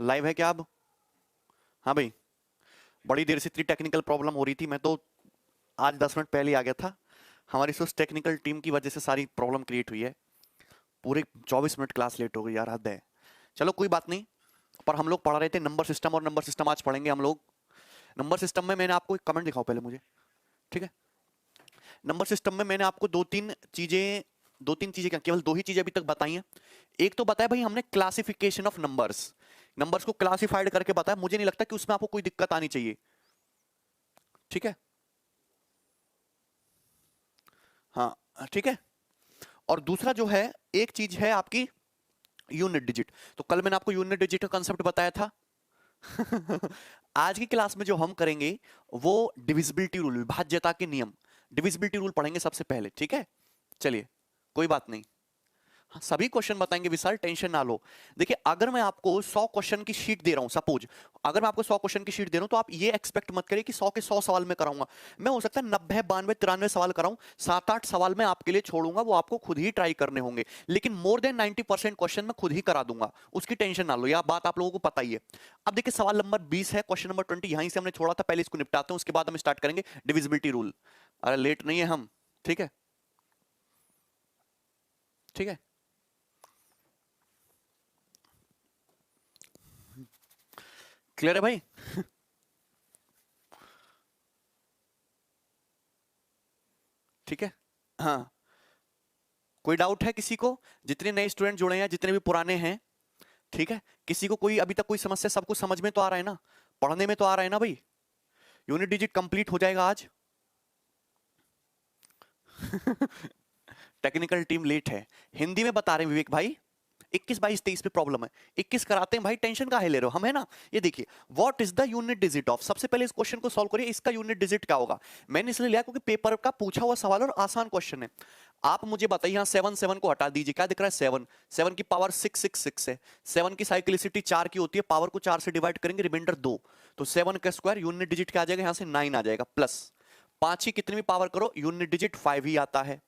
Live है क्या अब? हाँ भाई, बड़ी देर से इतनी टेक्निकल प्रॉब्लम हो रही थी, मैं तो आज 10 मिनट पहले ही आ गया था। हमारी उस टेक्निकल टीम की वजह से सारी प्रॉब्लम क्रिएट हुई है। पूरे 24 मिनट क्लास लेट हो गई यार, हद है। चलो कोई बात नहीं। पर हम लोग पढ़ रहे थे नंबर सिस्टम, और नंबर सिस्टम आज पढ़ेंगे हम लोग। नंबर सिस्टम में मैंने आपको एक कमेंट दिखाओ पहले मुझे, ठीक है? नंबर सिस्टम में मैंने आपको दो तीन चीजें क्या, केवल दो ही चीजें अभी तक बताई हैं। एक तो बताया भाई हमने क्लासिफिकेशन ऑफ नंबर्स, नंबर्स को क्लासिफाइड करके बताया। मुझे नहीं लगता कि उसमें आपको कोई दिक्कत आनी चाहिए, ठीक है? हाँ ठीक है। और दूसरा जो है, एक चीज है आपकी यूनिट डिजिट। तो कल मैंने आपको यूनिट डिजिट का कंसेप्ट बताया था। आज की क्लास में जो हम करेंगे वो डिविजिबिलिटी रूल, विभाज्यता के नियम, डिविजिबिलिटी रूल पढ़ेंगे सबसे पहले, ठीक है? चलिए, कोई बात नहीं। हाँ, सभी क्वेश्चन बताएंगे विशाल, टेंशन ना लो। देखिए, अगर मैं आपको 100 क्वेश्चन की शीट दे रहा हूं, सपोज अगर मैं आपको 100 क्वेश्चन की शीट दे रहा हूं, तो आप ये एक्सपेक्ट मत करिए कि 100 के 100 सवाल मैं कराऊंगा। मैं हो सकता है 90, 92, 93 सवाल कराऊं, 7-8 सवाल मैं आपके लिए छोड़ूंगा, वो आपको खुद ही ट्राई करने होंगे। लेकिन मोर देन 90% क्वेश्चन मैं खुद ही करा दूंगा, उसकी टेंशन ना लो, यह बात आप लोगों को पता ही है। अब देखिए, सवाल नंबर 20 है, क्वेश्चन नंबर 20 यहीं से हमने छोड़ा था, पहले इसको निपटाते हैं, उसके बाद हम स्टार्ट करेंगे डिविजिबिलिटी रूल। अरे लेट नहीं है हम, ठीक है? ठीक है, क्लियर है भाई? ठीक है, हाँ। कोई डाउट है किसी को? जितने नए स्टूडेंट जुड़े हैं, जितने भी पुराने हैं, ठीक है? किसी को कोई अभी तक कोई समस्या? सबको समझ में तो आ रहा है ना? पढ़ने में तो आ रहा है ना भाई? यूनिट डिजिट कंप्लीट हो जाएगा आज। टेक्निकल टीम लेट है। हिंदी में बता रहे हैं विवेक भाई, 21, 22, 23 पे प्रॉब्लम है। 21 कराते हैं भाई, टेंशन काहे ले रहे हो? हम है ना। ये देखिए, what is the unit digit of, सबसे पहले इस क्वेश्चन को सॉल्व करिए, इसका यूनिट डिजिट क्या होगा। मैंने इसलिए लिया क्योंकि पेपर का पूछा हुआ सवाल और आसान क्वेश्चन है। आप मुझे बताइए, यहां 7 7 को हटा दीजिए, क्या दिख रहा है? 7 7 की पावर 666 है। 7 की साइक्लिसिटी 4 की होती है, पावर को 4 से डिवाइड करेंगे, रिमाइंडर 2। तो 7 का स्क्वायर यूनिट डिजिट क्या आ जाएगा? यहां से 9 आ जाएगा, प्लस 5 की कितनी भी पावर करो, यूनिट डिजिट 5 ही आता है।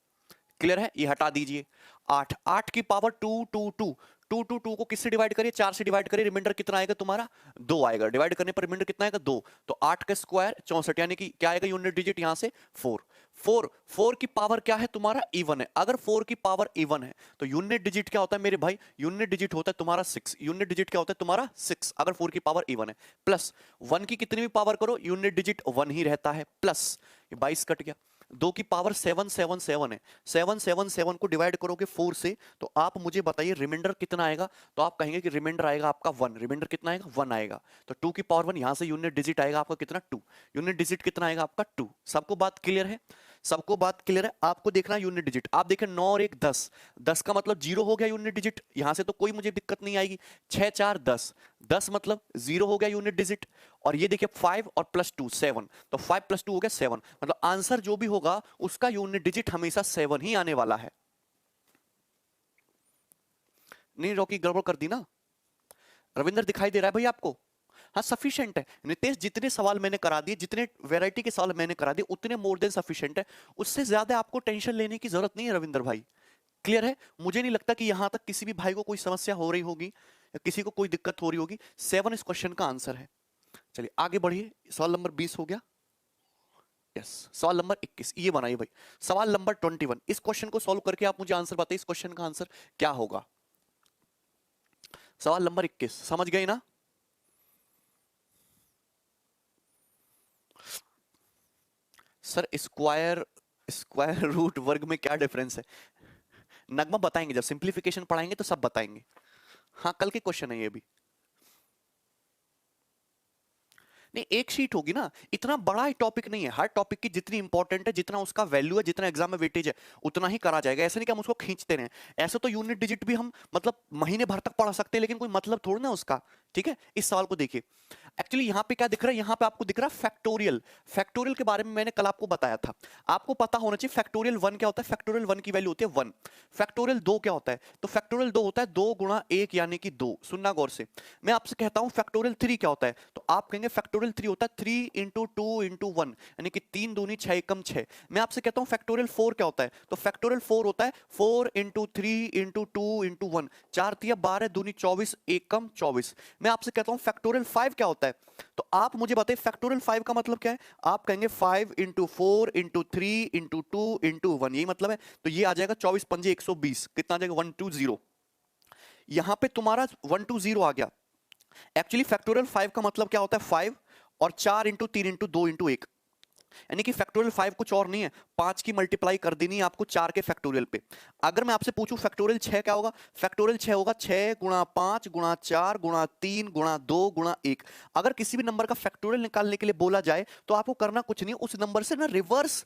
क्लियर है? ये हटा दीजिए। 8 8 की पावर 2 2 2, 2 2 2 को किससे डिवाइड करिए? 4 से डिवाइड करिए, रिमाइंडर कितना आएगा तुम्हारा? 2 आएगा। डिवाइड करने पर रिमाइंडर कितना आएगा? 2। तो 8 का स्क्वायर 64, यानी कि क्या आएगा यूनिट डिजिट यहां से? 4 4 4 की पावर क्या है तुम्हारा? इवन है। अगर 4 की पावर इवन है तो यूनिट डिजिट क्या होता है मेरे भाई? यूनिट डिजिट होता है तुम्हारा 6। यूनिट डिजिट क्या होता है तुम्हारा? 6, अगर 4 की पावर इवन है। प्लस 1 की कितनी भी पावर करो, यूनिट डिजिट 1 ही रहता है, प्लस ये 22 कट गया। 2 की पावर 777 है। 777 को डिवाइड करोगे 4 से, तो आप मुझे बताइए रिमाइंडर कितना आएगा? तो आप कहेंगे कि रिमाइंडर आएगा आपका 1। रिमाइंडर कितना आएगा? 1 आएगा। तो 2 की पावर 1, यहां से यूनिट डिजिट आएगा आपका कितना? 2। यूनिट डिजिट कितना आएगा आपका? 2। सबको बात क्लियर है? सबको बात क्लियर है? आपको देखना है यूनिट डिजिट। आप देखें 9 और 1 10, 10 का मतलब 0 हो गया यूनिट डिजिट, यहां से तो कोई मुझे दिक्कत नहीं आएगी। 6 4 10, 10 मतलब 0 हो गया यूनिट डिजिट। और ये देखिए 5 और प्लस 2 7, तो 5 प्लस 2 हो गया 7। मतलब आंसर जो भी होगा उसका यूनिट डिजिट हमेशा 7 ही आने वाला है। नहीं रॉकी, गड़बड़ कर दी ना? रविंद्र दिखाई दे रहा है भाई आपको? हाँ सफिशिएंट है। नितेश, जितने सवाल मैंने करा दिए, जितने वैरायटी के सवाल मैंने करा दिए, उतने मोर देन सफिशिएंट है। उससे ज्यादा आपको टेंशन लेने की जरूरत नहीं है रविंद्र भाई। क्लियर है? मुझे नहीं लगता कि यहां तक किसी भी भाई को कोई समस्या हो रही होगी या किसी को कोई दिक्कत हो रही होगी। 7 इस क्वेश्चन का आंसर है। चलिए आगे बढ़िए। सवाल नंबर 20 हो गया। यस, सवाल नंबर 21 ये बनाइए भाई। सवाल नंबर 21, इस क्वेश्चन को सॉल्व करके आप मुझे आंसर बताइए, इस क्वेश्चन का आंसर क्या होगा? सवाल नंबर 21 समझ गए ना? सर स्क्वायर, स्क्वायर रूट वर्ग में क्या डिफरेंस है? नगमा बताएंगे, जब सिंप्लीफिकेशन पढ़ाएंगे तो सब बताएंगे। हाँ कल के क्वेश्चन है ये भी। नहीं, एक शीट होगी ना, इतना बड़ा ही टॉपिक नहीं है। हर टॉपिक की जितनी इंपॉर्टेंट है, जितना उसका वैल्यू है, जितना एग्जाम में वेटेज है, उतना ही करा जाएगा। ऐसा नहीं कि हम उसको खींचते रहे। ऐसे तो यूनिट डिजिट भी हम मतलब महीने भर तक पढ़ा सकते हैं, लेकिन कोई मतलब थोड़ा ना उसका। ठीक है, इस सवाल को देखिए। एक्चुअली यहाँ पे क्या दिख रहा है, यहाँ पे आपको दिख रहा है फैक्टोरियल। फैक्टोरियल के बारे में मैंने कल आपको बताया था, आपको पता होना चाहिए फैक्टोरियल 1 क्या होता है। फैक्टोरियल 1 की वैल्यू होती है 1। फैक्टोरियल 2 क्या होता है, तो फैक्टोरियल 2 होता है 2 गुणा 1 यानी कि 2। सुनना गौर से, मैं आपसे कहता हूं फैक्टोरियल 3 क्या होता है, तो आप कहेंगे फैक्टोरियल 3 होता है 3 इंटू 2 इंटू 1 यानी कि 3 दूनी 6 एकम 6। मैं आपसे कहता हूं फैक्टोरियल 4 क्या होता है, तो फैक्टोरियल 4 होता है 4 इंटू 3 इंटू 2 इंटू 1, 4 तिया 12 दूनी 24 एकम 24। मैं आपसे कहता हूं फैक्टोरियल 5 क्या होता है, तो आप मुझे बताइए फैक्टोरियल 5 का मतलब क्या है, आप कहेंगे 5 इंटू 4 इंटू 3 इंटू 2 इंटू 1, यही मतलब है। तो ये आ जाएगा 24 पंजे 120, कितना आ जाएगा 120। यहां पे तुम्हारा 120 आ गया। एक्चुअली फैक्टोरियल 5 का मतलब क्या होता है, 5 और 4 इंटू 3 इंटू 2 इंटू 1, यानी कि फैक्टोरियल 5 कुछ और नहीं है, 5 की मल्टीप्लाई कर देनी है आपको 4 के फैक्टोरियल पे। अगर मैं आपसे पूछूं फैक्टोरियल 6 क्या होगा, फैक्टोरियल 6 होगा 6 गुणा 5 गुणा 4 गुणा 3 गुणा 2 गुणा 1। अगर किसी भी नंबर का फैक्टोरियल निकालने के लिए बोला जाए तो आपको करना कुछ नहीं, उस नंबर से ना रिवर्स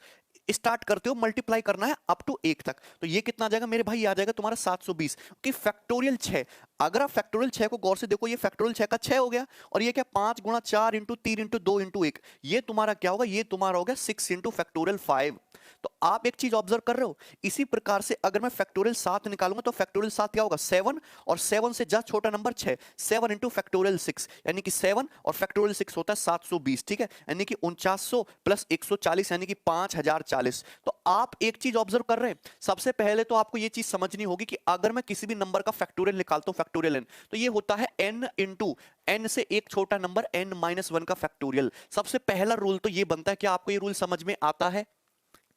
स्टार्ट करते हो, मल्टीप्लाई करना है अप टू 1 तक। तो ये कितना आ जाएगा मेरे भाई, आ जाएगा तुम्हारा 720 कि फैक्टोरियल 6। अगर आप फैक्टोरियल 6 को गौर से देखो, ये फैक्टोरियल 6 का 6 हो गया, और ये क्या 5 गुणा 4 इंटू 3 इंटू 2 इंटू 1, ये तुम्हारा क्या होगा, ये तुम्हारा हो गया 6 इंटू फैक्टोरियल 5। तो आप एक चीज ऑब्जर्व कर रहे हो, इसी प्रकार से अगर मैं फैक्टोरियल 7 निकालूंगा तो फैक्टोरियल 7 क्या होगा 7, और 7 से जस्ट छोटा नंबर 6, 7 इंटू फैक्टोरियल 6 यानी कि 7 और फैक्टोरियल 6 होता है 720, ठीक है, यानी कि 4900 प्लस 140 यानी कि 5040। तो आप एक चीज ऑब्जर्व कर रहे हैं, सबसे पहले तो आपको ये चीज समझनी होगी कि अगर मैं किसी भी नंबर का फैक्टोरियल निकालता हूं फैक्टोरियल n, तो ये होता है n इंटू n से एक छोटा नंबर n माइनस 1 का फैक्टोरियल। सबसे पहला रूल तो ये बनता है, क्या आपको ये रूल समझ में आता है,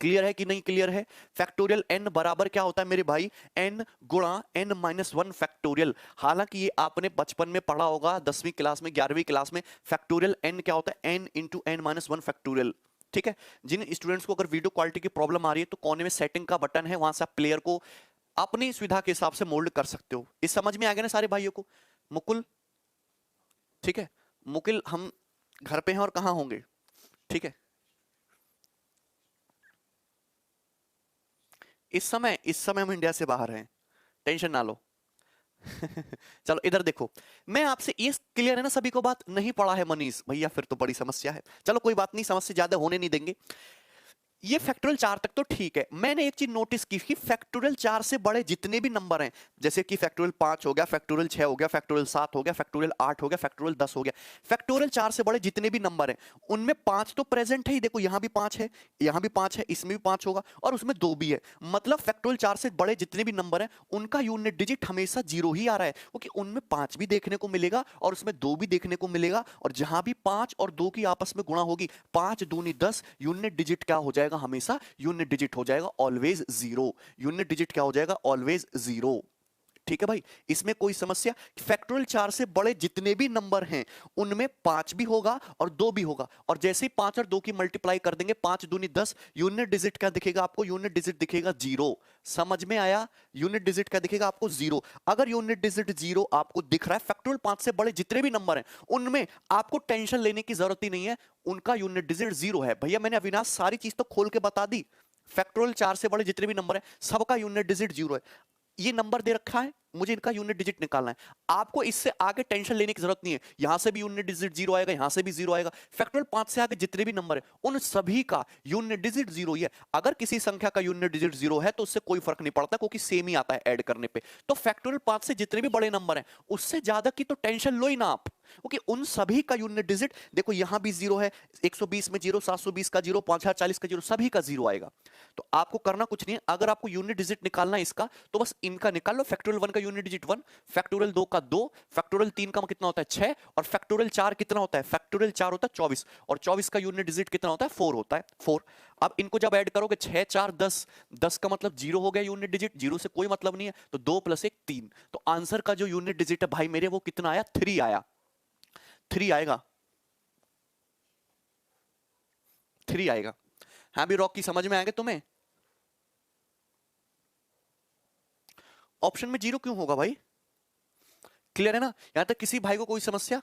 क्लियर है कि नहीं क्लियर है। फैक्टोरियल n बराबर क्या होता है मेरे भाई, n गुणा n माइनस 1 फैक्टोरियल। हालांकि ये आपने बचपन में पढ़ा होगा 10वीं क्लास में 11वीं क्लास में, फैक्टोरियल n क्या होता है n into n minus 1 factorial, ठीक है। जिन स्टूडेंट्स को अगर वीडियो क्वालिटी की प्रॉब्लम आ रही है तो कोने में सेटिंग का बटन है, वहां से आप प्लेयर को अपनी सुविधा के हिसाब से मोल्ड कर सकते हो। इस समझ में आ गया ना सारे भाइयों को। मुकुल, ठीक है, मुकुल हम घर पे हैं और कहाँ होंगे, ठीक है। इस समय हम इंडिया से बाहर हैं, टेंशन ना लो। चलो इधर देखो, मैं आपसे ये क्लियर है ना सभी को बात, नहीं पढ़ा है मनीष भैया फिर तो बड़ी समस्या है। चलो कोई बात नहीं, समस्या ज्यादा होने नहीं देंगे। ये फैक्टोरियल 4 तक तो ठीक है। मैंने एक चीज नोटिस की कि फैक्टोरियल 4 से बड़े जितने भी नंबर हैं, जैसे कि फैक्टोरियल 5 हो गया, फैक्टोरियल 6 हो गया, फैक्टोरियल 7 हो गया, फैक्टोरियल 8 हो गया, फैक्टोरियल 10 हो गया, फैक्टोरियल 4 से बड़े जितने भी नंबर हैं उनमें 5 तो प्रेजेंट है ही। देखो यहां भी 5 है, यहां भी 5 है, इसमें भी 5 होगा और उसमें 2 भी है। मतलब फैक्टोरियल 4 से बड़े जितने भी नंबर हैं उनका यूनिट डिजिट हमेशा 0 ही आ रहा है, क्योंकि उनमें 5 भी देखने को मिलेगा और उसमें 2 भी देखने को मिलेगा। और जहां भी 5 और 2 की आपस में गुणा होगी, 5 दूनी 10, यूनिट डिजिट क्या हो जाएगा, हमेशा यूनिट डिजिट हो जाएगा ऑलवेज 0। यूनिट डिजिट क्या हो जाएगा, ऑलवेज 0। ठीक है भाई, इसमें कोई समस्या। फैक्टोरियल 4 से बड़े जितने भी नंबर हैं उनमें 5 भी होगा और 2 भी होगा, और जैसे ही 5 और 2 की मल्टीप्लाई कर देंगे, 5 दूनी 10, यूनिट डिजिट क्या दिखेगा आपको, यूनिट डिजिट दिखेगा 0। समझ में आया, यूनिट डिजिट क्या दिखेगा आपको 0। अगर यूनिट डिजिट 0 आपको दिख रहा है, फैक्टोरियल 5 से बड़े जितने भी नंबर हैं उनमें आपको टेंशन लेने की जरूरत ही नहीं है, उनका यूनिट डिजिट 0 है। भैया मैंने अविनाश सारी चीज तो खोल के बता दी, फैक्टोरियल 4 से बड़े जितने भी नंबर हैं सबका यूनिट डिजिट 0 है। ये नंबर दे रखा है, मुझे इनका यूनिट डिजिट निकालना है। आपको इससे आगे टेंशन लेने की जरूरत नहीं है, यहां से भी यूनिट डिजिट 0 आएगा, यहां से भी 0 आएगा। फैक्टोरियल 5 से आगे जितने भी नंबर है उन सभी का यूनिट डिजिट 0 ही है। अगर किसी संख्या का यूनिट डिजिट 0 है तो उससे कोई फर्क नहीं पड़ता, क्योंकि सेम ही आता है ऐड करने पे। तो फैक्टोरियल 5 से जितने भी बड़े नंबर हैं उससे ज्यादा की तो टेंशन लो ही ना आप, क्योंकि उन सभी का यूनिट डिजिट देखो, यहां भी 0 है, 120 में 0, 720 का 0, 5040 का 0, सभी का 0 आएगा। तो आपको करना कुछ नहीं है, अगर आपको यूनिट डिजिट निकालना है इसका तो बस इनका निकाल लो। फैक्टोरियल 1 का यूनिट डिजिट 1, फैक्टोरियल 2 का 2, फैक्टोरियल 3 का कितना होता है 6, और फैक्टोरियल 4 कितना होता है, फैक्टोरियल 4 होता है 24, और 24 का यूनिट डिजिट कितना होता है 4 होता है 4। अब इनको जब ऐड करोगे 6 4 10, 10 का मतलब 0 हो गया यूनिट डिजिट, 0 से कोई मतलब नहीं है, तो 2 + 1 3। तो आंसर का जो यूनिट डिजिट है भाई मेरे वो कितना आया, 3 आया, 3 आएगा, 3 आएगा। हाँ भी रॉक की समझ में आएगा तुम्हें, ऑप्शन में 0 क्यों होगा भाई, क्लियर है ना। यहां तक किसी भाई को कोई समस्या,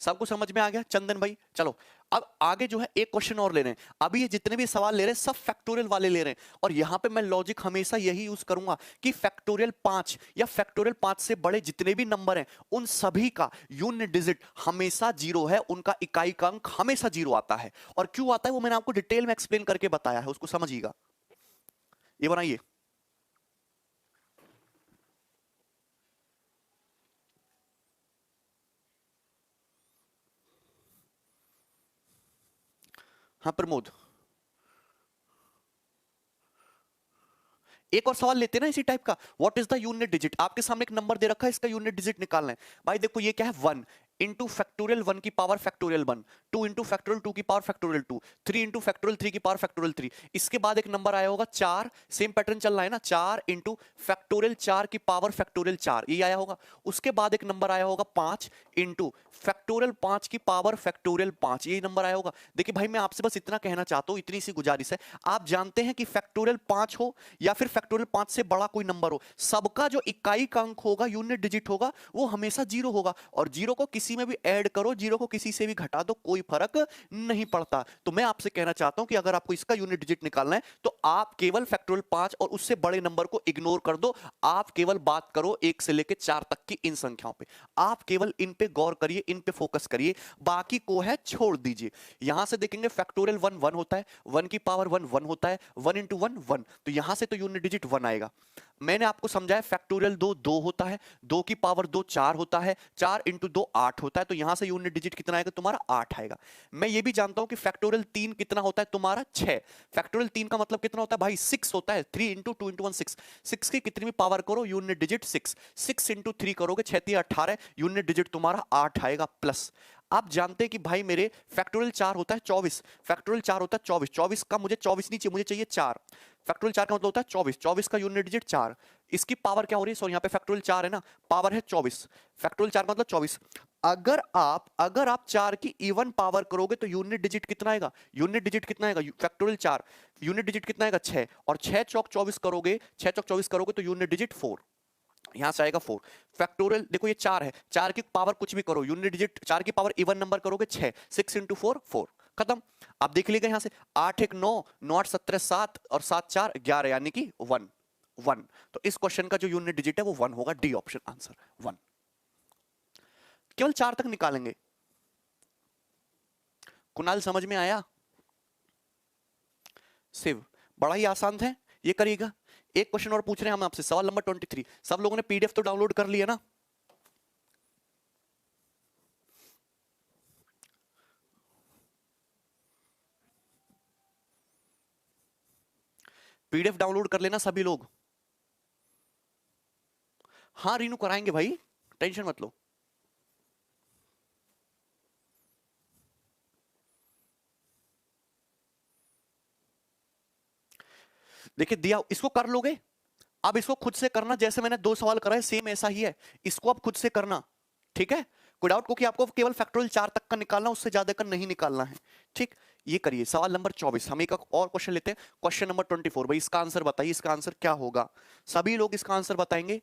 सबको समझ में आ गया चंदन भाई। चलो अब आगे जो है एक क्वेश्चन और ले रहे हैं, अभी ये जितने भी सवाल ले रहे हैं सब फैक्टोरियल वाले ले रहे हैं, और यहां पे मैं लॉजिक हमेशा यही यूज करूंगा कि फैक्टोरियल 5 या फैक्टोरियल 5 से बड़े जितने भी नंबर हैं उन सभी का यूनिट डिजिट हमेशा जीरो है, उनका इकाई का अंक हमेशा जीरो आता है। और क्यों आता है वो मैंने आपको डिटेल में एक्सप्लेन करके बताया है, उसको समझिएगा। ये बनाइए, हाँ प्रमोद, एक और सवाल लेते हैं ना इसी टाइप का, what is the unit digit. आपके सामने एक नंबर दे रखा है, इसका यूनिट डिजिट निकालना है। भाई देखो ये क्या है, 1 इंटू फैक्टोरियल 1 की पावर फैक्टोरियल 1, 2 इंटू फैक्टोरियल 2 की पावर फैक्टोरियल 2, 3 इंटू फैक्टोरियल 3 की पावर फैक्टोरियल 3। इसके बाद एक नंबर आया होगा 4, सेम पैटर्न चल रहा है ना, 4 इंटू फैक्टोरियल 4 की पावर फैक्टोरियल 4, ये आया होगा। उसके बाद एक नंबर आया होगा 5 इंटू फैक्टोरियल 5 की पावर फैक्टोरियल 5, ये नंबर आया होगा। देखिए भाई मैं आपसे बस इतना कहना चाहता हूं, इतनी सी गुजारिश है, आप जानते हैं कि फैक्टोरियल 5 हो या फिर फैक्टोरियल 5 से बड़ा कोई नंबर हो, सबका जो इकाई का अंक होगा, यूनिट डिजिट होगा, वो हमेशा जीरो होगा। और जीरो को किसी में भी ऐड करो, जीरो को किसी से भी घटा दो, कोई फर्क नहीं पड़ता। तो मैं आपसे कहना चाहता हूं कि अगर आपको इसका यूनिट डिजिट निकालना है तो आप केवल फैक्टोरियल 5 और उससे बड़े नंबर को इग्नोर कर दो, आप केवल बात करो 1 से लेकर 4 तक की इन संख्याओं पे, आप केवल इन पे गौर करिए, इन पे फोकस करिए, बाकी को है छोड़ दीजिए। यहां से देखेंगे फैक्टोरियल 1 1 होता है, 1 की पावर 1 1 होता है, 1 इंटू 1 1, तो यहां से तो यूनिट डिजिट 1 आएगा। मैंने आपको समझाया फैक्टोरियल 2 2 होता है, 2 की पावर 2 4 होता है, 4 इंटू 2 8 होता है, तो यहां से यूनिट डिजिट कितना आएगा तुम्हारा, 8 आएगा। मैं ये भी जानता हूं कि फैक्टोरियल 3 कितना होता है तुम्हारा, 6। फैक्टोरियल 3 का मतलब कितना होता है भाई, 6 होता है, 3 इंटू 2 इंटू 1 6, 6 की कितनी भी पावर करो यूनिट डिजिट 6, 6 इंटू 3 करोगे 6 3 18, यूनिट डिजिट तुम्हारा 8 आएगा प्लस। आप जानते हैं कि भाई मेरे फैक्टोरियल 4 होता है 24, फैक्टोरियल 4 होता है 24, 24 का मुझे 24 नहीं चाहिए, मुझे चाहिए 4। फैक्टोरियल 4 का मतलब होता है 24, 24 का यूनिट डिजिट 4, इसकी पावर क्या हो रही है, सॉरी यहाँ पे फैक्टोरियल 4 है ना, पावर है 24, फैक्टोरियल 4 मतलब 24। अगर आप 4 की इवन पावर करोगे तो यूनिट डिजिट कितना आएगा, यूनिट डिजिट कितना आएगा फैक्टोरियल 4, यूनिट डिजिट कितना आएगा 6, और 6 चौक 24 करोगे, 6 चौक 24 करोगे तो यूनिट डिजिट 4, यहां से आएगा 4। फैक्टोरियल देखो ये 4 है, 4 की पावर कुछ भी करो, यूनिट डिजिट 4 की पावर इवन नंबर करोगे 6, 6 इंटू 4 4, खत्म। आप देख लीजिएगा यहां से 8 1 9, 9 8 17 7 और 7 4 11, यानी कि 1 1। तो इस क्वेश्चन का जो यूनिट डिजिट है वो 1 होगा, डी ऑप्शन आंसर 1। केवल 4 तक निकालेंगे। कुणाल समझ में आया? शिव बड़ा ही आसान है, ये करिएगा। एक क्वेश्चन और पूछ रहे हैं हम आपसे, सवाल नंबर 23। सब लोगों ने पीडीएफ तो डाउनलोड कर लिया ना? पीडीएफ डाउनलोड कर लेना सभी लोग। हाँ रीनू कराएंगे भाई, टेंशन मत लो। देखिए दिया, इसको कर लोगे। अब इसको खुद से करना, जैसे मैंने 2 सवाल कराए सेम ऐसा ही है, इसको अब खुद से करना, ठीक है? कोई डाउट को कि आपको केवल फैक्टोरियल 4 तक का निकालना, उससे ज्यादा का नहीं निकालना है, ठीक? ये करिए। सवाल नंबर 24, हम एक और क्वेश्चन लेते हैं, क्वेश्चन नंबर 24। भाई इसका आंसर बताइए, इसका आंसर क्या होगा? सभी लोग इसका आंसर बताएंगे।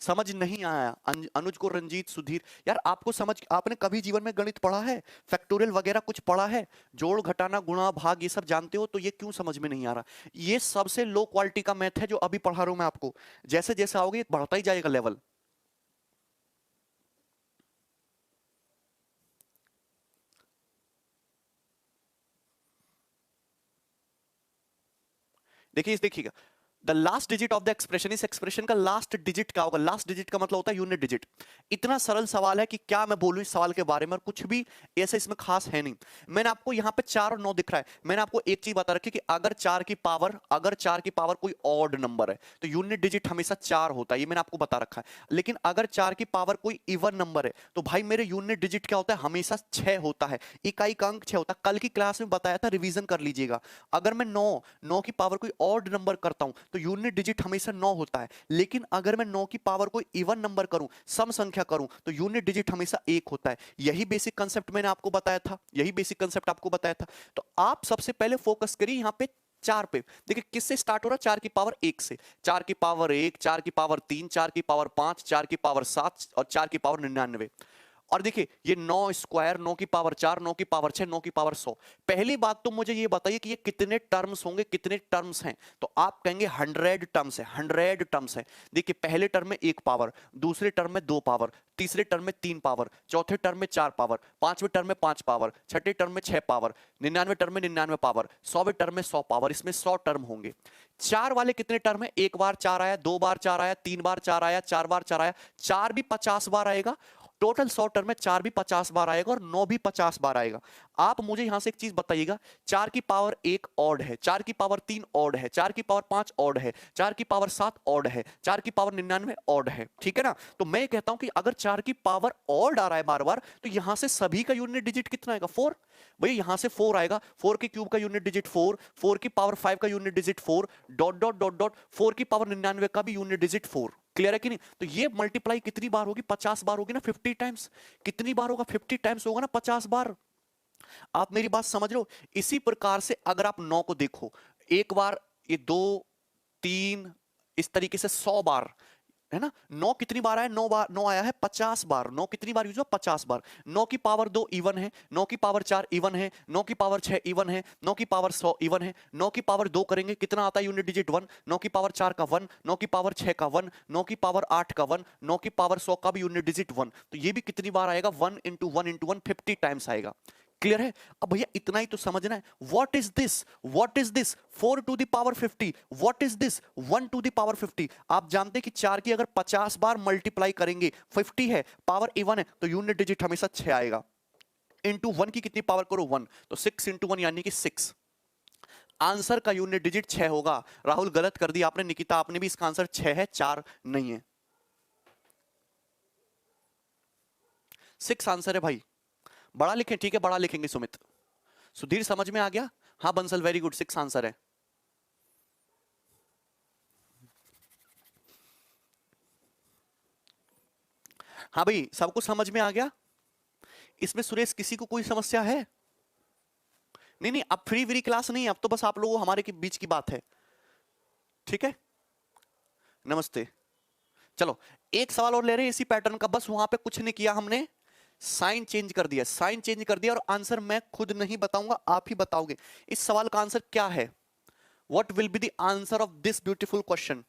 समझ नहीं आया अनुज को, रंजीत, सुधीर, यार आपको समझ, आपने कभी जीवन में गणित पढ़ा है, फैक्टोरियल वगैरह कुछ पढ़ा है, जोड़ घटाना गुणा भाग ये सब जानते हो, तो ये क्यों समझ में नहीं आ रहा? ये सबसे लो क्वालिटी का मैथ है जो अभी पढ़ा रहा हूं मैं आपको, जैसे जैसे आओगे बढ़ता ही जाएगा लेवल। देखिए इस देखिएगा, the last digit of the expression, इस एक्सप्रेशन का लास्ट डिजिट क्या होगा? लास्ट डिजिट का मतलब होता है यूनिट डिजिट। इतना सरल सवाल है कि क्या मैं बोलूं इस सवाल के बारे में, और कुछ भी ऐसा इसमें खास है नहीं। मैंने आपको यहां पे 4 और 9 दिख रहा है, मैंने आपको एक चीज बता रखी कि अगर 4 की पावर कोई ऑड नंबर है तो यूनिट डिजिट हमेशा 4 होता है, ये मैंने आपको बता रखा है। लेकिन अगर 4 की पावर कोई इवन नंबर है तो भाई मेरे यूनिट डिजिट क्या होता है? हमेशा 6 होता है, इकाई का अंक 6 होता है। कल की क्लास में बताया था, रिवीजन कर लीजिएगा। अगर मैं 9 की पावर कोई ऑड नंबर करता हूं तो यूनिट डिजिट हमेशा 9 होता है। लेकिन अगर मैं 9 की पावर कोई इवन नंबर करूं, सम संख्या करूं, तो यूनिट डिजिट हमेशा 1 होता है। यही बेसिक कंसेप्ट मैंने आपको बताया था, यही बेसिक कंसेप्ट आपको बताया था। तो आप सबसे पहले फोकस करिए यहां पे 4 पे। देखिए किससे स्टार्ट हो रहा है? 4 की पावर 1 से, 4 की पावर 1, 4 की पावर 3, 4 की पावर 5, 4 की पावर 7 और 4 की पावर 99। और देखिए ये 9 स्क्वायर, 9 की पावर 4, 9 की पावर 6, 9 की पावर 100। पहली बात तो मुझे ये बताइए कि ये कितने टर्म्स होंगे, कितने टर्म्स हैं? तो आप कहेंगे 100 टर्म्स है, 100 टर्म्स है। देखिए पहले टर्म में 1 पावर, दूसरे टर्म में 2 पावर, तीसरे टर्म में 3 पावर, चौथे टर्म में 4 पावर, पांचवें टर्म में 5 पावर, छठे टर्म में 6 पावर, 99वें टर्म में 99 पावर, 100वें टर्म में 100 पावर। इसमें 100 टर्म होंगे। 4 वाले कितने टर्म है? 1 बार 4 आया, 2 बार 4 आया, 3 बार 4 आया, 4 बार 4 आया, 4 भी 50 बार आएगा। टोटल 100 टर्म में 4 भी 50 बार आएगा और 9 भी 50 बार आएगा। आप मुझे यहां से एक चीज बताइएगा, 4 की पावर 1 ऑड है, 4 की पावर 3 ऑड है, 4 की पावर 5 ऑड है, 4 की पावर 7 ऑड है, 4 की पावर 99 ऑड है, ठीक है ना? तो मैं कहता हूं कि अगर 4 की पावर ऑड आ रहा है बार बार, तो यहां से सभी का यूनिट डिजिट कितना आएगा? 4। भाई यहां से 4 आएगा, 4 के क्यूब का यूनिट डिजिट 4, 4 की पावर 5 का unit digit 4, dot dot dot dot 4 की पावर 99 का भी यूनिट डिजिट 4। क्लियर है कि नहीं? तो ये मल्टीप्लाई कितनी बार होगी? 50 बार होगी ना, 50 टाइम्स। कितनी बार होगा? 50 टाइम्स होगा ना, 50 बार। आप मेरी बात समझ रहे हो? इसी प्रकार से अगर आप 9 को देखो, एक बार, ये 2, 3, इस तरीके से 100 बार, है ना? 9 कितनी बार आया? 9 बार, 9 आया है 50 बार। 9 कितनी बार यूज हुआ? 50 बार। 9 की पावर 2 इवन है, 9 की पावर 4 इवन है, 9 की पावर 6 इवन है, 9 की पावर 100 इवन है। 9 की पावर 2 करेंगे, कितना आता है यूनिट डिजिट? 1। 9 की पावर 4 का 1, 9 की पावर 6 का 1, 9 की पावर 8 का 1, 9 की पावर 100 का भी यूनिट डिजिट 1। तो ये भी कितनी बार आएगा? 1 इंटू 1 इंटू 1, 50 टाइम्स आएगा। क्लियर है? अब भैया इतना ही तो समझना है। What is this? What is this? 4 to the power 50। What is this? 1 to the power 50। आप जानते हैं कि 4 की अगर 50 बार मल्टीप्लाई करेंगे, 50 है, पावर इवन है, तो यूनिट डिजिट हमेशा 6 आएगा। इंटू 1 की कितनी पावर करो? 1। तो 6 इंटू 1 यानी कि 6। आंसर का यूनिट डिजिट 6 होगा। राहुल गलत कर दिया आपने, निकिता आपने भी, इसका आंसर 6 है, 4 नहीं है। 6 आंसर है भाई। बड़ा लिखें, ठीक है, बड़ा लिखेंगे सुमित। सुधीर समझ में आ गया? हाँ बंसल, वेरी गुड, 6 आंसर है। हाँ भाई, सबको समझ में आ गया? इसमें सुरेश किसी को कोई समस्या है? नहीं नहीं, अब फ्री व्री क्लास नहीं, अब तो बस आप लोगों हमारे के बीच की बात है, ठीक है? नमस्ते। चलो एक सवाल और ले रहे हैं इसी पैटर्न का, बस वहां पे कुछ नहीं किया हमने, साइन चेंज कर दिया, साइन चेंज कर दिया, और आंसर मैं खुद नहीं बताऊंगा, आप ही बताओगे। इस सवाल का आंसर क्या है? What will be the answer of this beautiful question?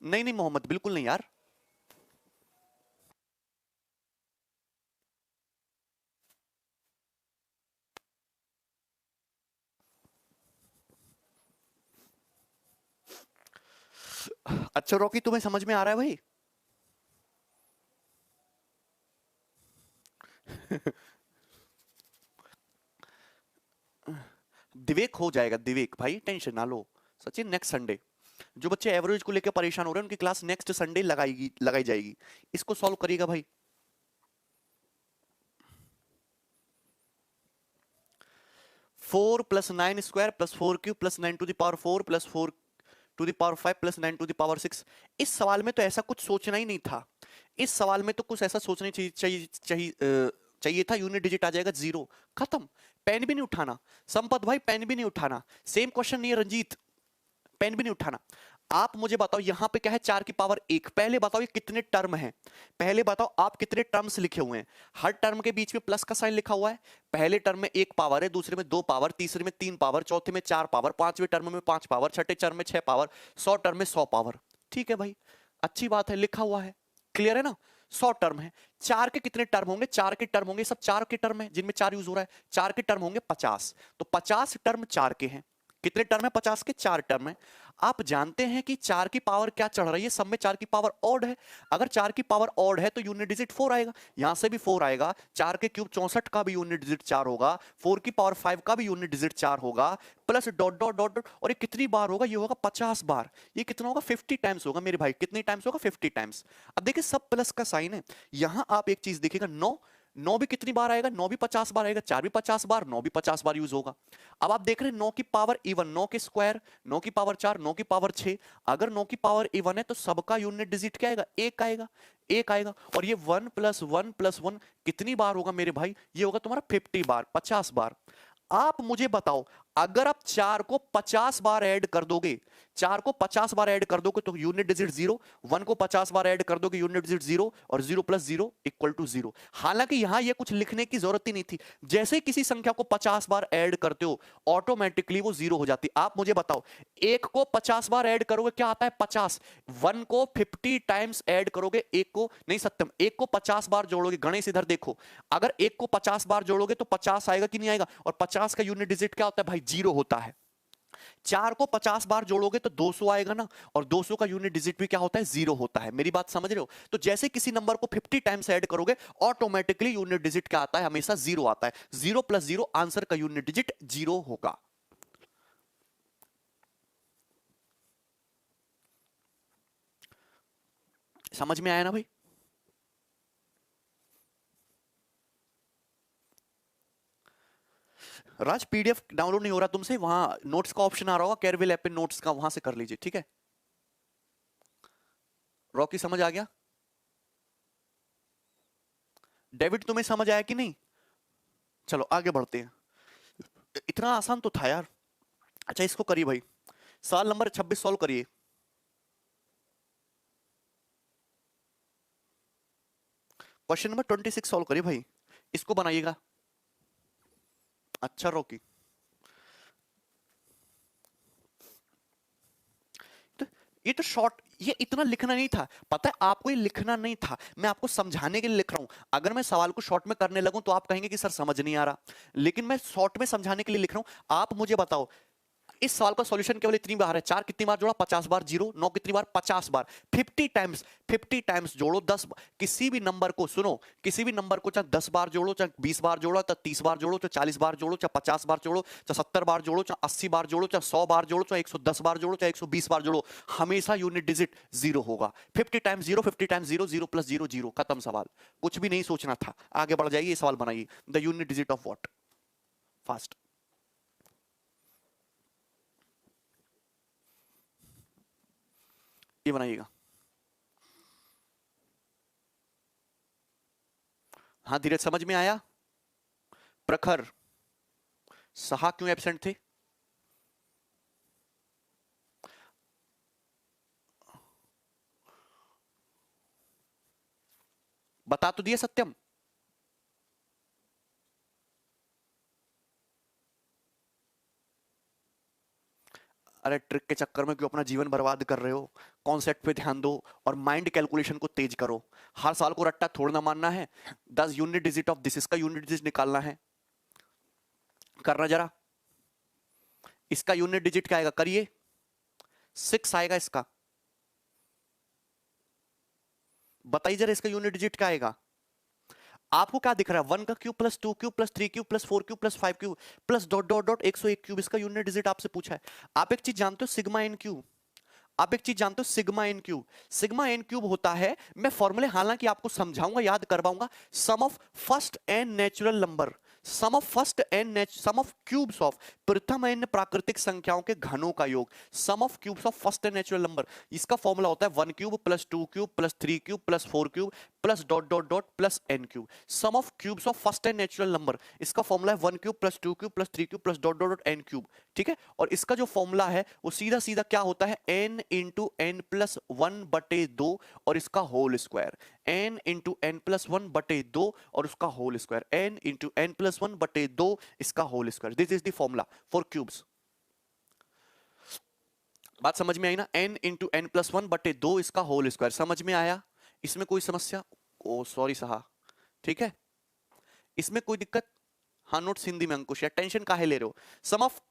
नहीं नहीं मोहम्मद, बिल्कुल नहीं यार। अच्छा रॉकी, तुम्हें समझ में आ रहा है भाई? दिवेक हो जाएगा, दिवेक भाई टेंशन ना लो। सचिन नेक्स्ट संडे, जो बच्चे एवरेज को लेकर परेशान हो रहे हैं उनकी क्लास नेक्स्ट संडे लगाई जाएगी। इसको सॉल्व करिएगा भाई। 4 plus 9 square plus 4 cube plus 9 to the power 4 plus 4 to the power 5 plus 9 to the power 6। इस सवाल में तो ऐसा कुछ सोचना ही नहीं था। इस सवाल में तो कुछ ऐसा सोचना चाहिए था, यूनिट डिजिट आ जाएगा 0, खत्म। पेन भी नहीं उठाना संपत भाई, पेन भी नहीं उठाना। सेम क्वेश्चन नहीं है रंजीत, पेन भी नहीं उठाना। आप मुझे बताओ यहां पे क्या है? 4 की पावर 1। पहले बताओ ये कितने टर्म है? पहले बताओ आप कितने टर्म्स लिखे हुए हैं? हर टर्म के बीच में प्लस का साइन लिखा हुआ है। पहले टर्म में 1 पावर है, दूसरे में 2 पावर, तीसरे में 3 पावर, चौथे में 4 पावर, पांचवें टर्म में 5 पावर, छठे टर्म में 6 पावर, 100 टर्म में 100 पावर। ठीक है भाई, अच्छी बात है, लिखा हुआ है, क्लियर है ना? 100 टर्म है। 4 के कितने टर्म होंगे? 4 के टर्म होंगे, सब 4 के टर्म है जिनमें 4 यूज हो रहा है। 4 के टर्म होंगे 50। तो 50 टर्म 4 के हैं। कितने टर्म है? 50 के 4 टर्म है। आप जानते हैं कि 4 की पावर क्या चढ़ रही है? सब में 4 की पावर ऑड है। अगर 4 की पावर ऑड है तो यूनिट डिजिट 4 आएगा, यहां से भी 4 आएगा। 4 के क्यूब 64 का भी यूनिट डिजिट 4 होगा, 4 की पावर 5 का भी यूनिट डिजिट 4 होगा, plus dot dot dot dot. और ये कितनी बार होगा? ये होगा 50 बार। ये कितना होगा? 50 टाइम्स होगा मेरे भाई। कितनी टाइम्स होगा? 50 टाइम्स। अब देखिए सब प्लस का साइन है। यहां आप एक चीज देखिएगा, 9, 9 भी कितनी बार आएगा? 9 भी 50 बार आएगा, 4 भी 50 बार, 9 भी 50 बार यूज होगा। अब आप देख रहे हैं 9 की पावर इवन, 9 के स्क्वायर, 9 की पावर 4, 9 की पावर 6। अगर 9 की पावर इवन है तो सबका यूनिट डिजिट क्या आएगा? 1 आएगा, 1 आएगा। और ये 1 प्लस 1 प्लस 1 कितनी बार होगा मेरे भाई? ये होगा तुम्हारा 50 बार, 50 बार। आप मुझे बताओ, अगर आप 4 को 50 बार ऐड कर दोगे, 4 को 50 बार ऐड कर दोगे तो यूनिट डिजिट 0, 1 को 50 बार ऐड कर दोगे यूनिट डिजिट 0, और 0 प्लस 0 इक्वल टू 0। हालांकि यहां ये कुछ लिखने की जरूरत ही नहीं थी, जैसे ही किसी संख्या को 50 बार ऐड करते हो ऑटोमेटिकली वो 0 हो जाती। आप मुझे बताओ, 1 को 50 बार ऐड करोगे क्या आता है? 50। 1 को 50 टाइम्स ऐड करोगे, 1 को नहीं सत्यम, 1 को 50 बार जोड़ोगे, गणेश इधर देखो, अगर 1 को 50 बार जोड़ोगे तो 50 आएगा कि नहीं आएगा? और 50 का यूनिट डिजिट क्या होता है भाई? 0 होता है। 4 को 50 बार जोड़ोगे तो 200 आएगा ना, और 200 का यूनिट डिजिट भी क्या होता है? 0 होता है। मेरी बात समझ रहे हो? तो जैसे किसी नंबर को 50 टाइम्स ऐड करोगे ऑटोमेटिकली यूनिट डिजिट क्या आता है? हमेशा 0 आता है। 0 प्लस 0 आंसर का यूनिट डिजिट 0 होगा। समझ में आया ना भाई? राज, पीडीएफ डाउनलोड नहीं हो रहा तुमसे? वहां नोट्स का ऑप्शन आ रहा होगा, कैरविल ऐप पे नोट्स का, वहां से कर लीजिए, ठीक है? रॉकी समझ आ गया? डेविड तुम्हें समझ आया कि नहीं? चलो आगे बढ़ते हैं। इतना आसान तो था यार। अच्छा इसको करिए भाई, सवाल नंबर 26 सॉल्व करिए। क्वेश्चन नंबर 26 सॉल्व करिए भाई, इसको बनाइएगा। अच्छा रॉकी, तो ये तो शॉर्ट, ये इतना लिखना नहीं था, पता है आपको, ये लिखना नहीं था, मैं आपको समझाने के लिए लिख रहा हूं। अगर मैं सवाल को शॉर्ट में करने लगूं तो आप कहेंगे कि सर समझ नहीं आ रहा, लेकिन मैं शॉर्ट में समझाने के लिए लिख रहा हूं। आप मुझे बताओ, इस सवाल का सॉल्यूशन केवल इतनी बार है, 4 कितनी बार जोड़ा? 50 बार। 0 9 कितनी बार? 50 बार। 50 टाइम्स, 50 टाइम्स जोड़ो 10 किसी भी नंबर को, सुनो, किसी भी नंबर को चाहे 10 बार जोड़ो, चाहे 20 बार जोड़ो, चाहे 30 बार जोड़ो, चाहे 40 बार जोड़ो, चाहे 50 बार जोड़ो, चाहे 70 बार जोड़ो, चाहे 80 बार जोड़ो, चाहे 100 बार जोड़ो, चाहे 110 बार जोड़ो, चाहे 120 बार जोड़ो, हमेशा यूनिट डिजिट 0 होगा। 50 टाइम्स 0, 50 टाइम्स 0, 0 प्लस 0 0, खत्म सवाल। कुछ भी नहीं सोचना था, आगे बढ़ जाइए, सवाल बनाइए। The unit digit of what? Fast. ये बनाइएगा। हाँ धीरज, समझ में आया? प्रखर, सहा क्यों एब्सेंट थे? बता तो दिया सत्यम। अरे ट्रिक के चक्कर में क्यों अपना जीवन बर्बाद कर रहे हो? कॉन्सेप्ट पे ध्यान दो और माइंड कैलकुलेशन को तेज करो। हर साल को रट्टा थोड़ा ना मानना है। 10 यूनिट डिजिट ऑफ दिस, इसका यूनिट डिजिट निकालना है, करना जरा। इसका यूनिट डिजिट क्या आएगा? करिए। 6 आएगा इसका। बताइए जरा इसका यूनिट डिजिट क्या आएगा? आपको क्या दिख रहा है? 1 का cube plus 2 cube plus 3 cube plus 4 cube plus 5 cube plus dot dot dot 101 cube, इसका यूनिट डिजिट आपसे पूछा है। आप एक चीज जानते हो, सिग्मा एन क्यूब। आप एक चीज जानते हो, sigma N cube. Sigma N cube होता है, मैं फॉर्मूले हालांकि आपको समझाऊंगा, याद करवाऊंगा, sum of first N natural number, sum of first N, sum of cubes of प्रथम एन प्राकृतिक संख्याओं के घनों का योग, sum of cubes of first N natural number. इसका फॉर्मूला होता है 1 cube plus 2 cube plus 3 cube plus 4 cube plus dot dot dot plus N cube. Sum of cubes of first N natural number, इसका formula है 1 cube plus 2 cube plus 3 cube plus dot dot dot n cube. ठीक है, और इसका जो formula है वो सीधा सीधा क्या होता है? n इंटू एन प्लस 1/2 और इसका whole square. n into N plus 1/2 और उसका whole square. n into N plus 1/2 इसका whole square. This is the formula for cubes. बात समझ में आई ना? n इंटू एन प्लस 1/2 इसका होल स्क्वायर। समझ में आया? इसमें कोई समस्या? ओ सॉरी साहब, ठीक है, इसमें कोई दिक्कत? हाँ नोट्स हिंदी में अंकुश, या टेंशन काहे ले रहे हो? Sum of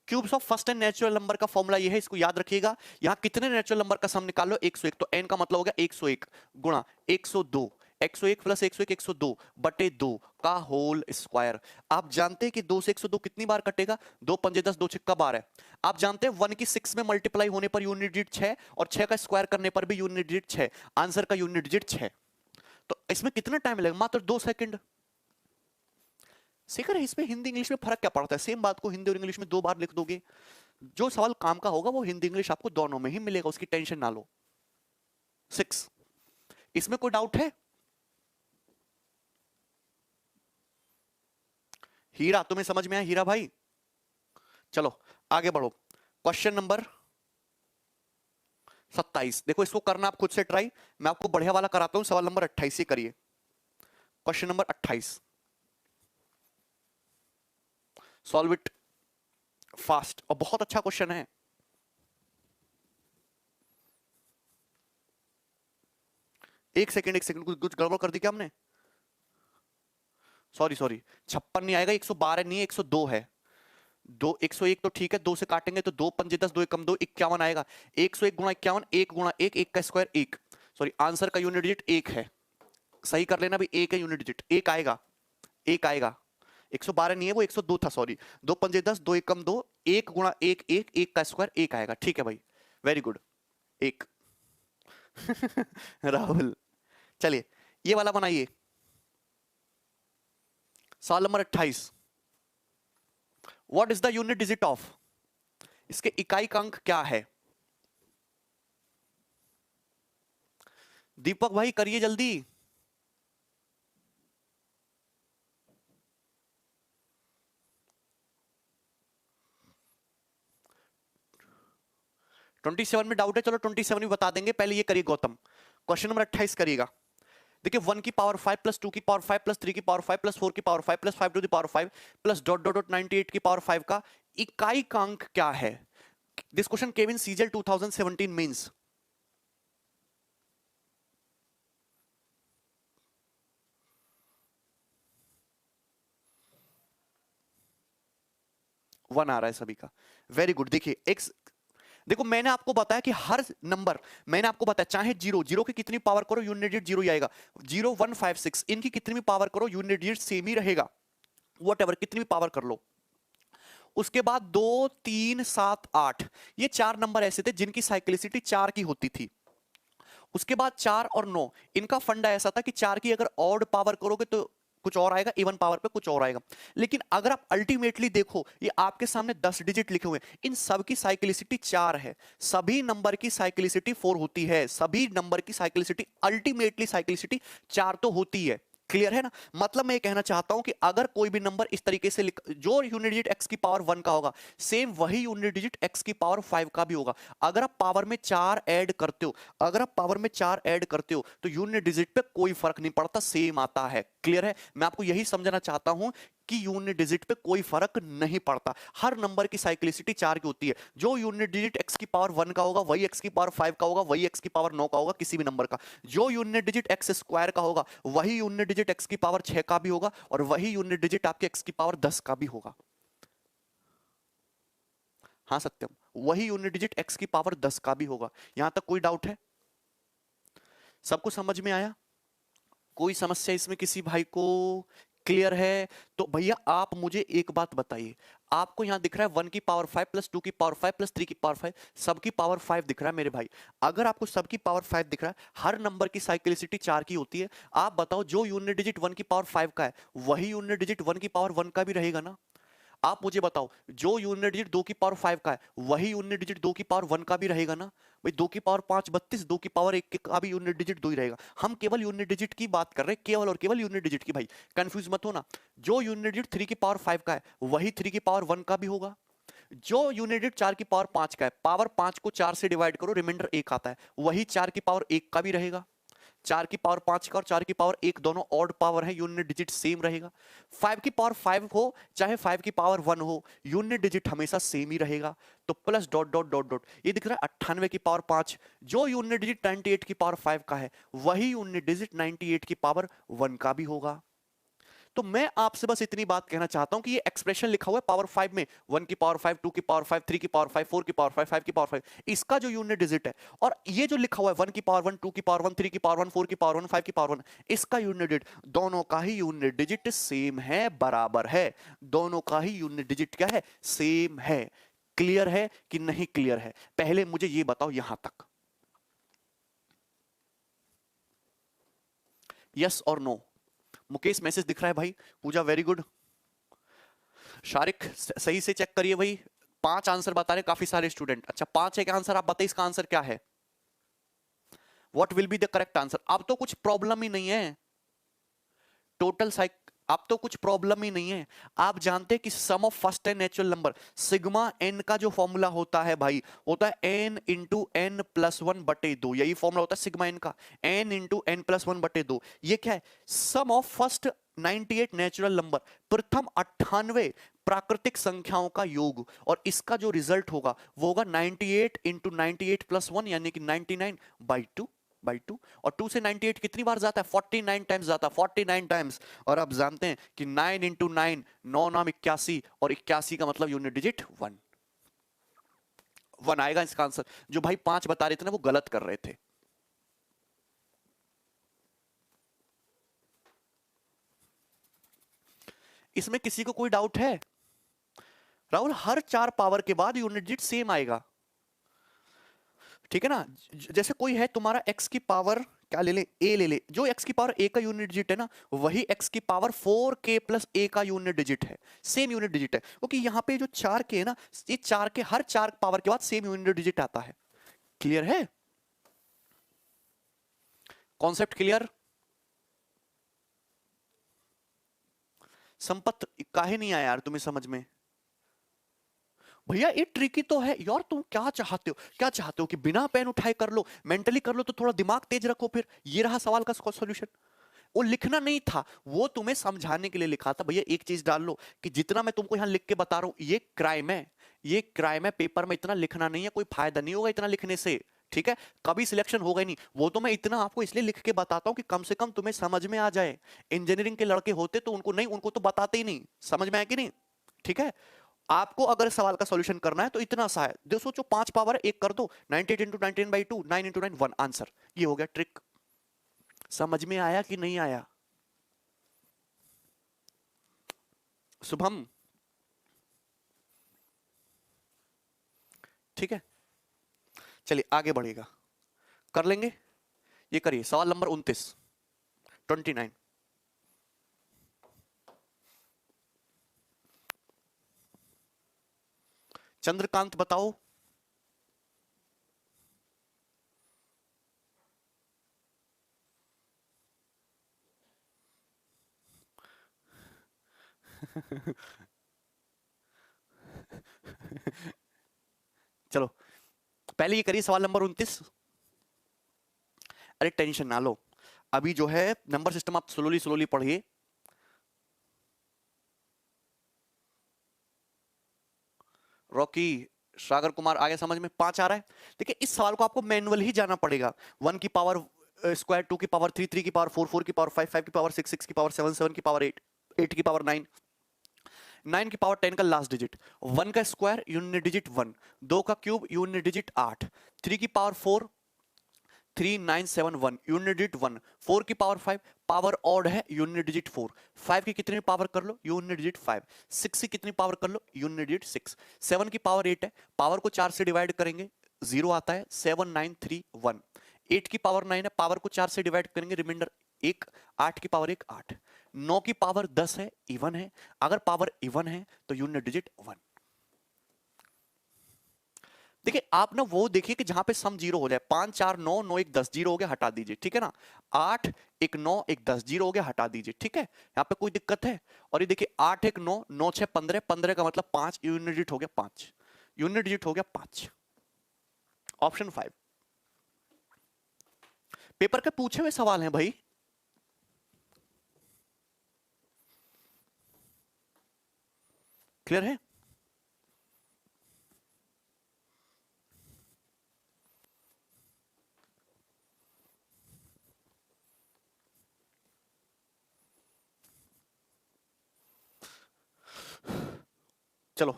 cubes of first N natural number का फॉर्मूला ये है, इसको याद रखिएगा। यहां कितने नेचुरल नंबर का सम निकालो? 101, तो n का मतलब हो गया 101 गुणा 102, 101 प्लस 101 102 बटे 2 का होल स्क्वायर। आप जानते हैं कि 2 से 102 कितनी बार कटेगा? 2 पंजे 10, 2 छिक्का 12। आप जानते हैं 1 की 6 में मल्टीप्लाई होने पर यूनिट डिजिट 6 और 6 का स्क्वायर करने पर भी यूनिट डिजिट 6। आंसर का यूनिट डिजिट 6। तो इसमें कितना टाइम लगेगा? मात्र 2 सेकंड। सेकर है, इसमें हिंदी इंग्लिश में फर्क क्या पड़ता है? सेम बात को हिंदी और इंग्लिश में 2 बार लिख दोगे। जो सवाल काम का होगा वो हिंदी इंग्लिश आपको दोनों में ही मिलेगा, उसकी टेंशन ना लो। 6, इसमें कोई डाउट है? हीरा तुम्हें समझ में आया? हीरा भाई चलो आगे बढ़ो। क्वेश्चन नंबर 27, देखो इसको करना आप खुद से ट्राई, मैं आपको बढ़िया वाला कराता हूं। सवाल नंबर 28 ही करिए। Question number 28, solve it fast, और बहुत अच्छा क्वेश्चन है। एक सेकंड कुछ गड़बड़ कर दी क्या हमने? सॉरी 56 नहीं आएगा, 112 नहीं है, 102 है। 101 तो ठीक है, 2 से काटेंगे तो 2 पंजे 10, 2 एकम 2, 51 आएगा। 101 गुणा 51, 1 गुणा 1, 1 का स्क्वायर 1। सॉरी, आंसर का यूनिट डिजिट 1 है। सही कर लेना भी, 1 है यूनिट डिजिट, 1 आएगा, 1 आएगा। 112 नहीं है, वो 102 था, सॉरी। 2 पंजे 10, 2 एकम 2, 1 गुणा 1, 1, 1 का स्क्वायर 1 आएगा। ठीक है भाई, वेरी गुड। 1 राहुल, चलिए ये वाला बनाइए। सवाल number 28, what is the unit digit of, इसके इकाई का अंक क्या है? दीपक भाई करिए जल्दी। ट्वेंटी सेवन में डाउट है, चलो 27 भी बता देंगे, पहले ये करिए गौतम। क्वेश्चन नंबर 28 करिएगा। देखिए 1 की पावर 5 प्लस 2 की पावर 5 प्लस 3 की पावर 5 प्लस 4 की power 5 plus 5 to the power 5 plus dot dot dot 98 की पावर 5 का इकाई का अंक क्या है? This question came in CGL 2017 means. One आ रहा है सभी का, वेरी गुड। देखिए एक्स, देखो मैंने आपको बताया कि हर नंबर, मैंने आपको बताया चाहे जीरो, जीरो की कितनी पावर करो यूनिट डिजिट जीरो ही आएगा। 0 1 5 6 इनकी कितनी भी पावर करो यूनिट डिजिट सेम ही रहेगा, वॉट कितनी भी पावर कर लो। उसके बाद 2 3 7 8, ये 4 नंबर ऐसे थे जिनकी साइक्लिसिटी 4 की होती थी। उसके बाद 4 और 9, इनका फंडा ऐसा था कि 4 की अगर ऑड पावर करोगे तो कुछ और आएगा, इवन पावर पे कुछ और आएगा। लेकिन अगर आप अल्टीमेटली देखो, ये आपके सामने 10 डिजिट लिखे हुए हैं, इन सब की साइक्लिसिटी 4 है। सभी नंबर की साइक्लिसिटी 4 होती है, सभी नंबर की साइक्लिसिटी अल्टीमेटली साइक्लिसिटी 4 तो होती है। क्लियर है ना? मतलब मैं ये कहना चाहता हूं कि अगर कोई भी नंबर इस तरीके से जो यूनिट डिजिट x की पावर 1 का होगा, सेम वही यूनिट डिजिट x की पावर 5 का भी होगा। अगर आप पावर में 4 ऐड करते हो, अगर आप पावर में 4 ऐड करते हो तो यूनिट डिजिट पे कोई फर्क नहीं पड़ता, सेम आता है। क्लियर है? मैं आपको यही समझाना चाहता हूं कि यूनिट डिजिट पे कोई फर्क नहीं पड़ता, हर नंबर की साइक्लिसिटी 4 की होती है। जो यूनिट डिजिट x की पावर 1 का होगा वही x की पावर 5 का होगा, वही x की पावर 9 का होगा किसी भी नंबर का। जो यूनिट डिजिट x स्क्वायर का होगा वही यूनिट डिजिट x की पावर 6 का भी होगा, और वही यूनिट डिजिट आपके x की पावर 10 का भी होगा। हाँ सत्यम, वही यूनिट डिजिट x की पावर 10 का भी होगा। यहां तक कोई डाउट है? सबको समझ में आया? कोई समस्या इसमें किसी भाई को? क्लियर है? तो भैया आप मुझे एक बात बताइए, आपको यहां दिख रहा है 1 की पावर 5 प्लस 2 की पावर 5 प्लस 3 की पावर 5, सबकी पावर 5 दिख रहा है मेरे भाई। अगर आपको सबकी पावर 5 दिख रहा है, हर नंबर की साइक्लिसिटी 4 की होती है, आप बताओ जो यूनिट डिजिट 1 की पावर 5 का है वही यूनिट डिजिट 1 की पावर 1 का भी रहेगा ना? आप मुझे बताओ, जो यूनिट डिजिट 2 की पावर 5 का है वही यूनिट डिजिट 2 की पावर 1 का भी रहेगा ना? भाई 2 की पावर 5 32, 2 की पावर 1 का भी यूनिट डिजिट 2 ही रहेगा। हम केवल यूनिट डिजिट की बात कर रहे हैं, केवल और केवल यूनिट डिजिट की, भाई कंफ्यूज मत होना। जो यूनिट डिजिट 3 की पावर 5 का है वही 3 की पावर 1 का भी होगा। जो यूनिट डिजिट 4 की पावर 5 का है, पावर 5 को 4 से डिवाइड करो, रिमाइंडर 1 आता है, वही 4 की पावर 1 का भी रहेगा। 4 की पावर 5 का और 4 की पावर 1 दोनों ऑड पावर है, यूनिट डिजिट सेम रहेगा। 5 की पावर 5 हो चाहे 5 की पावर 1 हो, यूनिट डिजिट हमेशा सेम ही रहेगा। तो plus dot dot dot dot, ये दिख रहा है 98 की पावर 5, जो यूनिट डिजिट 98 की पावर 5 का है वही यूनिट डिजिट 98 की पावर 1 का भी होगा। तो मैं आपसे बस इतनी बात कहना चाहता हूं कि ये एक्सप्रेशन लिखा हुआ है पावर 5 में, 1 की पावर 5, 2 की पावर 5, 3 की पावर 5, 4 की पावर 5, 5 की पावर 5, इसका जो यूनिट डिजिट है, और ये जो लिखा हुआ है 1 की पावर 1, 2 की पावर 1, 3 की पावर 1, 4 की पावर 1, 5 की पावर 1, इसका यूनिट डिजिट, दोनों का ही यूनिट डिजिट सेम है, बराबर है। दोनों का ही यूनिट डिजिट क्या है? सेम है। क्लियर है कि नहीं क्लियर है? पहले मुझे ये बताओ यहां तक, यस और नो। मुकेश मैसेज दिख रहा है भाई, पूजा वेरी गुड। शारिक सही से चेक करिए भाई, 5 आंसर बता रहे काफी सारे स्टूडेंट। अच्छा 5 है क्या आंसर? आप बताइए इसका आंसर क्या है? What will be the correct answer? अब तो कुछ प्रॉब्लम ही नहीं है। टोटल साइक अब तो कुछ प्रॉब्लम ही नहीं है। आप जानते हैं कि sum of first N natural number sigma N का जो फॉर्मूला होता है भाई, होता है N into N plus one बटे दो। यही फॉर्मूला होता है सिग्मा एन का, N into N plus one बटे दो। ये क्या है? Sum of first 98 natural number, प्रथम 98 प्राकृतिक संख्याओं का योग, और इसका जो रिजल्ट होगा वो होगा 98 इंटू 98 प्लस वन, यानी कि 99/2 और 2 से 98 कितनी बार जाता है? 49 टाइम्स जाता है, 49 टाइम्स। और आप जानते हैं कि 9 इंटू 9 9 नाम 81, और 81 का मतलब यूनिट डिजिट 1 1 आएगा इसका आंसर। जो भाई 5 बता रहे थे ना वो गलत कर रहे थे। इसमें किसी को कोई डाउट है? राहुल, हर 4 पावर के बाद यूनिट डिजिट सेम आएगा, ठीक है ना? जैसे कोई है तुम्हारा x की पावर क्या ले ले, a ले ले, जो x की पावर a का यूनिट डिजिट है ना, वही x की पावर 4k प्लस a का यूनिट डिजिट है, सेम यूनिट डिजिट है। क्योंकि यहाँ पे जो 4k है ना, ये 4k हर 4 पावर के बाद सेम यूनिट डिजिट आता है। क्लियर है? Concept clear? संपत काहे नहीं आया यार तुम्हें समझ में? भैया ये ट्रिकी तो है यार, तुम क्या चाहते हो? क्या चाहते हो कि बिना पेन उठाए कर लो, मेंटली कर लो, तो थोड़ा दिमाग तेज रखो। फिर ये रहा सवाल का सॉल्यूशन। वो लिखना नहीं था, वो तुम्हें समझाने के लिए लिखा था। भैया एक चीज डाल लो कि जितना मैं तुमको यहां लिख के बता रहा हूं ये क्राइम है, ये क्राइम है। पेपर में इतना लिखना नहीं है, कोई फायदा नहीं होगा इतना लिखने से, ठीक है? कभी सिलेक्शन होगा ही नहीं। वो तो मैं इतना आपको इसलिए लिख के बताता हूं कि कम से कम तुम्हें समझ में आ जाए। इंजीनियरिंग के लड़के होते तो उनको नहीं, उनको तो बताते ही नहीं। समझ में आया कि नहीं? ठीक है? आपको अगर सवाल का सॉल्यूशन करना है तो इतना सा है, दो सोचो 5 पावर एक कर दो, 98 इंटू 99/2, 9 इंटू 9 1 आंसर। ये हो गया ट्रिक। समझ में आया कि नहीं आया? शुभम, ठीक है, चलिए आगे बढ़ेगा, कर लेंगे। ये करिए सवाल नंबर 29। चंद्रकांत बताओ। चलो पहले ये करिए सवाल नंबर 29। अरे टेंशन ना लो, अभी जो है नंबर सिस्टम आप स्लोली स्लोली पढ़िए। रॉकी, सागर कुमार, आगे समझ में 5 आ रहा है? देखिए इस सवाल को आपको मैनुअल ही जाना पड़ेगा। 1 की पावर स्क्वायर, 2 की पावर 3, 3 की पावर 4, 4 की पावर 5, 5 की पावर 6, 6 की पावर 7, 7 की पावर 8, 8 की पावर 9, 9 की पावर 10 का लास्ट डिजिट, 1 का स्क्वायर यूनिट डिजिट 1, 2 का क्यूब यूनिट डिजिट 8, 3 की पावर 4 3971 यूनिट डिजिट 1, 4 की पावर 5 पावर ऑड है यूनिट डिजिट 4, 5 की कितनी पावर कर लो यूनिट डिजिट 5, 6 की कितनी पावर कर लो यूनिट डिजिट 6, 7 की पावर 8 है, पावर को 4 से डिवाइड करेंगे 0 आता है 7931, 8 की पावर 9 है, पावर को 4 से डिवाइड करेंगे रिमाइंडर 1, 8 की पावर 1 8, 9 की पावर 10 है, इवन है। अगर पावर इवन है तो यूनिट डिजिट 1। देखिए आप ना वो देखिए कि जहां पे सम जीरो हो जाए, 5 4 9 9 1 10 जीरो हो गया, हटा दीजिए, ठीक है ना? 8 1 9 1 10 जीरो हो गया, हटा दीजिए, ठीक है? यहाँ पे कोई दिक्कत है? और ये देखिए 8 1 9 9 6 15, 15 का मतलब 5 यूनिट डिजिट हो गया 5, यूनिट डिजिट हो गया 5। ऑप्शन 5 पेपर के पूछे हुए सवाल हैं भाई। क्लियर है? चलो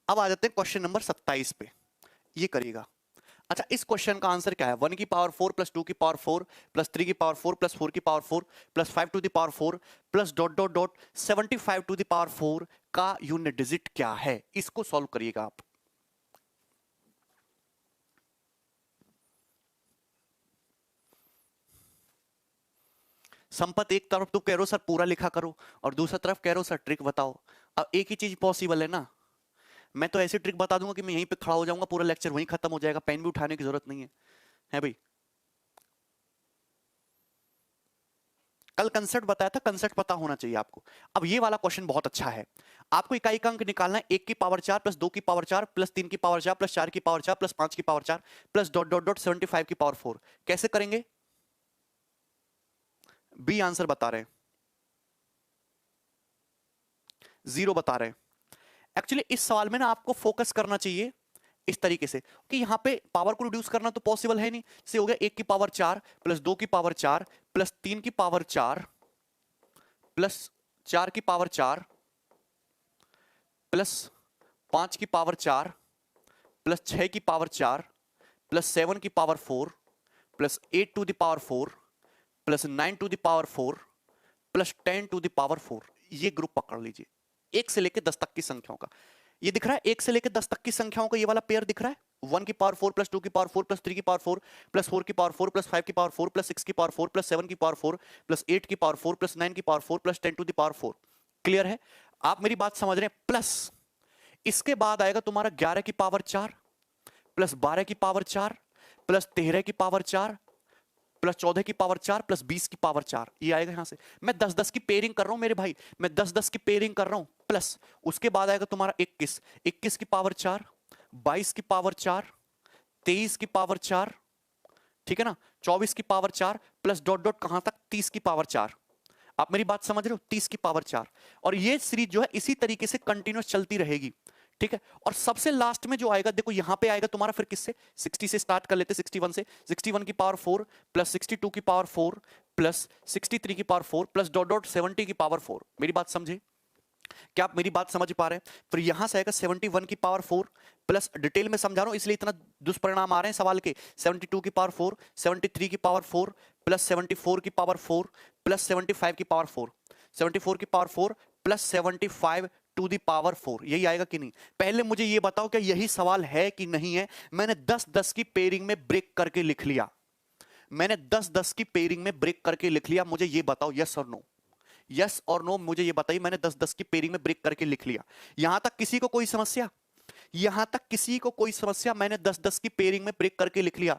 अब आ जाते हैं क्वेश्चन नंबर 27 पे। ये करिएगा। अच्छा इस क्वेश्चन का आंसर क्या है? 1 की पावर 4 प्लस 2 की पावर 4 प्लस 3 की पावर 4 प्लस 4 की power 4 plus 5 to the power 4 plus dot dot dot 75 to the power 4 का यूनिट डिजिट क्या है? इसको सॉल्व करिएगा आप। संपत एक तरफ तो कह रहे हो सर पूरा लिखा करो, और दूसरी तरफ कह रहे हो सर ट्रिक बताओ। अब एक ही चीज पॉसिबल है ना? मैं तो ऐसी ट्रिक बता दूंगा कि मैं यहीं पे खड़ा हो जाऊंगा, पूरा लेक्चर वहीं खत्म हो जाएगा, पेन भी उठाने की जरूरत नहीं है, है भाई? कल कंसेप्ट बताया था, कंसेप्ट पता होना चाहिए आपको। अब ये वाला क्वेश्चन बहुत अच्छा है। आपको इकाई का अंक निकालना है 1 की पावर 4 प्लस 2 की पावर 4 प्लस 3 की पावर 4 प्लस 4 की पावर 4 प्लस 5 की power 4 plus dot dot dot 75 की पावर 4। कैसे करेंगे? बी आंसर बता रहे हैं, 0 बता रहे हैं। एक्चुअली इस सवाल में ना आपको फोकस करना चाहिए इस तरीके से कि यहां पे पावर को रिड्यूस करना तो पॉसिबल है नहीं। से हो गया 1 की पावर 4 प्लस 2 की पावर 4 प्लस 3 की पावर 4 प्लस 4 की पावर 4 प्लस 5 की पावर 4 प्लस 6 की पावर 4 प्लस 7 की power 4 plus 8 to the power 4 plus 9 to the power 4 plus 10 to the power 4। ये ग्रुप पकड़ लीजिए 1 से लेकर 10 तक की संख्याओं का। ये दिख रहा है 1 से लेकर 10 तक की संख्याओं का ये वाला पेयर दिख रहा है। 1 की पावर 4 प्लस 2 की पावर 4 प्लस 3 की पावर 4 प्लस 4 की पावर 4 प्लस 5 की पावर 4 प्लस 6 की पावर 4 प्लस 7 की पावर 4 प्लस 8 की पावर 4 प्लस 9 की power 4 plus 10 to the power 4। Clear है? आप मेरी बात समझ रहे हैं? प्लस इसके बाद आएगा तुम्हारा 11 की पावर 4 प्लस 12 की पावर 4 प्लस 13 की पावर 4 प्लस 14 की पावर 4 प्लस 20 की पावर 4। ये आएगा यहां से। मैं 10-10 की पेयरिंग कर रहा हूं मेरे भाई, मैं 10-10 की पेयरिंग कर रहा हूं। प्लस उसके बाद आएगा तुम्हारा 21 की पावर 4 22 की पावर 4 23 की पावर 4, ठीक है ना, 24 की पावर 4 प्लस डॉट डॉट कहां तक 30 की पावर 4। आप मेरी बात समझ रहे हो? 30 की पावर 4। और ये सीरीज जो है इसी तरीके से कंटिन्यूस चलती रहेगी, ठीक है। और सबसे लास्ट में जो आएगा देखो यहां पे आएगा तुम्हारा फिर किससे, 60 से स्टार्ट कर लेते, 61 से, 61 की पावर 4 प्लस 62 की पावर 4 प्लस 63 की पावर 4 प्लस डॉट डॉट 70 की पावर 4। मेरी बात समझे? क्या आप मेरी बात समझ पा रहे हैं? फिर यहां से आएगा 71 की पावर 4 प्लस, डिटेल में समझा रहा हूं इसलिए इतना दुष्परिणाम आ रहे हैं सवाल के, 72 की पावर 4 73 की पावर 4 प्लस 74 की पावर 4 प्लस 75 की पावर 4 74 की power 4 plus 75 to the power 4। यही आएगा कि नहीं? पहले मुझे ये बताओ कि यही सवाल है कि नहीं है। मैंने 10-10 की पेयरिंग में ब्रेक करके लिख लिया, मैंने 10-10 की पेयरिंग में ब्रेक करके लिख लिया। मुझे ये बताओ यस और नो, यस और नो मुझे ये बताइए। मैंने 10-10 की पेयरिंग में ब्रेक करके लिख लिया। यहां तक किसी को कोई समस्या? यहां तक किसी को कोई समस्या? मैंने 10-10 की पेयरिंग में ब्रेक करके लिख लिया।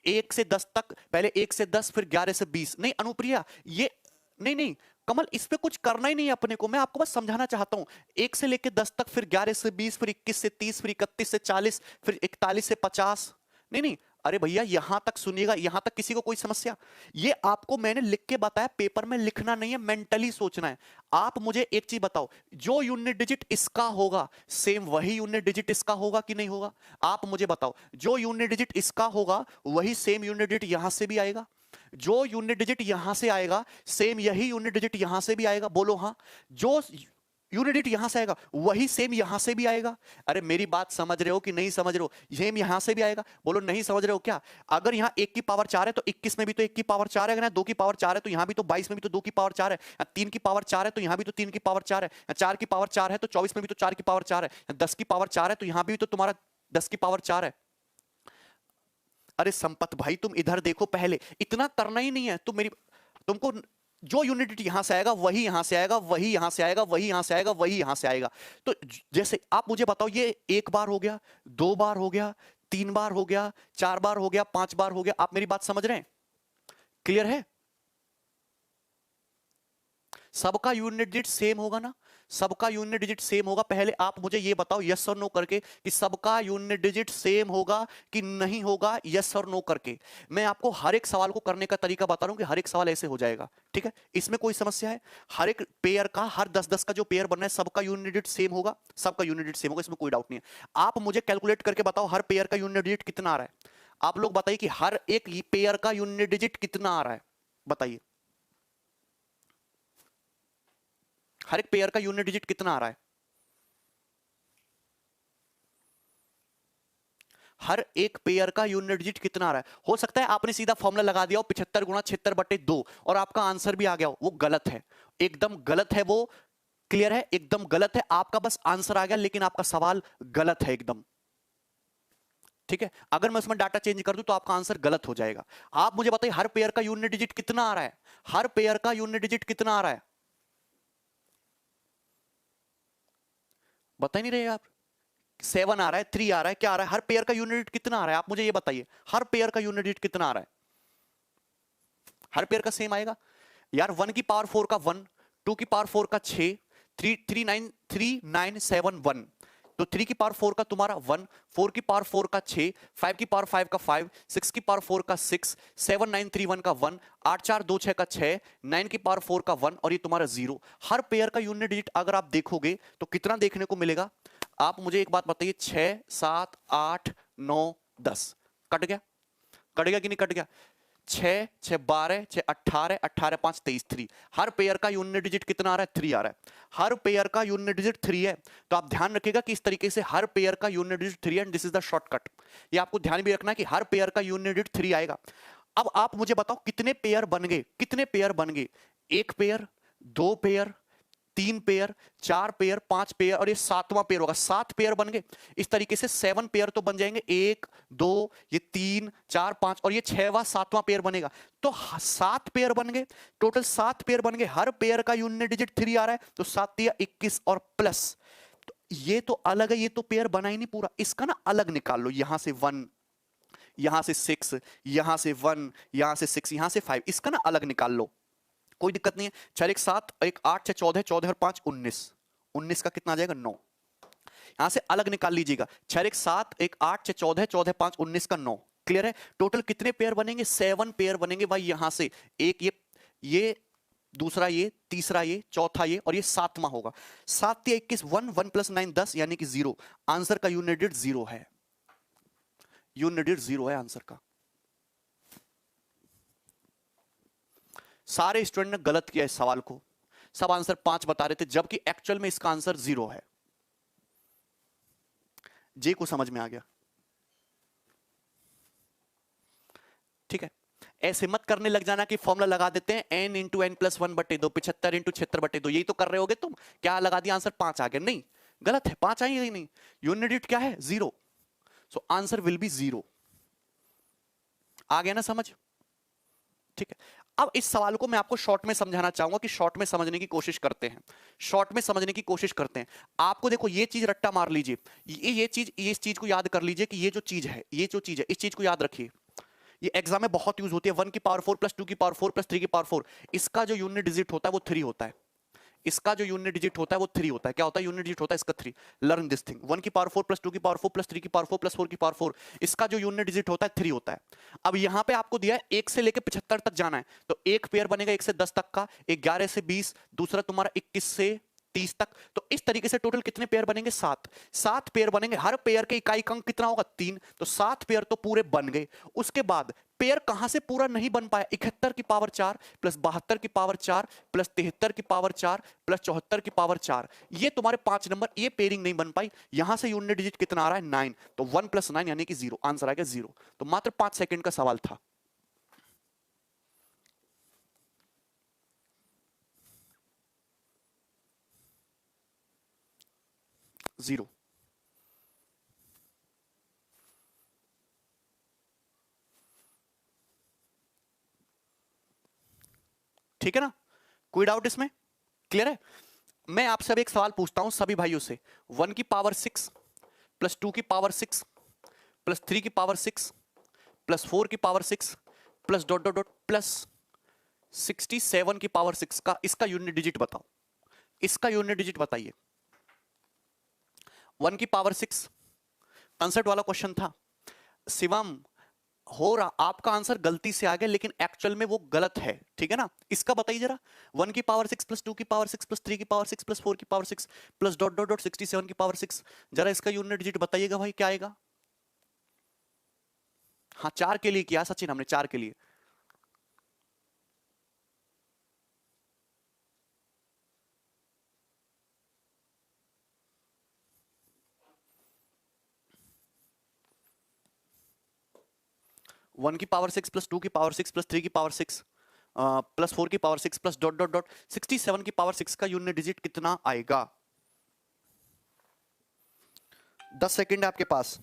1 से 10 तक, पहले 1 से 10 फिर 11 से 20। नहीं अनुप्रिया, ये नहीं नहीं कमल, इस पे कुछ करना ही नहीं है अपने को, मैं आपको बस समझाना चाहता हूं। 1 से लेकर 10 तक, फिर 11 से 20, फिर 21 से 30, फिर 31 से 40, फिर 41 से 50। नहीं नहीं, अरे भैया यहां तक सुनिएगा, यहां तक किसी को कोई समस्या? ये आपको मैंने लिख के बताया, पेपर में लिखना नहीं है, मेंटली सोचना है। आप मुझे एक चीज बताओ, जो यूनिट डिजिट इसका होगा सेम वही यूनिट डिजिट इसका होगा कि नहीं होगा? आप मुझे बताओ, जो यूनिट डिजिट इसका होगा वही सेम यूनिट डिजिट यहां से भी आएगा? जो यूनिट डिजिट यहां से आएगा सेम यही यूनिट डिजिट यहां से भी आएगा? बोलो हाँ। जो यूनिट डिजिट यहां से आएगा वही सेम यहां से भी आएगा? अरे मेरी बात समझ रहे हो कि नहीं समझ रहे हो? सेम यहां से भी आएगा? बोलो नहीं समझ रहे हो क्या? अगर यहां 1 की पावर 4 है तो 21 में भी तो 1 की पावर 4 है, अगर 2 की पावर 4 है तो यहां भी तो 22 में भी तो 2 की पावर 4 है, 3 की पावर 4 है तो यहां भी तो 3 की पावर 4 है, 4 की पावर 4 है तो 24 में भी तो 4 की पावर 4 है, 10 की पावर 4 है तो यहां भी तो तुम्हारा 10 की पावर 4 है। अरे संपत भाई तुम इधर देखो, पहले इतना करना ही नहीं है। तुम मेरी, तुमको जो यूनिट यहां से आएगा वही यहां से आएगा, वही यहां से आएगा, वही यहां से आएगा, वही यहां से आएगा। तो जैसे आप मुझे बताओ, ये 1 बार हो गया, 2 बार हो गया, 3 बार हो गया, 4 बार हो गया, 5 बार हो गया। आप मेरी बात समझ रहे हैं? क्लियर है? सबका यूनिट डिजिट सेम होगा ना? सबका यूनिट डिजिट सेम होगा। पहले आप मुझे ये बताओ यस और नो करके कि सबका यूनिट डिजिट सेम होगा कि नहीं होगा, यस और नो करके। मैं आपको हर एक सवाल को करने का तरीका बता रहा हूं कि हर एक सवाल ऐसे हो जाएगा, ठीक है? इसमें कोई समस्या है? हर एक पेयर का, हर 10-10 का जो पेयर बनना है सबका यूनिट डिजिट सेम होगा, सबका यूनिट डिजिट सेम होगा, इसमें कोई डाउट नहीं है। आप मुझे कैलकुलेट करके बताओ हर पेयर का यूनिट डिजिट कितना आ रहा है। आप लोग बताइए कि हर एक पेयर का यूनिट डिजिट कितना आ रहा है, बताइए। हर एक पेयर का यूनिट डिजिट कितना आ रहा है? हर एक पेयर का यूनिट डिजिट कितना आ रहा है? हो सकता है आपने सीधा फॉर्मूला लगा दिया हो 75 गुणा 76/2 और आपका आंसर भी आ गया हो, वो गलत है, एकदम गलत है वो। क्लियर है? एकदम गलत है। आपका बस आंसर आ गया लेकिन आपका सवाल गलत है एकदम, ठीक है? अगर मैं उसमें डाटा चेंज कर दूं तो आपका आंसर गलत हो जाएगा। आप मुझे बताइए हर पेयर का यूनिट डिजिट कितना आ रहा है? हर पेयर का यूनिट डिजिट कितना आ रहा है? बता नहीं रहे आप। 7 आ रहा है, 3 आ रहा है, क्या आ रहा है? हर पेयर का यूनिट कितना आ रहा है? आप मुझे ये बताइए, हर पेयर का यूनिट कितना आ रहा है? हर पेयर का सेम आएगा? यार 1 की पावर 4 का 1, 2 की पावर 4 का 6, 397 1, तो 3 की पावर 4 का तुम्हारा 1, 4 की पावर 4 का 6, 5 की पावर 5 का 5, 6 की पावर 4 का 6, 7931 का 1, 8426 का 6, 9 की पावर 4 का 1 और ये तुम्हारा 0। हर पेयर का यूनिट डिजिट अगर आप देखोगे तो कितना देखने को मिलेगा? आप मुझे एक बात बताइए, 6 7 8 9 10 कट गया? कट गया कि नहीं कट गया? 6 6 12 6 18 18 5 23 3। हर पेयर का यूनिट डिजिट कितना आ रहा है? 3 आ रहा है। हर पेयर का यूनिट डिजिट 3 है। तो आप ध्यान रखिएगा कि इस तरीके से हर पेयर का यूनिट डिजिट 3 है and this is the shortcut. ये आपको ध्यान भी रखना है कि हर पेयर का यूनिट डिजिट 3 आएगा। अब आप मुझे बताओ कितने पेयर बन गए? कितने पेयर बन गए? एक पेयर, दो पेयर, 3 पेयर, 4 पेयर, 5 पेयर और ये 7वां पेयर होगा। 7 पेयर बन गए। इस तरीके से 7 पेयर तो बन जाएंगे, 1 2 ये 3 4 5 और ये 6वां 7वां पेयर बनेगा। तो 7 पेयर बन गए, टोटल 7 पेयर बन गए। हर पेयर का यूनिट डिजिट 3 आ रहा है, तो 7 या 21 और प्लस। तो ये तो अलग है, ये तो पेयर बना ही नहीं पूरा। इसका ना अलग निकाल लो, यहां से 1, यहां से 6, यहां से 1, यहां से 6, यहां से 5, इसका ना अलग निकाल लो, कोई दिक्कत नहीं है। 4 1 7 1 8 6 14, 14 और 5 19, 19 का कितना आ जाएगा? 9। यहां से अलग निकाल लीजिएगा। 4 1 7 1 8 6 14, 14 5 19 का 9। क्लियर है? टोटल कितने पेयर बनेंगे? 7 पेयर बनेंगे भाई। यहां से एक ये दूसरा, ये तीसरा, ये चौथा, ये और ये 7वां होगा। 7 या 21, 1 1 प्लस 9 10 यानी कि 0। आंसर का यूनिट डिजिट 0 है। यूनिट डिजिट 0 है आंसर का। सारे स्टूडेंट ने गलत किया इस सवाल को, सब आंसर 5 बता रहे थे, जबकि एक्चुअल में इसका आंसर 0 है। जे को समझ में आ गया? ठीक है। ऐसे मत करने लग जाना कि फॉर्मूला लगा देते हैं n into N plus 1/2, 75 into 76/2, यही तो कर रहे होगे तुम। क्या लगा दिया? आंसर 5 आ गया? नहीं, गलत है, 5 आई ही नहीं। यूनिट डिजिट क्या है? 0। So answer will be 0। आ गया ना समझ? ठीक है। अब इस सवाल को मैं आपको शॉर्ट में समझाना चाहूंगा कि शॉर्ट में समझने की कोशिश करते हैं। शॉर्ट में समझने की कोशिश करते हैं। आपको देखो, ये चीज रट्टा मार लीजिए, ये चीज, ये इस चीज को याद कर लीजिए कि ये जो चीज है, ये जो चीज है, इस चीज को याद रखिए। ये एग्जाम में बहुत यूज होती है। 1 की पावर 4 प्लस 2 की पावर 4 प्लस 3 की पावर 4, इसका जो यूनिट डिजिट होता है वो 3 होता है। इसका जो यूनिट डिजिट होता है वो 3 होता है। क्या होता है? यूनिट डिजिट होता है इसका 3। Learn this thing. 1 की पावर 4 प्लस 2 की पावर 4 प्लस 3 की पावर 4 प्लस 4 की पावर 4, इसका जो यूनिट डिजिट होता है 3 होता है। अब यहां पे आपको दिया है 1 से लेकर 75 तक जाना है, तो एक पेयर बनेगा 1 से 10 तक का, 11 से 20, दूसरा तुम्हारा 21 से 30 तक। तो इस तरीके से टोटल कितने पेयर बनेंगे? 7। 7 पेयर बनेंगे। हर पेयर के इकाई अंक कितना होगा? 3। तो 7 पेयर तो पूरे बन गए। उसके बाद पेयर कहां से पूरा नहीं बन पाया? 71 की पावर 4 प्लस 72 की पावर 4 प्लस 73 की पावर 4 प्लस 74 की पावर 4, ये तुम्हारे 5 नंबर, ये पेयरिंग नहीं बन पाई। यहां से यूनिट डिजिट कितना आ रहा है? 9। तो 1 प्लस 9 यानी कि 0। आंसर आ गया 0। तो मात्र 5 सेकंड का सवाल था। 0। ठीक है ना? कोई डाउट इसमें? क्लियर है? मैं आपसे अब एक सवाल पूछता हूं सभी भाइयों से। 1 की पावर 6 प्लस 2 की पावर 6 प्लस 3 की पावर 6 प्लस 4 की power 6 plus dot dot dot plus 67 की पावर 6 का इसका यूनिट डिजिट बताओ। इसका यूनिट डिजिट बताइए। 1 की पावर 6 कंसेप्ट वाला क्वेश्चन था। शिवम, हो रहा आपका आंसर गलती से आ गया, लेकिन एक्चुअल में वो गलत है। ठीक है ना? इसका बताइए जरा। 1 की पावर 6 प्लस 2 की पावर 6 प्लस 3 की पावर 6 प्लस 4 की power 6 plus dot dot dot 67 की पावर 6, जरा इसका यूनिट डिजिट बताइएगा भाई, क्या आएगा? हाँ, 4 के लिए किया सचिन हमने, 4 के लिए। वन की पावर 6 प्लस 2 की पावर 6 प्लस 3 की पावर 6 प्लस 4 की power 6 plus dot dot dot 67 की पावर 6 का यूनिट डिजिट कितना आएगा? 10 सेकंड है आपके पास।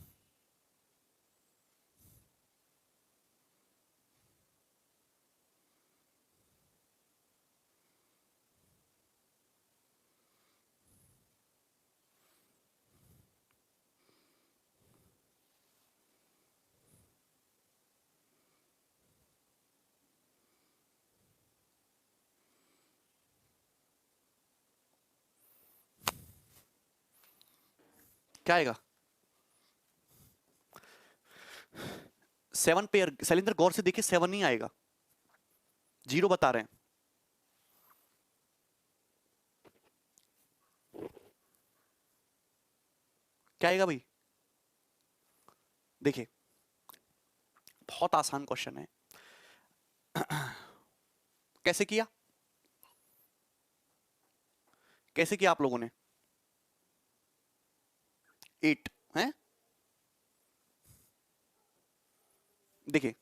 क्या आएगा? 7 पेयर। शैलेंद्र गौर से देखिए 7 नहीं आएगा, 0 बता रहे हैं। क्या आएगा भाई? देखिए बहुत आसान क्वेश्चन है। कैसे किया, कैसे किया आप लोगों ने? 8 है। देखिए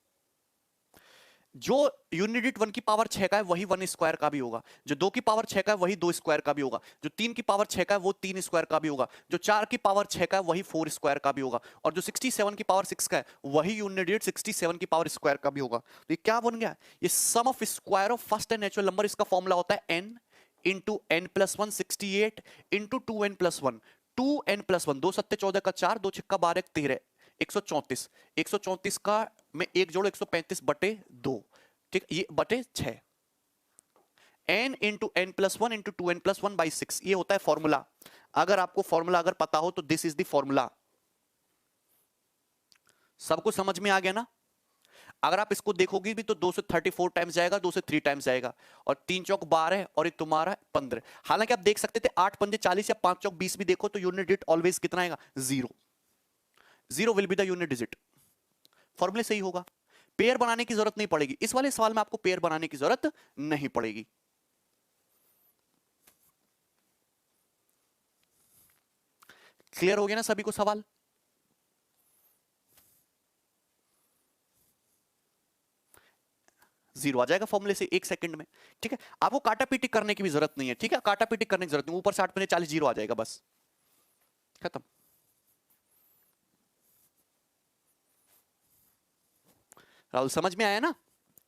जो यूनिट डिजिट 1 की पावर 6 का है वही 1 स्क्वायर का भी होगा, जो 2 की पावर 6 का है वही 2 स्क्वायर का भी होगा, जो 3 की पावर 6 का है वो 3 स्क्वायर का भी होगा, जो 4 की पावर 6 का है वही 4 स्क्वायर का भी होगा, और जो 67 की पावर 6 का है वही यूनिट डिजिट 67 की पावर स्क्वायर का भी होगा। तो ये क्या बन गया? ये sum of square of first N natural number. इसका फॉर्मूला होता है n into N plus one 68 into 2n plus one. 2n+1, 2 सत्ते 14 का 4, 2 छिक्का 12 13, 134। 134 का में एक जोड़ो 135 बटे 2, ठीक, ये बटे 6। n into N plus one into 2n+1/6, ये होता है फॉर्मूला। अगर आपको फॉर्मूला अगर पता हो तो दिस इज द फॉर्मूला। सबको समझ में आ गया ना? अगर आप इसको देखोगे भी तो 2 से 34 टाइम्स जाएगा, 2 से 3 टाइम्स जाएगा, और 3 चौक 12 और ये तुम्हारा 15। हालांकि आप देख सकते थे 8 पंजे 40 या 5 चौक 20 भी देखो तो यूनिट डिजिट ऑलवेज कितना आएगा? 0। 0 will be the unit digit. फॉर्मूले सही होगा, पेयर बनाने की जरूरत नहीं पड़ेगी। इस वाले सवाल में आपको पेयर बनाने की जरूरत नहीं पड़ेगी। क्लियर हो गया ना सभी को सवाल? जीरो आ जाएगा फॉर्मूले से 1 सेकंड में, ठीक है। आपको काटा पीटी करने की भी जरूरत नहीं है, ठीक है, काटा पीटी करने की जरूरत नहीं, ऊपर से 8 पंजे 40 जीरो आ जाएगा, बस खत्म। राहुल समझ में आया ना?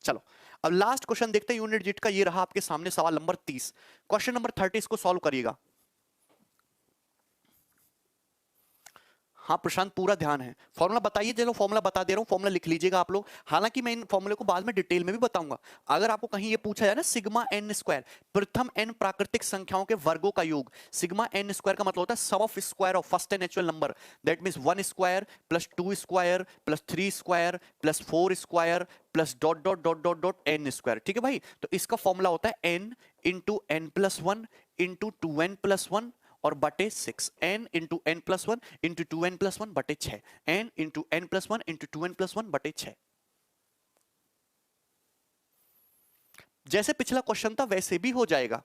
चलो अब लास्ट क्वेश्चन देखते हैं यूनिट डिजिट का। ये रहा आपके सामने सवाल नंबर 30। क्वेश्चन नंबर 30 इसको सॉल्व करिएगा। हाँ प्रशांत पूरा ध्यान है। फॉर्मूला बताइए, चलो फॉर्मूला बता दे रहा हूं, फॉर्मूला लिख लीजिएगा आप लोग। हालांकि मैं इन फॉर्मूले को बाद में डिटेल में भी बताऊंगा। अगर आपको कहीं ये पूछा जाए ना सिग्मा एन स्क्वायर, प्रथम एन प्राकृतिक संख्याओं के वर्गों का योग, सिग्मा एन स्क्वायर का मतलब होता है sum of square of first N natural number. That means 1 square plus 2 square plus 3 square plus 4 square plus dot dot dot dot dot N square, ठीक है भाई। तो इसका फॉर्मूला होता है N into N plus one into 2n+1 और बटे 6। n into N plus one into 2n+1 बटे 6। n into N plus one into 2n+1 बटे 6। जैसे पिछला क्वेश्चन था वैसे भी हो जाएगा।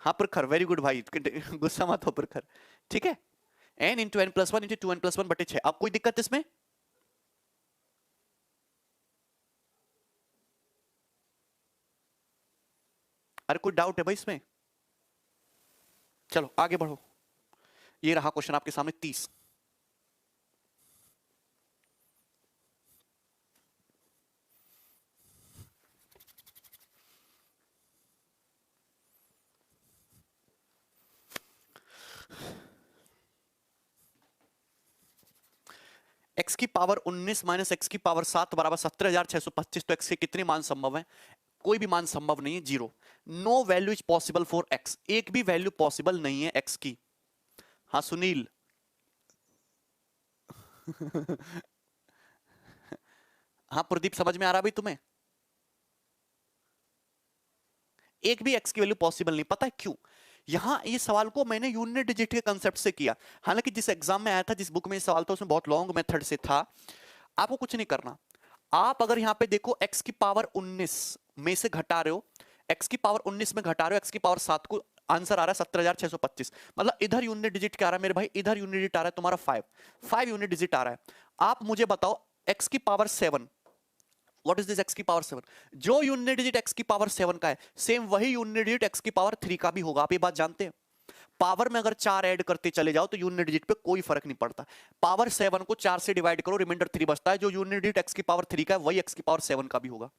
हाँ प्रखर, वेरी गुड भाई, गुस्सा मत हो प्रखर, ठीक है। n into N plus one into 2n+1 बटे 6। अब कोई दिक्कत इसमें? अरे कोई डाउट है भाई इसमें? चलो आगे बढ़ो। ये रहा क्वेश्चन आपके सामने 30। x की पावर 19 माइनस एक्स की पावर 7 बराबर 17,625। तो x के कितने मान संभव है? कोई भी मान संभव नहीं है, 0। No value is possible for x, एक भी वैल्यू पॉसिबल नहीं है x की। हाँ सुनील। हाँ प्रदीप समझ में आ रहा भाई तुम्हें? एक भी x की वैल्यू पॉसिबल नहीं, पता है क्यों? यहां ये सवाल को मैंने यूनिट डिजिट के कंसेप्ट से किया। हालांकि जिस एग्जाम में आया था, जिस बुक में ये सवाल था, उसमें बहुत लॉन्ग मेथड से था। आपको कुछ नहीं करना। आप अगर यहां पे देखो x की पावर 19 में से घटा रहे हो, x की पावर 19 में घटा रहे हो x की पावर 7 को, आंसर आ रहा है 17,625। मतलब इधर यूनिट डिजिट क्या आ रहा है मेरे भाई? इधर यूनिट डिजिट आ रहा है तुम्हारा 5 यूनिट डिजिट आ रहा है। आप मुझे बताओ x की power 7, what is this x की पावर 7? जो यूनिट डिजिट x की पावर 7 का है, सेम वही यूनिट डिजिट x की पावर 3 का भी होगा। आप ये बात जानते हैं? पावर में अगर 4 ऐड करते चले जाओ तो यूनिट डिजिट पे कोई फर्क नहीं पड़ता। पावर 7 को 4 से डिवाइड करो, रिमाइंडर 3 बचता है। जो यूनिट डिजिट x की पावर 3 का है वही x की पावर 7 का भी होगा।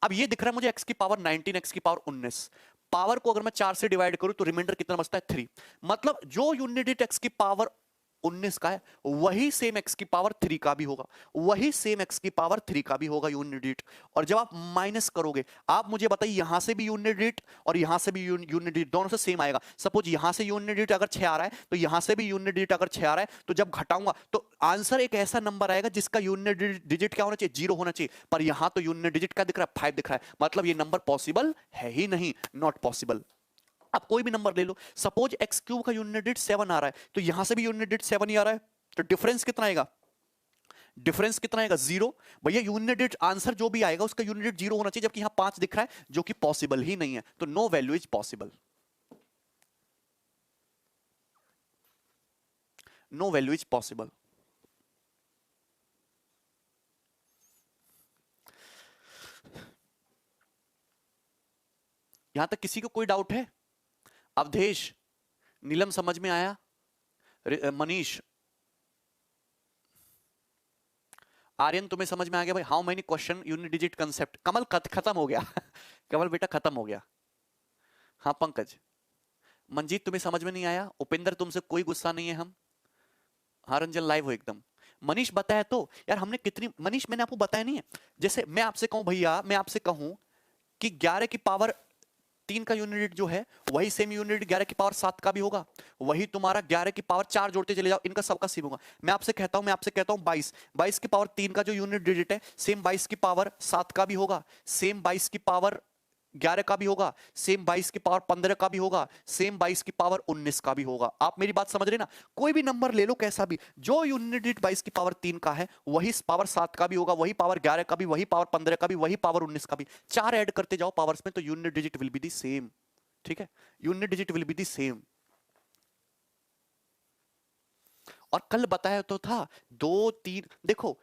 अब ये दिख रहा है मुझे x की पावर 19, x की पावर 19। पावर को अगर मैं 4 से डिवाइड करूं तो रिमाइंडर कितना बचता है? 3। मतलब जो यूनिट डिजिट x की पावर 19 का है, वही सेम x की पावर 3 का भी होगा, वही सेम x की पावर 3 का भी होगा यूनिट डिजिट। और जब आप माइनस करोगे, आप मुझे बताइए यहां से भी यूनिट डिजिट और यहां से भी यूनिट डिजिट, दोनों से सेम आएगा। सपोज यहां से यूनिट डिजिट अगर 6 आ रहा है तो यहां से भी यूनिट डिजिट अगर 6 आ रहा है, तो जब घटाऊंगा तो आंसर एक ऐसा नंबर आएगा जिसका यूनिट डिजिट क्या होना चाहिए, 0 होना चाहिए। पर यहां तो यूनिट डिजिट क्या दिख रहा है, 5 दिख रहा है, मतलब ये नंबर पॉसिबल है ही नहीं, नॉट पॉसिबल। आप कोई भी नंबर ले लो, सपोज एक्स क्यूब का यूनिट डिजिट 7 आ रहा है, तो यहां से भी यूनिट डिजिट 7 ही आ रहा है, तो डिफरेंस कितना आएगा, डिफरेंस कितना आएगा, 0। भैया यूनिट डिजिट आंसर जो भी आएगा उसका यूनिट डिजिट 0 होना चाहिए, जबकि यहां 5 दिख रहा है जो कि पॉसिबल ही नहीं है, तो no value is possible, no value is possible. यहां तक किसी को कोई डाउट है? अवधेश, नीलम समझ में आया? मनीष, आर्यन तुम्हें समझ में आ गया भाई? How many question unit digit concept? कमल खत्म हो गया कमल बेटा खत्म हो गया। हाँ पंकज, मंजीत तुम्हें समझ में नहीं आया? उपेंद्र तुमसे कोई गुस्सा नहीं है हम। हाँ रंजन लाइव हो एकदम। मनीष बताया तो यार हमने कितनी, मनीष मैंने आपको बताया नहीं है, जैसे मैं आपसे कहूं भैया, मैं आपसे कहूं कि 11 की पावर 3 का यूनिट जो है वही सेम यूनिट 11 की पावर 7 का भी होगा, वही तुम्हारा 11 की पावर 4 जोड़ते चले जाओ, इनका सबका सेम होगा। मैं आपसे कहता हूं 22 की पावर 3 का जो यूनिट डिजिट है सेम 22 की पावर 7 का भी होगा, सेम 22 की पावर 11 का भी होगा, सेम 22 की पावर 15 का भी होगा, सेम 22 की पावर 19 का भी होगा। आप मेरी बात समझ रहे ना? कोई भी नंबर ले लो कैसा भी, जो यूनिट डिजिट 22 की पावर 3 का है वही पावर 7 का भी होगा, वही पावर 11 का भी, वही पावर 15 का भी, वही पावर 19 का भी। 4 ऐड करते जाओ पावर्स में तो unit digit will be the same. ठीक है, unit digit will be the same. और कल बताया तो था 2 3, देखो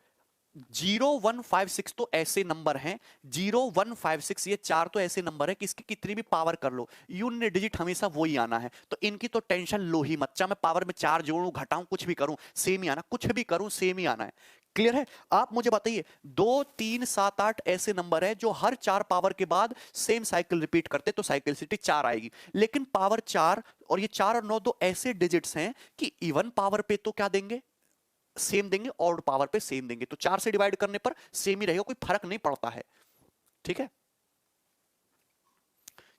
0156 तो ऐसे नंबर हैं, 0156 ये 4 तो ऐसे नंबर है कि इसकी कितनी भी पावर कर लो यूनिट डिजिट हमेशा वो ही आना है, तो इनकी तो टेंशन लो ही मत, चाहे मैं पावर में 4 जोड़ूं घटाऊं कुछ भी करूं सेम ही आना, कुछ भी करूं सेम ही आना है। क्लियर है? आप मुझे बताइए 2 3 7 8 ऐसे नंबर है जो हर 4 पावर के बाद सेम साइकिल रिपीट करते, तो साइकिलिसिटी 4 आएगी। लेकिन पावर 4 और ये 4 और 9 दो ऐसे डिजिट्स हैं कि इवन पावर पे तो क्या देंगे, सेम देंगे, ऑड पावर पे सेम देंगे, तो 4 से डिवाइड करने पर सेम ही रहेगा, कोई फर्क नहीं पड़ता है। ठीक है,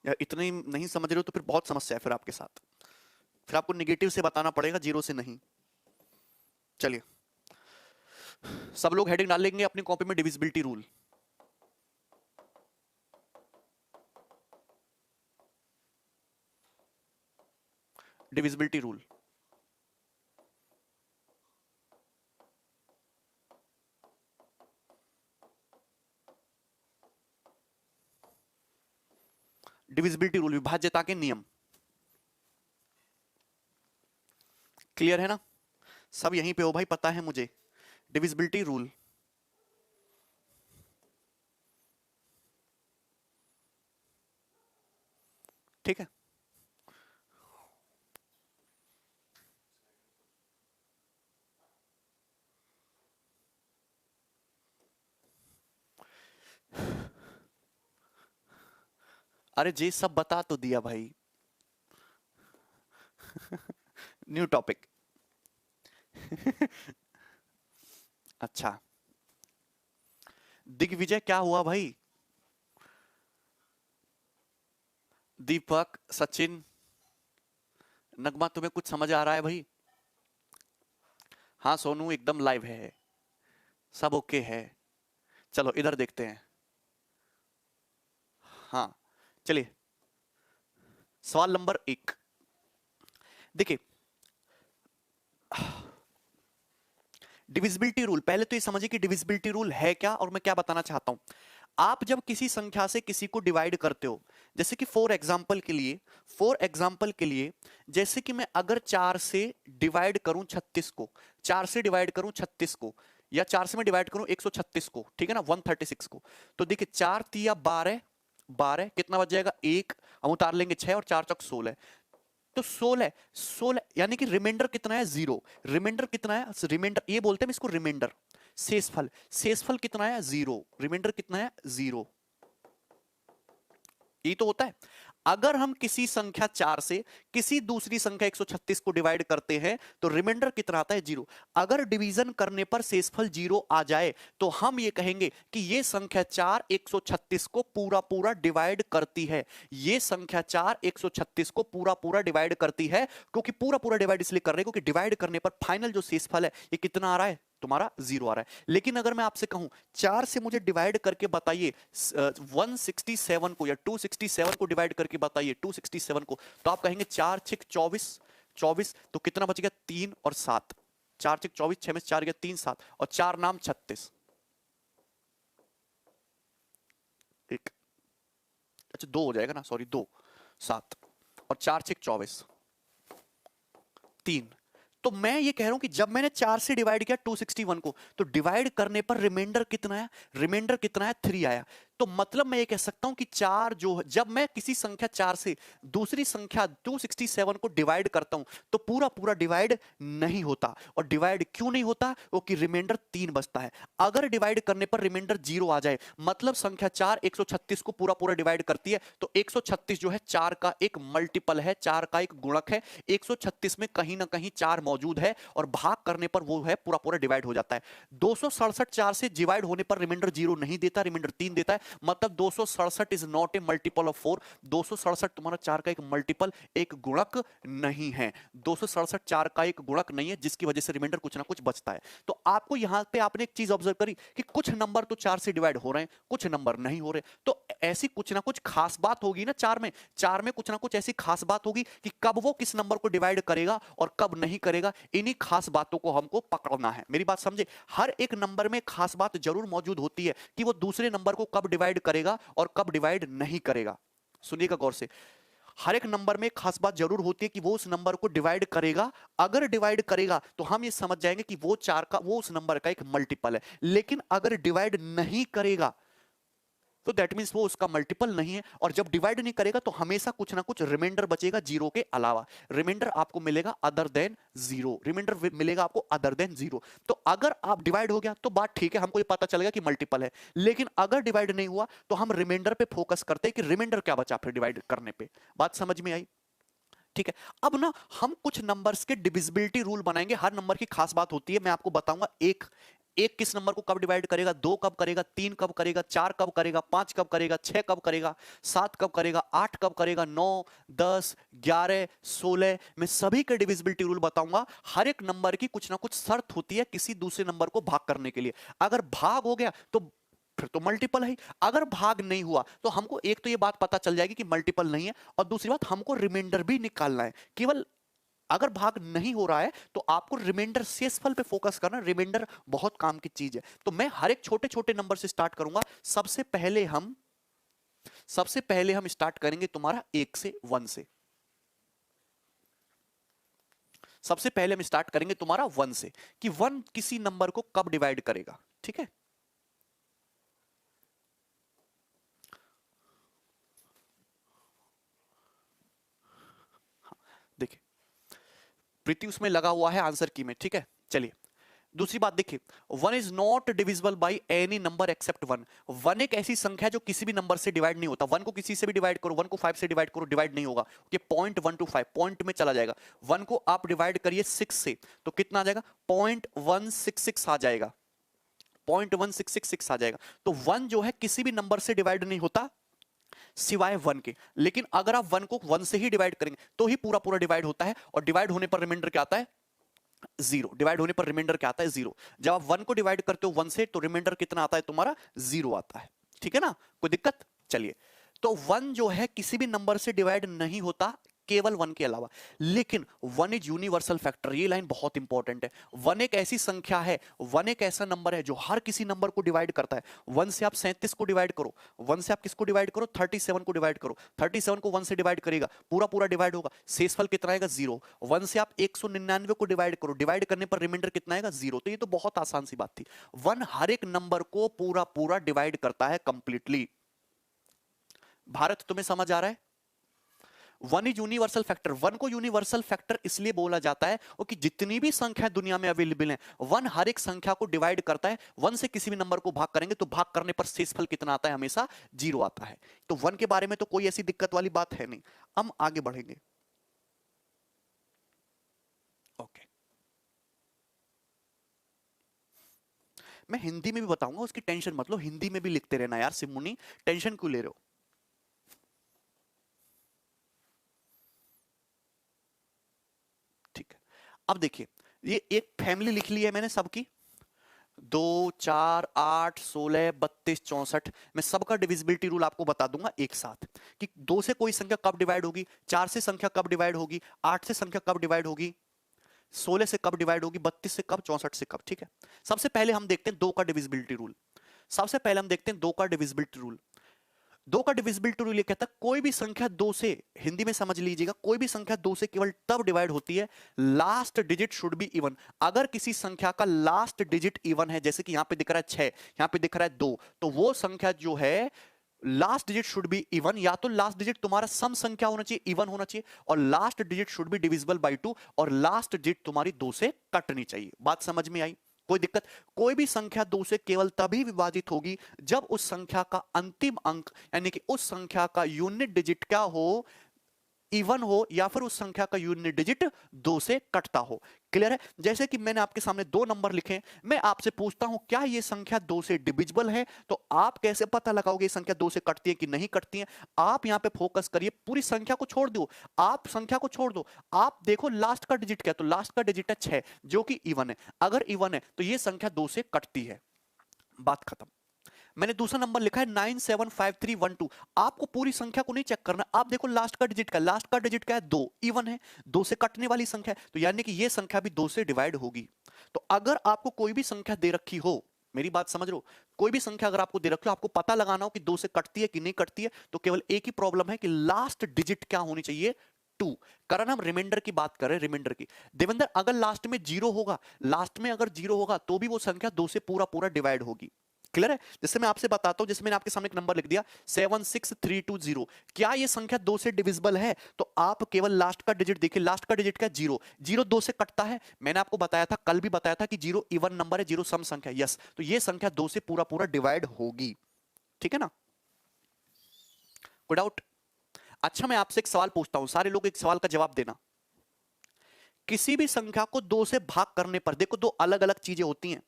यार इतने नहीं समझ रहे हो तो फिर बहुत समस्या है फिर आपके साथ, फिर आपको निगेटिव से बताना पड़ेगा, जीरो से नहीं। चलिए सब लोग हेडिंग डाल लेंगे अपनी कॉपी में, divisibility rule. Divisibility rule, divisibility rule, विभाज्यता के नियम। क्लियर है ना? सब यहीं पे हो भाई, पता है मुझे। डिविजिबिलिटी रूल, ठीक है। अरे जी सब बता तो दिया भाई न्यू टॉपिक अच्छा, दिग्विजय क्या हुआ भाई? दीपक, सचिन, नगमा तुम्हें कुछ समझ आ रहा है भाई? हाँ सोनू एकदम लाइव है, सब ओके है। चलो इधर देखते हैं। हाँ चलिए, सवाल नंबर 1 देखिए, डिविजिबिलिटी रूल, पहले तो ये समझिए कि डिविजिबिलिटी रूल है क्या और मैं क्या बताना चाहता हूं। आप जब किसी संख्या से किसी को डिवाइड करते हो, जैसे कि फॉर एग्जांपल के लिए जैसे कि मैं अगर 4 से डिवाइड करूं 36 को, 4 से डिवाइड करूं 36 को, या 4 से मैं डिवाइड करूं 136 को, ठीक है ना, 136 को, तो देखिए 4 तिया 12, 12 कितना बच जाएगा 1, हम उतार लेंगे 6 और 4 चौक 16, तो 16, 16 यानी कि रिमाइंडर कितना है 0। रिमाइंडर कितना है, रिमाइंडर ये बोलते हैं इसको रिमाइंडर। शेषफल, शेषफल कितना है 0, रिमाइंडर कितना है 0, ये तो होता है। अगर हम किसी संख्या 4 से किसी दूसरी संख्या 136 को डिवाइड करते हैं तो रिमाइंडर कितना आता है? 0। अगर डिवीजन करने पर शेषफल 0 आ जाए तो हम ये कहेंगे कि ये संख्या 4 136 को पूरा पूरा डिवाइड करती है। ये संख्या 4 136 को पूरा पूरा डिवाइड करती है, क्योंकि पूरा पूरा डिवाइड इसलिए कर रहे हैं क्योंकि डिवाइड करने पर फाइनल जो शेषफल है ये कितना आ रहा है? तुम्हारा 0 आ रहा है। लेकिन अगर मैं आपसे कहूं 4 से मुझे डिवाइड करके बताइए 167 को या 267 को डिवाइड करके बताइए 267 को, तो आप कहेंगे 4 6 24, 24 तो कितना बच गया? 3 और 7, 4 6 24, 6 में 4 गया 3 7 और 4 नाम 36, एक अच्छा 2 हो जाएगा ना, सॉरी 2 7 और 4 6 24 3। तो मैं ये कह रहा हूं कि जब मैंने 4 से डिवाइड किया 261 को तो डिवाइड करने पर रिमाइंडर कितना है? रिमाइंडर कितना है? 3 आया। तो मतलब मैं ये कह सकता हूं कि 4 जो जब मैं किसी संख्या 4 से दूसरी संख्या 267 को डिवाइड करता हूं तो पूरा पूरा डिवाइड नहीं होता। और डिवाइड क्यों नहीं होता? वो कि रिमाइंडर 3 बचता है। अगर डिवाइड करने पर रिमाइंडर 0 आ जाए मतलब संख्या 4 136 को पूरा पूरा डिवाइड करती है, तो 136 जो है 4 का एक मल्टीपल है, 4 का एक गुणक है। 136 में कहीं ना कहीं 4 मौजूद है और भाग करने पर वो है पूरा पूरा डिवाइड हो जाता है। 267 4 से डिवाइड होने पर रिमाइंडर 0 नहीं देता, रिमाइंडर 3 देता है। मतलब 267 is not a multiple of 4। 267 तुम्हारा 4 का एक मल्टीपल, एक गुणक नहीं है। 267 4 का एक गुणक नहीं है, जिसकी वजह से रिमाइंडर कुछ ना कुछ बचता है। तो आपको यहां पे आपने एक चीज ऑब्जर्व करी कि कुछ नंबर तो 4 से डिवाइड हो रहे हैं, कुछ नंबर नहीं हो रहे। तो ऐसी कुछ ना कुछ खास बात होगी ना 4 में, 4 में कुछ ना कुछ ऐसी खास बात होगी कि कब वो किस नंबर को डिवाइड करेगा और कब नहीं करेगा। इन्हीं खास बातों को हमको पकड़ना है। मेरी बात समझे? हर एक नंबर में खास बात जरूर मौजूद होती है कि वो दूसरे नंबर को कब डिवाइड करेगा और कब डिवाइड नहीं करेगा। सुनिएगा गौर से, हर एक नंबर में खास बात जरूर होती है कि वो उस नंबर को डिवाइड करेगा। अगर डिवाइड करेगा तो हम ये समझ जाएंगे कि वो 4 का, वो उस नंबर का एक मल्टीपल है। लेकिन अगर डिवाइड नहीं करेगा तो दैट मींस वो उसका मल्टीपल नहीं है। और जब डिवाइड नहीं करेगा तो हमेशा कुछ ना कुछ रिमाइंडर बचेगा 0 के अलावा। रिमाइंडर आपको मिलेगा अदर देन 0, रिमाइंडर मिलेगा आपको अदर देन 0। तो अगर आप डिवाइड हो गया तो बात ठीक है, हमको ये पता चलेगा कि मल्टीपल है। लेकिन अगर डिवाइड नहीं हुआ तो हम रिमाइंडर पे फोकस करते हैं कि रिमाइंडर क्या बचा फिर डिवाइड करने पे। बात समझ में आई? ठीक है। अब ना हम कुछ नंबर्स के डिविजिबिलिटी रूल बनाएंगे। हर नंबर की खास बात होती है, मैं आपको बताऊंगा। एक एक किस नंबर को कब डिवाइड करेगा, 2 कब करेगा, 3 कब करेगा, 4 कब करेगा, 5 कब करेगा, 6 कब करेगा, 7 कब करेगा, 8 कब करेगा, 9 10 11 16 मैं सभी के डिविजिबिलिटी रूल बताऊंगा। हर एक नंबर की कुछ ना कुछ शर्त होती है किसी दूसरे नंबर को भाग करने के लिए। अगर भाग हो गया तो फिर तो मल्टीपल है। अगर भाग नहीं हुआ तो हमको एक तो ये बात पता चल जाएगी कि मल्टीपल नहीं है, और दूसरी बात हमको रिमाइंडर भी निकालना है। केवल अगर भाग नहीं हो रहा है तो आपको रिमाइंडर, शेषफल पे फोकस करना। रिमाइंडर बहुत काम की चीज है। तो मैं हर एक छोटे छोटे नंबर से स्टार्ट करूंगा। सबसे पहले हम स्टार्ट करेंगे तुम्हारा 1 से 1 से। सबसे पहले हम स्टार्ट करेंगे तुम्हारा 1 से कि 1 किसी नंबर को कब डिवाइड करेगा। ठीक है, देखिए प्रीति उसमें लगा हुआ है आंसर की में। ठीक है, चलिए दूसरी बात देखिए, 1 is not divisible by any number except 1। 1 एक ऐसी संख्या जो किसी भी नंबर से डिवाइड नहीं होता। 1 को किसी से भी डिवाइड करो, 1 को 5 से डिवाइड करो, डिवाइड नहीं होगा। ये 0.125 पॉइंट में चला जाएगा। 1 को आप डिवाइड करिए 6 से तो कितना आ जाएगा? 0.166 आ जाएगा। 0.1666 आ जाएगा। तो 1 जो है किसी भी नंबर से डिवाइड नहीं होता सिवाय 1 के। लेकिन अगर आप 1 को 1 से ही डिवाइड करेंगे तो ही पूरा पूरा डिवाइड होता है। और डिवाइड होने पर रिमाइंडर क्या आता है? 0। डिवाइड होने पर रिमाइंडर क्या आता है? 0। जब आप 1 को डिवाइड करते हो 1 से तो रिमाइंडर कितना आता है तुम्हारा? 0 आता है। ठीक है ना, कोई दिक्कत? चलिए, तो 1 जो है किसी भी नंबर से डिवाइड नहीं होता केवल 1 के अलावा। लेकिन 1 इज यूनिवर्सल फैक्टर। ये लाइन बहुत इंपॉर्टेंट है। 1 एक ऐसी संख्या है, 1 एक ऐसा नंबर है जो हर किसी नंबर को डिवाइड करता है। 1 से आप 37 को डिवाइड करो, 1 से आप किसको डिवाइड करो? 37 को डिवाइड करो। 37 को 1 से डिवाइड करेगा, पूरा पूरा डिवाइड होगा, शेषफल कितना आएगा? 0। 1 से आप 199 को डिवाइड करो, डिवाइड करने पर रिमाइंडर कितना आएगा? 0। तो ये तो बहुत आसान सी बात थी। 1 हर एक नंबर को पूरा पूरा डिवाइड करता है कंप्लीटली। भारत तुम्हें समझ आ रहा है? One is universal factor. One को यूनिवर्सल फैक्टर इसलिए बोला जाता है वो कि जितनी भी संख्या दुनिया में अवेलेबल है, वन हर एक संख्या को डिवाइड करता है। वन से किसी भी नंबर को भाग करेंगे तो भाग करने पर शेषफल कितना आता है? हमेशा 0 आता है। तो वन के बारे में तो कोई ऐसी दिक्कत वाली बात है नहीं। हम आगे बढ़ेंगे। ओके, मैं हिंदी में भी बताऊंगा, उसकी टेंशन मत लो, हिंदी में भी लिखते रहना यार सिमुनी, टेंशन क्यों ले रहे हो? ठीक है, अब देखिए, ये एक फैमिली लिख ली है मैंने सबकी, 2 4 8 16 32 64। मैं सबका डिविजिबिलिटी रूल आपको बता दूंगा एक साथ कि 2 से कोई संख्या कब डिवाइड होगी, 4 से संख्या कब डिवाइड होगी, 8 से संख्या कब डिवाइड होगी, 16 से कब डिवाइड होगी, 32 से कब, 64 से कब। ठीक है, सबसे पहले हम देखते हैं 2 का डिविजिबिलिटी रूल। सबसे पहले हम देखते हैं 2 का डिविजिबिलिटी रूल। 2 का डिविजिबिलिटी रूल ये कहता है कोई भी संख्या 2 से, हिंदी में समझ लीजिएगा, कोई भी संख्या 2 से केवल तब डिवाइड होती है last digit should be even. अगर किसी संख्या का लास्ट डिजिट इवन है, जैसे कि यहां पे दिख रहा है 6, यहां पे दिख रहा है 2, तो वो संख्या जो है last digit should be even, या तो लास्ट डिजिट तुम्हारा सम संख्या होना चाहिए, इवन होना चाहिए, और last digit should be divisible by 2, और लास्ट डिजिट तुम्हारी 2 से कटनी चाहिए। बात समझ में आई? कोई दिक्कत? कोई भी संख्या 2 से केवल तभी विभाजित होगी जब उस संख्या का अंतिम अंक, यानी कि उस संख्या का यूनिट डिजिट क्या हो, इवन हो, या फिर उस संख्या का यूनिट डिजिट 2 से कटता हो। क्लियर है? जैसे कि मैंने आपके सामने 2 नंबर लिखे, मैं आपसे पूछता हूं क्या ये संख्या 2 से डिविजिबल है, तो आप कैसे पता लगाओगे ये संख्या 2 से कटती है कि नहीं कटती है? आप यहां पे फोकस करिए, पूरी संख्या को छोड़ दो, आप संख्या को छोड़ दो, आप देखो लास्ट का डिजिट क्या, तो लास्ट का डिजिट है 6 जो कि इवन है। अगर इवन है तो ये संख्या 2 से कटती है, बात खत्म। मैंने दूसरा नंबर लिखा है 975312। आपको पूरी संख्या को नहीं चेक करना, आप देखो लास्ट का डिजिट क्या, लास्ट का डिजिट क्या है, 2, इवन है, 2 से कटने वाली संख्या है, तो यानी कि ये संख्या भी 2 से डिवाइड होगी। तो अगर आपको कोई भी संख्या दे रखी हो, मेरी बात समझ रहे हो, कोई भी संख्या अगर आपको दे रखी हो, आपको पता लगाना हो कि 2 से कटती है कि नहीं कटती है, तो केवल एक ही प्रॉब्लम है कि लास्ट डिजिट क्या होनी चाहिए, 2। कारण हम रिमाइंडर की बात कर रहे हैं, रिमाइंडर की। देवेंद्र अगर लास्ट में 0 होगा, लास्ट में अगर 0 होगा तो भी वो संख्या 2 से पूरा पूरा डिवाइड होगी। क्लियर है? जैसे मैं आपसे बताता हूं, जैसे मैंने आपके सामने एक नंबर लिख दिया 76320, क्या ये संख्या 2 से डिविजिबल है? तो आप केवल लास्ट का डिजिट देखिए, लास्ट का डिजिट क्या, 0, 0 2 से कटता है। मैंने आपको बताया था, कल भी बताया था कि 0 इवन नंबर है, 0 सम संख्या, यस, तो ये संख्या 2 से पूरा पूरा डिवाइड होगी। ठीक है ना? कोई डाउट? अच्छा, मैं आपसे एक सवाल पूछता हूं, सारे लोग एक सवाल का जवाब देना। किसी भी संख्या को 2 से भाग करने पर, देखो 2 अलग अलग चीजें होती हैं।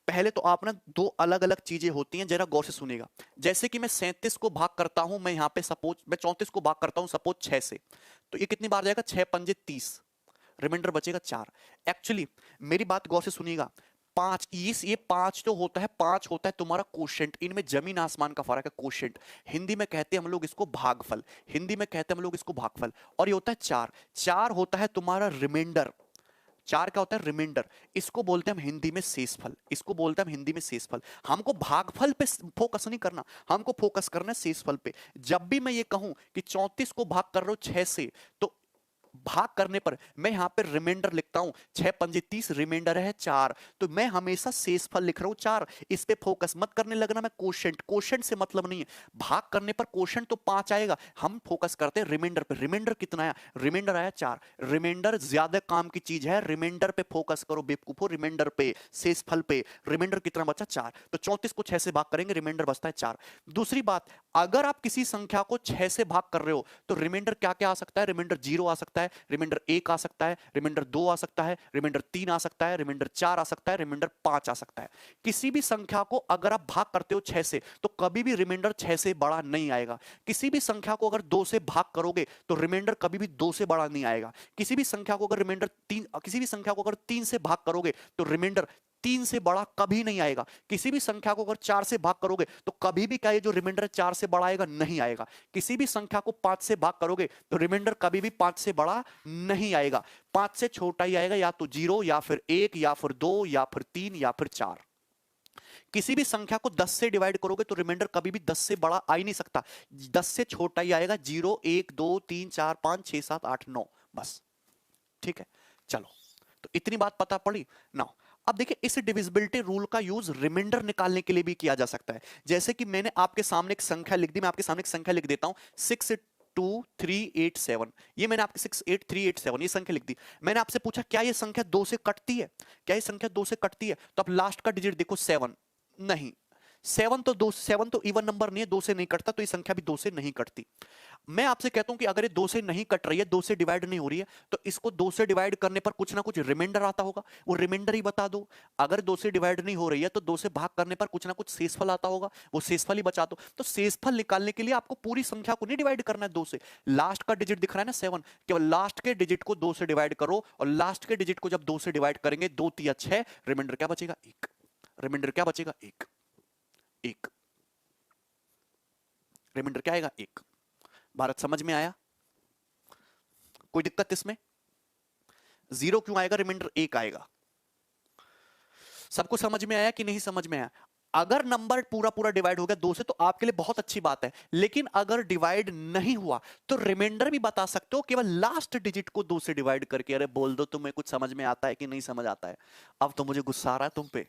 पहले तो आप ना, 2 अलग अलग चीजें होती हैं, जरा गौर से सुनेगा। जैसे कि मैं 37 को भाग करता हूं, मैं यहां पे सपोज मैं 34 को भाग करता हूं सपोज 6 से, तो ये कितनी बार जाएगा, 6 पंजे 30, रिमाइंडर बचेगा 4। एक्चुअली मेरी बात गौर से सुनिएगा, 5, ये 5 जो होता है, 5 होता है तुम्हारा कोशेंट, इनमें जमीन आसमान का फर्क है। कोशेंट हिंदी में कहते हैं हम लोग इसको भागफल, हिंदी में कहते हैं हम लोग इसको भागफल। और ये होता है 4, 4 होता है तुम्हारा रिमाइंडर। 4 क्या होता है, रिमाइंडर। इसको बोलते हैं हम हिंदी में शेषफल, इसको बोलते हैं हम हिंदी में शेषफल। हमको भागफल पे फोकस नहीं करना, हमको फोकस करना है शेषफल पे। जब भी मैं ये कहूं कि 34 को भाग कर रहा हूं 6 से, तो भाग करने पर मैं यहां पे रिमाइंडर लिखता हूं, 6 पंजे 30, रिमाइंडर है 4, तो मैं हमेशा शेषफल लिख रहा हूं 4। इस पे फोकस मत करने लगना मैं कोशेंट, कोशेंट से मतलब नहीं है। भाग करने पर कोशेंट तो 5 आएगा, हम फोकस करते हैं रिमाइंडर पे। रिमाइंडर कितना आया, रिमाइंडर आया 4। रिमाइंडर ज्यादा काम की चीज है, रिमाइंडर पे फोकस करो बेवकूफो, रिमाइंडर पे, शेषफल पे। रिमाइंडर कितना बचा, 4, तो 34 को 6 से भाग करेंगे, रिमाइंडर बचता है 4। दूसरी बात, अगर आप किसी संख्या को 6 से भाग कर रहे हो तो रिमाइंडर क्या क्या आ सकता है, रिमाइंडर 0 आ सकता है, रिमाइंडर 1 आ सकता है, रिमाइंडर 2 आ सकता है, रिमाइंडर 3 आ सकता है, रिमाइंडर 4 आ सकता है, रिमाइंडर 5 आ सकता है। किसी भी संख्या को अगर आप भाग करते हो 6 से, तो कभी भी रिमाइंडर 6 से बड़ा नहीं आएगा। किसी भी संख्या को अगर 2 से भाग करोगे तो रिमाइंडर कभी भी 2 से बड़ा नहीं आएगा। किसी भी संख्या को अगर रिमाइंडर 3, किसी भी संख्या को अगर 3 से भाग करोगे तो रिमाइंडर 3 से बड़ा कभी नहीं आएगा। किसी भी संख्या को अगर 4 से भाग करोगे तो कभी भी क्या ये जो रिमाइंडर 4 से बड़ा आएगा, नहीं आएगा। किसी भी संख्या को 5 से भाग करोगे तो रिमाइंडर कभी भी 5 से बड़ा नहीं आएगा, 5 से छोटा ही आएगा, या तो 0 या फिर 1 या फिर 2 या फिर 3 या फिर 4। किसी भी संख्या को 10 से डिवाइड करोगे तो रिमाइंडर कभी भी 10 से बड़ा आ ही नहीं सकता, 10 से छोटा ही आएगा, 0 1 2 3 4 5 6 7 8 9, बस। ठीक है, चलो, तो इतनी बात पता पड़ी ना। अब देखिए, इस डिविजिबिलिटी रूल का यूज रिमाइंडर निकालने के लिए भी किया जा सकता है। जैसे कि मैंने आपके सामने एक संख्या लिख दी, मैं आपके सामने एक संख्या लिख देता हूं 6 68387, ये मैंने आपके 68387 ये संख्या लिख दी। मैंने आपसे पूछा क्या ये संख्या 2 से कटती है, क्या ये संख्या 2 से कटती है, तो आप लास्ट का डिजिट देखो 7, नहीं 7 तो इवन नंबर नहीं है, 2 से नहीं कटता, तो ये संख्या भी 2 से नहीं कटती। मैं आपसे कहता हूं कि अगर ये 2 से नहीं कट रही है, 2 से डिवाइड नहीं हो रही है, तो इसको 2 से डिवाइड करने पर कुछ ना कुछ रिमाइंडर आता होगा, वो रिमाइंडर ही बता दो। अगर 2 से डिवाइड नहीं हो रही है तो 2 से भाग करने पर कुछ ना कुछ शेषफल आता होगा, वो शेषफल ही बचा दो। तो शेषफल निकालने के लिए आपको पूरी संख्या को नहीं डिवाइड करना है 2 से, लास्ट का डिजिट दिख रहा है ना 7, केवल लास्ट के डिजिट को 2 से डिवाइड करो, और लास्ट के डिजिट को जब 2 से डिवाइड करेंगे 2 3 6, रिमाइंडर क्या बचेगा 1, रिमाइंडर क्या बचेगा 1, 1 रिमाइंडर क्या आएगा 1। भारत समझ में आया, कोई दिक्कत इसमें? 0 क्यों आएगा, रिमाइंडर 1 आएगा। सबको समझ में आया कि नहीं समझ में आया? अगर नंबर पूरा पूरा डिवाइड हो गया 2 से तो आपके लिए बहुत अच्छी बात है, लेकिन अगर डिवाइड नहीं हुआ तो रिमाइंडर भी बता सकते हो, केवल लास्ट डिजिट को 2 से डिवाइड करके। अरे बोल दो तुम्हें कुछ समझ में आता है कि नहीं समझ आता है? अब तो मुझे गुस्सा आ रहा है तुम पे,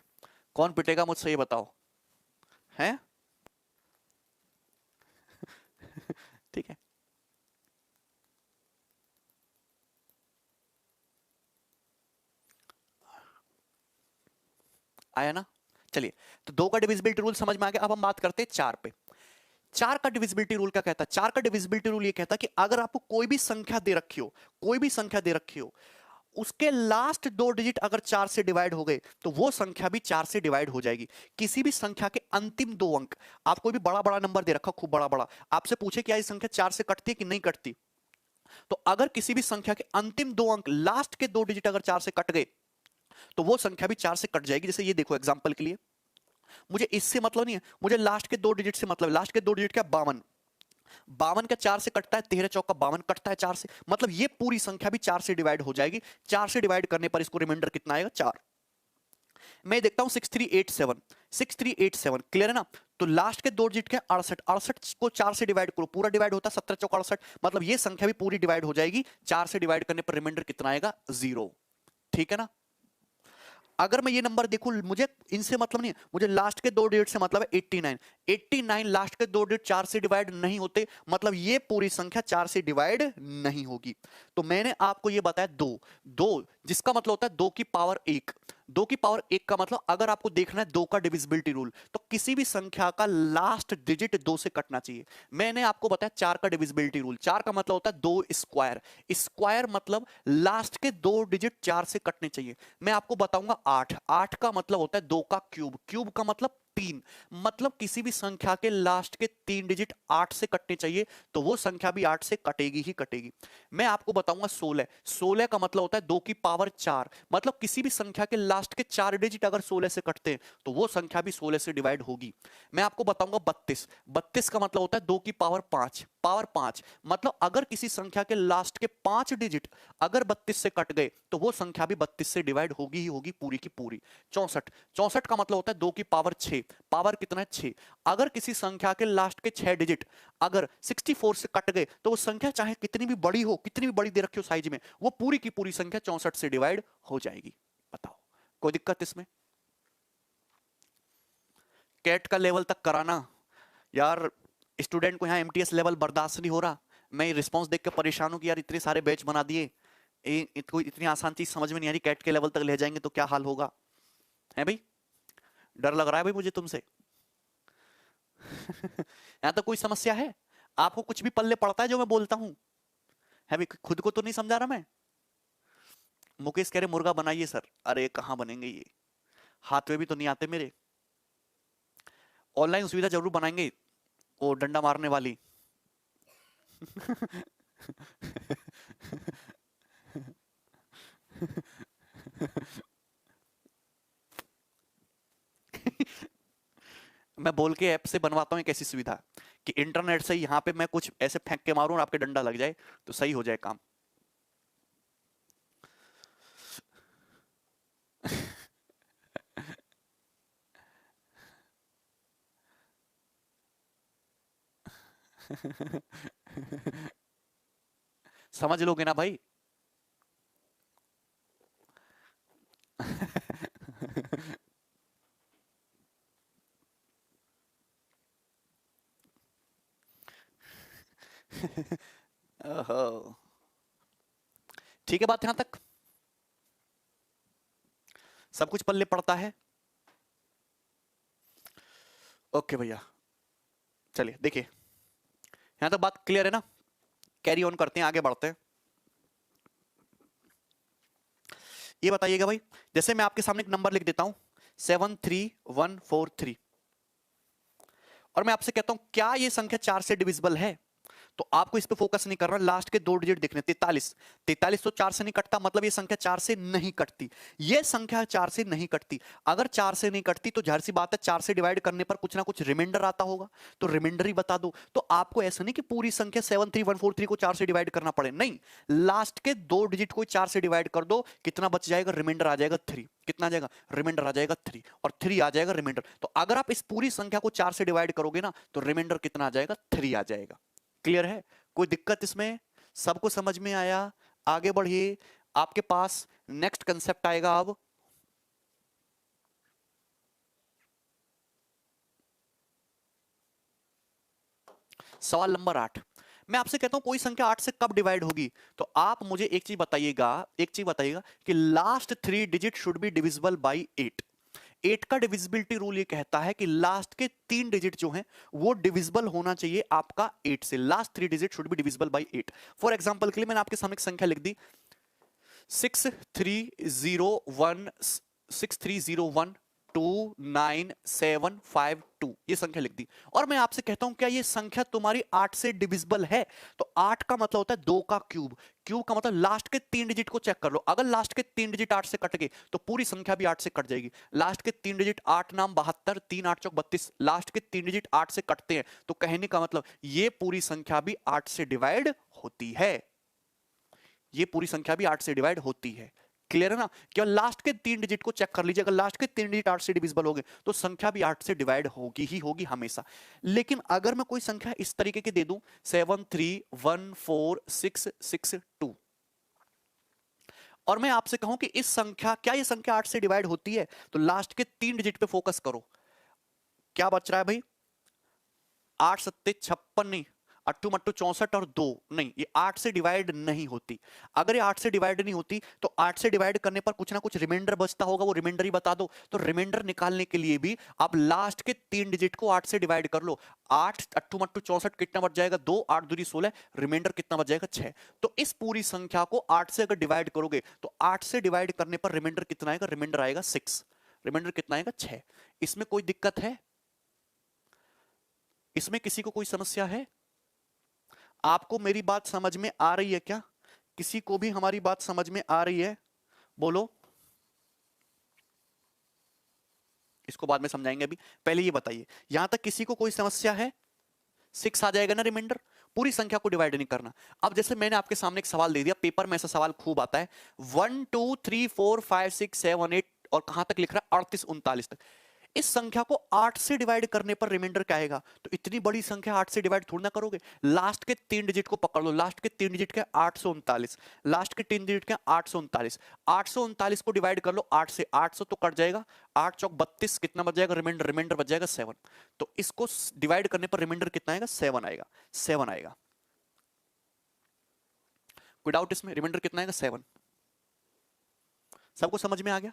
कौन पिटेगा मुझसे ये बताओ, हैं? ठीक है, आया ना? चलिए, तो 2 का डिविजिबिलिटी रूल समझ में आ गया। अब हम बात करते हैं 4 पे। 4 का डिविजिबिलिटी रूल क्या कहता है? 4 का डिविजिबिलिटी रूल ये कहता है कि अगर आपको कोई भी संख्या दे रखी हो, कोई भी संख्या दे रखी हो, उसके लास्ट 2 डिजिट अगर 4 से डिवाइड हो गए तो वो संख्या भी 4 से डिवाइड हो जाएगी। किसी भी संख्या के अंतिम 2 अंक, आप कोई भी बड़ा बड़ा नंबर दे रखा, खूब बड़ा बड़ा, आपसे पूछे क्या ये संख्या 4 से कटती है कि नहीं कटती, तो अगर किसी भी संख्या के अंतिम 2 अंक, लास्ट के 2 डिजिट अगर 4 से कट गए तो वो संख्या भी 4 से कट जाएगी। जैसे ये देखो एग्जांपल के लिए, मुझे इससे मतलब नहीं है, मुझे लास्ट के 2 डिजिट से मतलब। लास्ट के 2 डिजिट क्या, 52, 52 का 4 से कटता है, 13 चौका 52 कटता है 4 से, मतलब ये पूरी संख्या भी 4 से डिवाइड हो जाएगी। 4 से डिवाइड करने पर इसको रिमाइंडर कितना आएगा 4। मैं देखता हूं 6387, 6387 क्लियर है ना? तो लास्ट के 2 डिजिट के 68, 68 को 4 से डिवाइड करो, पूरा डिवाइड होता है 17 चौका 68, मतलब ये संख्या भी पूरी डिवाइड हो जाएगी। 4 से डिवाइड करने पर रिमाइंडर कितना आएगा 0। ठीक है ना? अगर मैं ये नंबर देखूं, मुझे इनसे मतलब नहीं है, मुझे लास्ट के 2 डिजिट से मतलब है 89, 89 लास्ट के 2 डिजिट 4 से डिवाइड नहीं होते, मतलब ये पूरी संख्या 4 से डिवाइड नहीं होगी। तो मैंने आपको ये बताया 2, 2 जिसका मतलब होता है 2 की पावर 1, 2 की पावर 1 का मतलब अगर आपको देखना है 2 का डिविजिबिलिटी रूल, तो किसी भी संख्या का लास्ट डिजिट 2 से कटना चाहिए। मैंने आपको बताया 4 का डिविजिबिलिटी रूल, 4 का मतलब होता है 2 स्क्वायर, स्क्वायर मतलब लास्ट के 2 डिजिट 4 से कटने चाहिए। मैं आपको बताऊंगा 8, 8 का मतलब होता है 2 का क्यूब, क्यूब का मतलब 3, मतलब किसी भी संख्या के लास्ट के 3 डिजिट 8 से कटने चाहिए, तो वो संख्या भी 8 से कटेगी ही कटेगी। मैं आपको बताऊंगा 16, 16 का मतलब होता है 2 की पावर 4, मतलब किसी भी संख्या के लास्ट के 4 डिजिट अगर 16 से कटते हैं तो वो संख्या भी 16 से डिवाइड होगी। मैं आपको बताऊंगा 32, 32 का मतलब होता है 2 की पावर 5, पावर 5, मतलब अगर किसी संख्या के लास्ट के 5 डिजिट अगर 32 से कट गए तो वो संख्या भी 32 से डिवाइड होगी ही होगी पूरी की पूरी। 64, 64 का मतलब होता है 2 की पावर 6, पावर कितना है 6, अगर किसी संख्या के लास्ट के 6 डिजिट अगर 64 से कट गए तो वो संख्या चाहे कितनी भी बड़ी हो, कितनी भी बड़ी दे रखी हो साइज में, वो पूरी की पूरी संख्या 64 से डिवाइड हो जाएगी। बताओ कोई दिक्कत इसमें? कैट का लेवल तक कराना यार, स्टूडेंट को यहाँ एमटीएस लेवल बर्दाश्त नहीं हो रहा। मैं रिस्पांस देख के परेशान हूँ कि यार इतने सारे बैच बना दिए, कोई इतनी आसान चीज समझ में नहीं आ रही, कैट के लेवल तक ले जाएंगे तो क्या हाल होगा, है भाई? डर लग रहा है भाई मुझे तुमसे। यहाँ तो कोई समस्या है? आपको कुछ भी पल्ले पड़ता है जो मैं बोलता हूँ? है भाई, खुद को तो नहीं समझा रहा मैं? मुकेश कह रहे मुर्गा बनाइए सर, अरे कहाँ बनेंगे ये, हाथ में भी तो नहीं आते मेरे। ऑनलाइन सुविधा जरूर बनाएंगे, वो डंडा मारने वाली। मैं बोल के ऐप से बनवाता हूँ एक ऐसी सुविधा कि इंटरनेट से यहाँ पे मैं कुछ ऐसे फेंक के मारूं और आपके डंडा लग जाए तो सही हो जाए काम। समझ लोगे ना भाई? ओहो, ठीक है, बात यहां तक सब कुछ पल्ले पड़ता है। ओके भैया, चलिए देखिए, यहां तक बात क्लियर है ना? कैरी ऑन करते हैं, आगे बढ़ते हैं। ये बताइएगा भाई, जैसे मैं आपके सामने एक नंबर लिख देता हूं 73143, और मैं आपसे कहता हूं क्या ये संख्या 4 से डिविजिबल है, तो आपको इस पे फोकस नहीं करना, लास्ट के 2 डिजिट देखने। 43, 43 तो 4 से नहीं कटता, मतलब ये संख्या 4 से नहीं कटती। ये संख्या 4 से नहीं कटती। अगर 4 से नहीं कटती तो जाहिर सी बात है 4 से डिवाइड करने पर कुछ ना कुछ रिमाइंडर आता होगा, तो रिमाइंडर ही बता दो। तो आपको ऐसा नहीं कि पूरी संख्या 73143 को 4 से डिवाइड करना पड़े, नहीं, लास्ट के 2 डिजिट को 4 से डिवाइड कर दो, कितना बच जाएगा? रिमाइंडर आ जाएगा 3। कितना आ जाएगा? रिमाइंडर आ जाएगा 3, और 3 आ जाएगा रिमाइंडर। तो अगर आप इस पूरी संख्या को 4 से डिवाइड करोगे ना, तो रिमाइंडर कितना आ जाएगा? 3 आ जाएगा। क्लियर है? कोई दिक्कत इसमें? सबको समझ में आया? आगे बढ़िए, आपके पास नेक्स्ट कंसेप्ट आएगा अब। सवाल नंबर 8। मैं आपसे कहता हूं कोई संख्या 8 से कब डिवाइड होगी, तो आप मुझे एक चीज बताइएगा कि last 3 digit should be divisible by 8। 8 का डिविजिबिलिटी रूल ये कहता है कि लास्ट के 3 डिजिट जो हैं वो डिविजिबल होना चाहिए आपका 8 से। Last 3 digit should be divisible by 8। For example के लिए मैंने आपके सामने एक संख्या लिख दी 6301 63012975 ये संख्या लिख दी, और मैं आपसे कहता हूं क्या ये संख्या तुम्हारी 8 से डिविजिबल है, तो 8 का मतलब होता है 2 का क्यूब। क्यूब का मतलब लास्ट के 3 डिजिट को चेक कर लो, अगर लास्ट के 3 डिजिट 8 से कट गए तो पूरी संख्या भी 8 से कट जाएगी। लास्ट के 3 डिजिट 8 नाम 72, 3 8 चौक 32, लास्ट के 3 डिजिट 8 से कटते हैं, तो कहने का मतलब ये पूरी संख्या भी 8 से डिवाइड होती है। ये पूरी संख्या भी 8 से डिवाइड होती है। क्लियर है ना? केवल लास्ट के 3 डिजिट को चेक कर लीजिए, अगर लास्ट के 3 डिजिट 8 से डिविजिबल हो गए तो संख्या भी 8 से डिवाइड होगी ही होगी हमेशा। लेकिन अगर मैं कोई संख्या इस तरीके की दे दूं 7314662, और मैं आपसे कहूं कि इस संख्या, क्या ये संख्या 8 से डिवाइड होती है, तो लास्ट के 3 डिजिट पे फोकस करो। क्या बच रहा है भाई? 8 सत्ते 56 नहीं, अट्टू मट्टू 64 और 2 नहीं, ये 8 से डिवाइड नहीं होती। अगर ये 8 से डिवाइड नहीं होती तो 8 से डिवाइड करने पर कुछ ना कुछ रिमाइंडर बचता होगा, वो रिमाइंडर ही बता दो। तो रिमाइंडर निकालने के लिए भी आप लास्ट के 3 डिजिट को 8 से डिवाइड कर लो। 8 अट्टू मट्टू 64 कितना बच जाएगा? 2, 8 दूनी 16, रिमाइंडर कितना बच जाएगा? 6। तो इस पूरी संख्या को 8 से अगर डिवाइड करोगे तो 8 से डिवाइड करने पर रिमाइंडर कितना आएगा? रिमाइंडर आएगा 6। रिमाइंडर कितना आएगा? 6। इसमें कोई दिक्कत है? इसमें किसी को कोई समस्या है? आपको मेरी बात समझ में आ रही है क्या? किसी को भी हमारी बात समझ में आ रही है? बोलो। इसको बाद में समझाएंगे, अभी पहले ये बताइए, यहां तक किसी को कोई समस्या है? 6 आ जाएगा ना रिमाइंडर, पूरी संख्या को डिवाइड नहीं करना। अब जैसे मैंने आपके सामने एक सवाल दे दिया, पेपर में ऐसा सवाल खूब आता है, 1 2 3 4 5 6 7 8 और कहां तक लिख रहा है? 38 39 तक। इस संख्या को 8 से डिवाइड करने पर रिमाइंडर क्या आएगा? तो इतनी बड़ी संख्या 8 से डिवाइड थोड़ी ना करोगे। लास्ट के 3 डिजिट को पकड़ लो, लास्ट के 3 डिजिट के 839, लास्ट के 3 डिजिट के 839, 839 को डिवाइड कर लो 8 से, 800 तो कट जाएगा, 8 चौक 32, कितना बच जाएगा? रिमाइंडर, रिमाइंडर बच जाएगा 7। तो इसको डिवाइड करने पर रिमाइंडर कितना आएगा? 7 आएगा, 7 आएगा। कोई डाउट इसमें? रिमाइंडर कितना आएगा? 7। सबको समझ में आ गया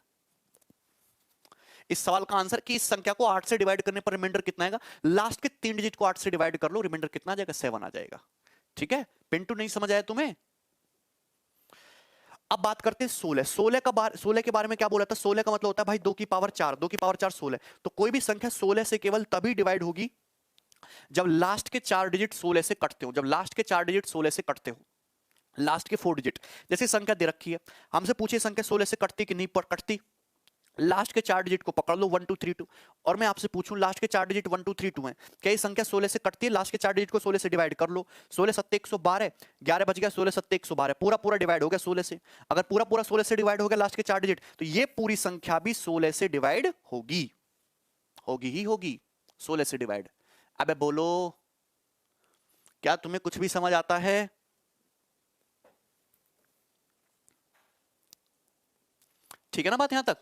इस सवाल का आंसर कि इस संख्या को 8 से डिवाइड करने पर रिमाइंडर कितना आएगा? लास्ट के 3 डिजिट को 8 से डिवाइड कर लो, रिमाइंडर कितना आ जाएगा? 7 आ जाएगा। ठीक है, पिंटू नहीं समझ आया तुम्हें? अब बात करते हैं 16। 16 के बारे में क्या बोला था? 16 का मतलब होता है भाई 2 की पावर 4, 2 की पावर 4 16। तो कोई भी संख्या 16 से केवल तभी डिवाइड होगी जब लास्ट के 4 डिजिट 16 से कटते हो, जब लास्ट के 4 डिजिट 16 से कटते हो, लास्ट के 4 डिजिट। जैसे संख्या दे रखी है, हमसे पूछिए संख्या 16 से कटती कि नहीं कटती, लास्ट के 4 डिजिट को पकड़ लो 1 2 3 2, और मैं आपसे पूछूं लास्ट के 4 डिजिट 1 2 3 2 हैं, क्या ये संख्या 16 से कटती है? लास्ट के 4 डिजिट को 16 से डिवाइड कर लो, 16 सत्ते 112, 11 बच गया, 16 सत्ते 112, पूरा पूरा डिवाइड हो गया 16 से। अगर पूरा पूरा 16 से डिवाइड हो गया लास्ट के 4 डिजिट, तो ये पूरी संख्या भी 16 से डिवाइड होगी, होगी ही होगी 16 से डिवाइड। अबे बोलो, क्या तुम्हें कुछ भी समझ आता है? ठीक है ना बात यहां तक?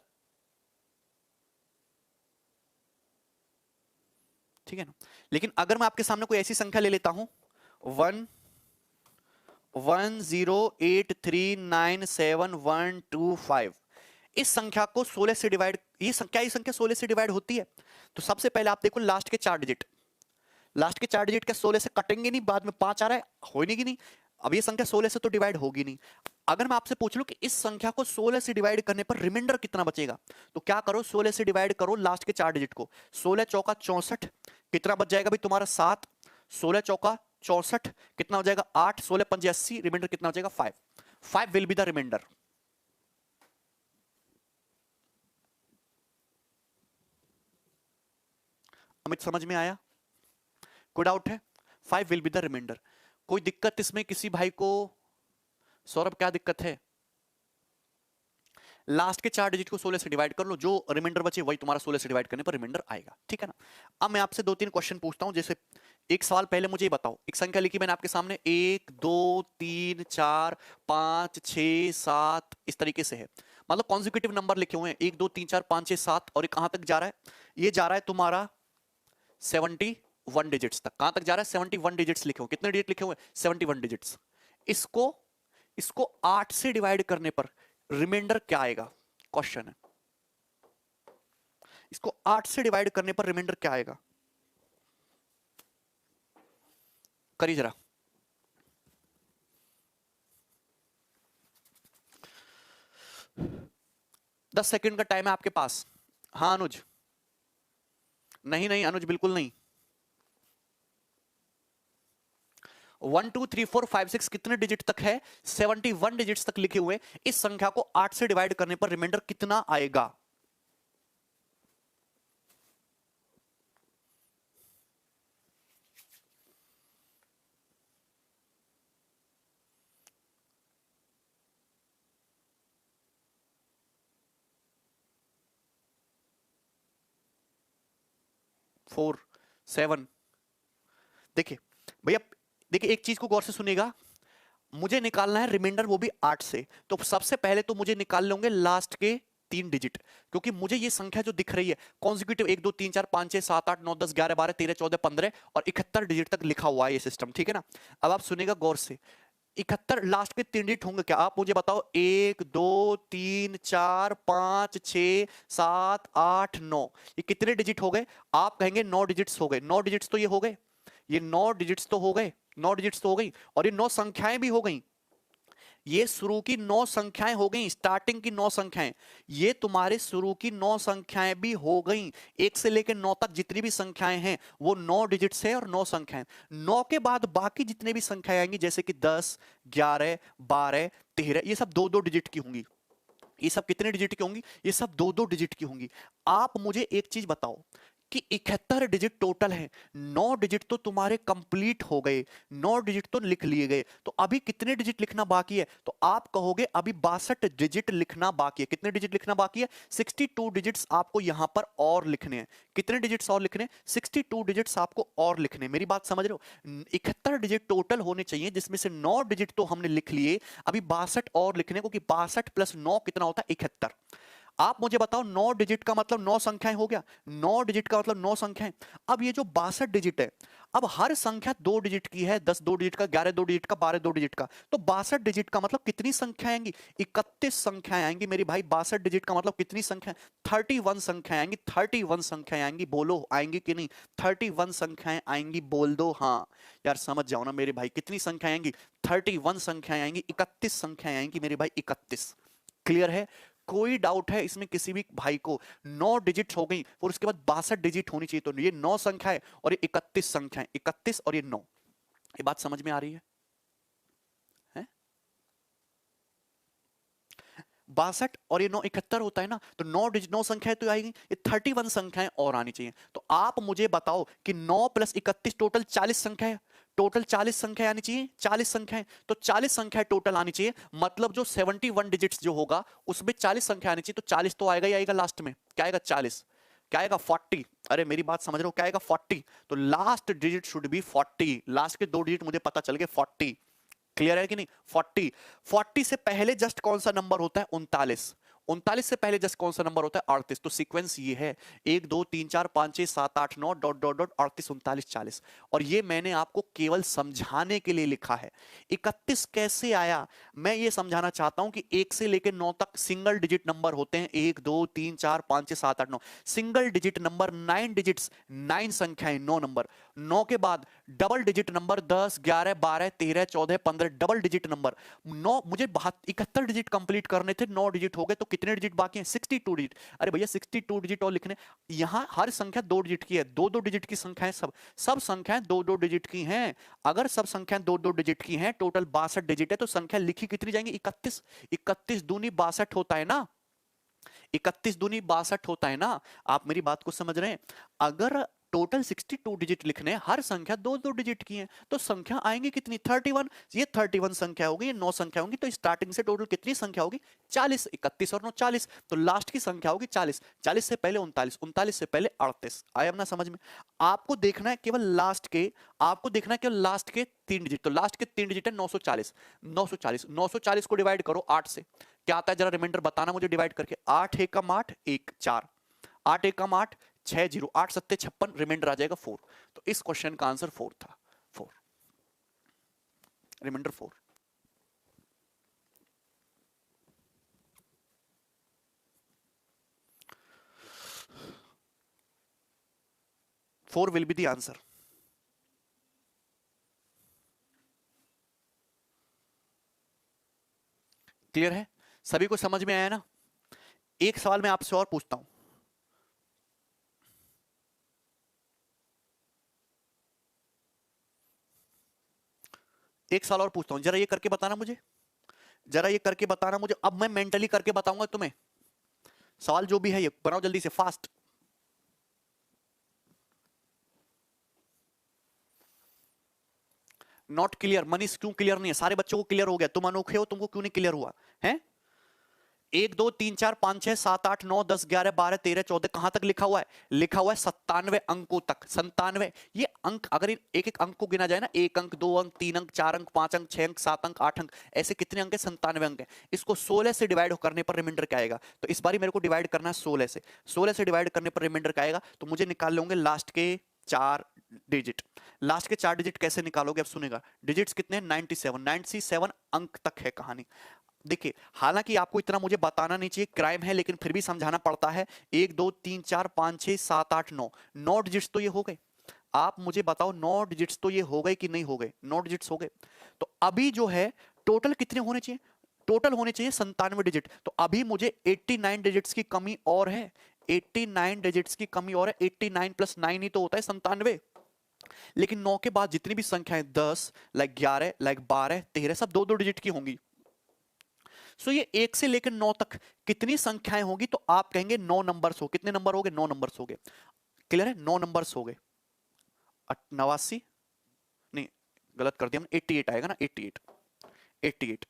ठीक है ना? लेकिन अगर मैं आपके सामने कोई ऐसी संख्या ले लेता हूं 1 10839712 इस संख्या को 16 से डिवाइड, ये संख्या 16 से डिवाइड होती है। तो सबसे पहले आप देखो लास्ट के 4 डिजिट, लास्ट के 4 डिजिट क्या 16 से कटेंगे नहीं, बाद में 5 आ रहा है, हो नहीं कि नहीं। अब ये संख्या 16 से तो डिवाइड होगी नहीं। अगर मैं आपसे पूछ लूं कि इस संख्या को 16 से डिवाइड करने पर रिमाइंडर कितना बचेगा, तो क्या करो 16 से डिवाइड करो लास्ट के 4 डिजिट को, 16 चौका 64, कितना बच जाएगा भाई तुम्हारा 7, 16 चौका 64 कितना हो जाएगा 8, 16 पंजे 80, रिमाइंडर कितना हो जाएगा 5, 5 will be the reminder. Amit समझ में आया, कोई डाउट है? 5 विल बी द रिमाइंडर। कोई दिक्कत इसमें किसी भाई को? सौरभ क्या दिक्कत है? लास्ट के 4 डिजिट को 16 से डिवाइड कर लो, जो रिमाइंडर बचे वही तुम्हारा 16 से डिवाइड करने पर रिमाइंडर आएगा, ठीक है ना। अब मैं आपसे 2-3 क्वेश्चन पूछता हूं। जैसे एक सवाल पहले मुझे ये बताओ, एक संख्या लिखी मैंने आपके सामने 1 2 3 4 5 6 7 इस तरीके से है, मतलब कॉन्जिक्यूटिव नंबर लिखे हुए हैं 1 2 3 4 5 6 7, और ये कहां तक जा रहा है? ये जा रहा है तुम्हारा 71 डिजिट्स तक। कहां तक जा रहा है? 71 डिजिट्स लिखे हुए। कितने डिजिट लिखे हुए? 71 डिजिट्स। इसको इसको 8 से डिवाइड करने पर रिमाइंडर क्या आएगा? क्वेश्चन है, इसको 8 से डिवाइड करने पर रिमाइंडर क्या आएगा? करिए जरा। 10 सेकंड का टाइम है आपके पास। हाँ अनुज? नहीं नहीं अनुज, बिल्कुल नहीं। 1 2 3 4 5 6 कितने डिजिट तक है? 71 डिजिट्स तक लिखे हुए। इस संख्या को 8 से डिवाइड करने पर रिमाइंडर कितना आएगा? फोर 7। देखिए भैया, देखिए एक चीज को गौर से सुनिएगा, मुझे निकालना है रिमाइंडर, वो भी 8 से। तो सबसे पहले तो मुझे निकाल लूंगे लास्ट के 3 डिजिट, क्योंकि मुझे ये संख्या जो दिख रही है कॉन्जिक्यूटिव 1 2 3 4 5 6 7 8 9 10 11 12 13 14 15 और 71 डिजिट तक लिखा हुआ है ये सिस्टम, ठीक है ना। अब आप सुनिएगा गौर से, 71 लास्ट के 3 डिजिट होंगे क्या? आप मुझे बताओ। 1 2 3 4 5 6 7 8 9, ये कितने डिजिट हो गए? आप कहेंगे 9 डिजिट्स हो गए। 9 डिजिट्स तो ये हो गए, ये 9 डिजिट्स तो हो गए, 9 डिजिट्स तो हो गई, और ये 9 संख्याएं भी हो गई। ये शुरू की 9 संख्याएं हो गई, स्टार्टिंग की 9 संख्याएं, ये तुम्हारे शुरू की 9 संख्याएं भी हो गई। 1 से लेकर 9 तक जितनी भी संख्याएं हैं वो 9 डिजिट्स है और 9 संख्याएं। 9 के बाद बाकी जितने भी संख्याएं आएंगी, जैसे कि 10 11 12 13, ये सब 2-2 डिजिट की होंगी। ये सब कितने डिजिट की होंगी? ये सब 2-2 डिजिट की होंगी। आप मुझे एक चीज बताओ कि 71 डिजिट टोटल है, 9 डिजिट तो तुम्हारे कंप्लीट हो गए, 9 डिजिट तो लिख लिए गए, तो अभी कितने डिजिट लिखना बाकी है? तो आप कहोगे अभी 62 डिजिट लिखना बाकी है। कितने डिजिट लिखना बाकी है? 62 डिजिट्स आपको यहां पर और लिखने हैं। कितने डिजिट्स और लिखने हैं? 62 डिजिट्स आपको और लिखने हैं। मेरी बात समझ रहे हो? 71 डिजिट टोटल होने चाहिए, जिसमें से 9 डिजिट तो हमने लिख लिए, अभी 62 और लिखने, क्योंकि 62 प्लस 9 कितना होता है? 71। आप मुझे बताओ 9 डिजिट का मतलब 9 संख्याएं हो गया, 9 डिजिट का मतलब 9 संख्याएं। अब ये जो 62 डिजिट है, अब हर संख्या 2 डिजिट की है, 10 2 डिजिट का, 11 2 डिजिट का, 12 2 डिजिट का, तो 62 डिजिट का मतलब कितनी संख्याएं आएंगी? 31 संख्याएं आएंगी मेरे भाई। 62 डिजिट का मतलब कितनी संख्या? 31 संख्याएं आएंगी। 31 संख्याएं आएंगी, बोलो आएंगी कि नहीं? 31 संख्याएं आएंगी, बोल दो हाँ। यार समझ जाओ ना मेरे भाई, कितनी संख्याएं आएंगी? 31 संख्याएं आएंगी, 31 संख्याएं आएंगी मेरे भाई, 31। क्लियर है? कोई डाउट है इसमें किसी भी भाई को? 9 डिजिट हो गई और उसके बाद 62 डिजिट होनी चाहिए। तो ये 9 संख्या है और ये 31 संख्या है, 31 और ये 9। ये बात समझ में आ रही है? 62 और ये 9 71 होता है ना, तो 9 डिजिट 9 संख्याएं तो आएगी, ये 31 संख्याएं और आनी चाहिए। तो आप मुझे बताओ कि 9 प्लस 31 टोटल 40 संख्या है, टोटल 40 संख्या आनी चाहिए, 40 संख्याएं। तो 40 संख्या टोटल आनी चाहिए, मतलब जो 71 डिजिट्स जो होगा उसमें 40 संख्या आनी चाहिए। तो 40 तो आएगा ही आएगा लास्ट में। क्या आएगा? 40। क्या आएगा? 40। अरे मेरी बात समझ रहे हो? क्या आएगा? 40। तो last digit should be 40। Last के 2 डिजिट मुझे पता चल गए 40। क्लियर है कि नहीं? 40। 40 से पहले जस्ट कौन सा नंबर होता है? 39। 39 से पहले जस्ट कौन सा नंबर होता है? 38। तो सीक्वेंस ये है 1 2 3 4 5 6 7 8 9 डॉट डॉट डॉट 38 39 40। और ये मैंने आपको केवल समझाने के लिए लिखा है। 31 कैसे आया मैं ये समझाना चाहता हूं कि 1 से लेकर 9 तक सिंगल डिजिट नंबर होते हैं। 1 2 3 4 5 6 7 8 9 सिंगल डिजिट नंबर, 9 डिजिट्स, 9 संख्याएं, 9 नंबर। 9 के बाद double digit number 10 11 12 13 14 15 double digit number. 9 मुझे 71 डिजिट कंप्लीट करने थे, 9 डिजिट हो गए तो कितने डिजिट बाकी हैं? 62 डिजिट। अरे भैया 62 डिजिट और लिखने, यहां हर संख्या 2 डिजिट की है, 2 2 डिजिट की संख्याएं, सब संख्याएं 2 2 डिजिट की हैं। अगर सब संख्याएं 2 2 डिजिट की हैं, टोटल 62 डिजिट है, तो संख्या लिखी कितनी जाएंगी? 31। 31 दूनी 62 होता है ना, 31 दूनी 62 होता है ना। आप मेरी बात को समझ रहे हैं? अगर टोटल 62 डिजिट लिखने, हर संख्या 2 2 डिजिट की है, तो संख्या आएंगी कितनी? 31। ये 31 संख्या होगी, ये 9 संख्या होगी, तो स्टार्टिंग से टोटल कितनी संख्या होगी? 40। 31 और 9 40, तो लास्ट की संख्या होगी 40। 40 से पहले 39, 39 से पहले 38। आया अपना समझ में? आपको देखना है केवल लास्ट के, आपको देखना है केवल लास्ट के 3 डिजिट। तो लास्ट के 3 डिजिट है 940। 940 940 को डिवाइड करो 8 से, क्या आता है जरा रिमाइंडर बताना मुझे डिवाइड करके। 8 एकम 8 1 4, 8 एकम 8 6 0, 8 सत्ते 56, रिमाइंडर आ जाएगा 4। तो इस क्वेश्चन का आंसर 4 था। 4, reminder 4। Four will be the answer. Clear है? सभी को समझ में आया ना? एक सवाल मैं आपसे और पूछता हूं, एक सवाल और पूछता हूं, जरा ये करके बताना मुझे, जरा ये करके बताना मुझे। अब मैं मेंटली करके बताऊंगा तुम्हें। सवाल जो भी है ये बनाओ जल्दी से, फास्ट। नॉट क्लियर, मनीष क्यों क्लियर नहीं है? सारे बच्चों को क्लियर हो गया, तुम अनोखे हो, तुमको क्यों नहीं क्लियर हुआ है? 1 2 3 4 5 6 7 8 9 10 11 12 13 14, कहां तक लिखा हुआ है? लिखा हुआ है 97 अंकों तक। 97 ये अंक, अगर एक एक अंक को गिना जाए ना, 1 अंक 2 अंक 3 अंक 4 अंक 5 अंक 6 अंक 7 अंक 8 अंक, ऐसे कितने अंक है? 97 अंक है। इसको 16 से डिवाइड करने पर रिमाइंडर क्या आएगा? तो इस बार मेरे को डिवाइड करना है 16 से। 16 से डिवाइड करने पर रिमाइंडर क्या आएगा? तो मुझे निकाल लोगे लास्ट के 4 डिजिट। लास्ट के 4 डिजिट कैसे निकालोगे? अब सुनेगा, डिजिट्स कितने हैं? 97। 97 अंक तक है कहानी। देखिए, हालांकि आपको इतना मुझे बताना नहीं चाहिए, क्राइम है, लेकिन फिर भी समझाना पड़ता है। 1 2 3 4 5 6 7 8 9, 9 डिजिट्स तो ये हो गए। आप मुझे बताओ 9 डिजिट्स तो ये हो गए कि नहीं हो गए? 9 डिजिट्स हो गए। तो अभी जो है टोटल कितने होने चाहिए? टोटल होने चाहिए 97 डिजिट। तो अभी मुझे 89 डिजिट्स की कमी और है। 89 डिजिट्स की कमी और है। 89 प्लस 9 ही तो होता है 97। लेकिन 9 के बाद जितनी भी संख्याएं 10 लाइक 11 लाइक 12 13 सब 2 2 डिजिट की होंगी। सो ये 1 से लेकर 9 तक कितनी संख्याएं होगी? तो आप कहेंगे 9 नंबर्स हो। कितने नंबर हो गए? 9 नंबर्स हो गए। क्लियर है? 9 नंबर्स हो गए। 89, नहीं गलत कर दिया हमने, 88 आएगा ना, 88, 88,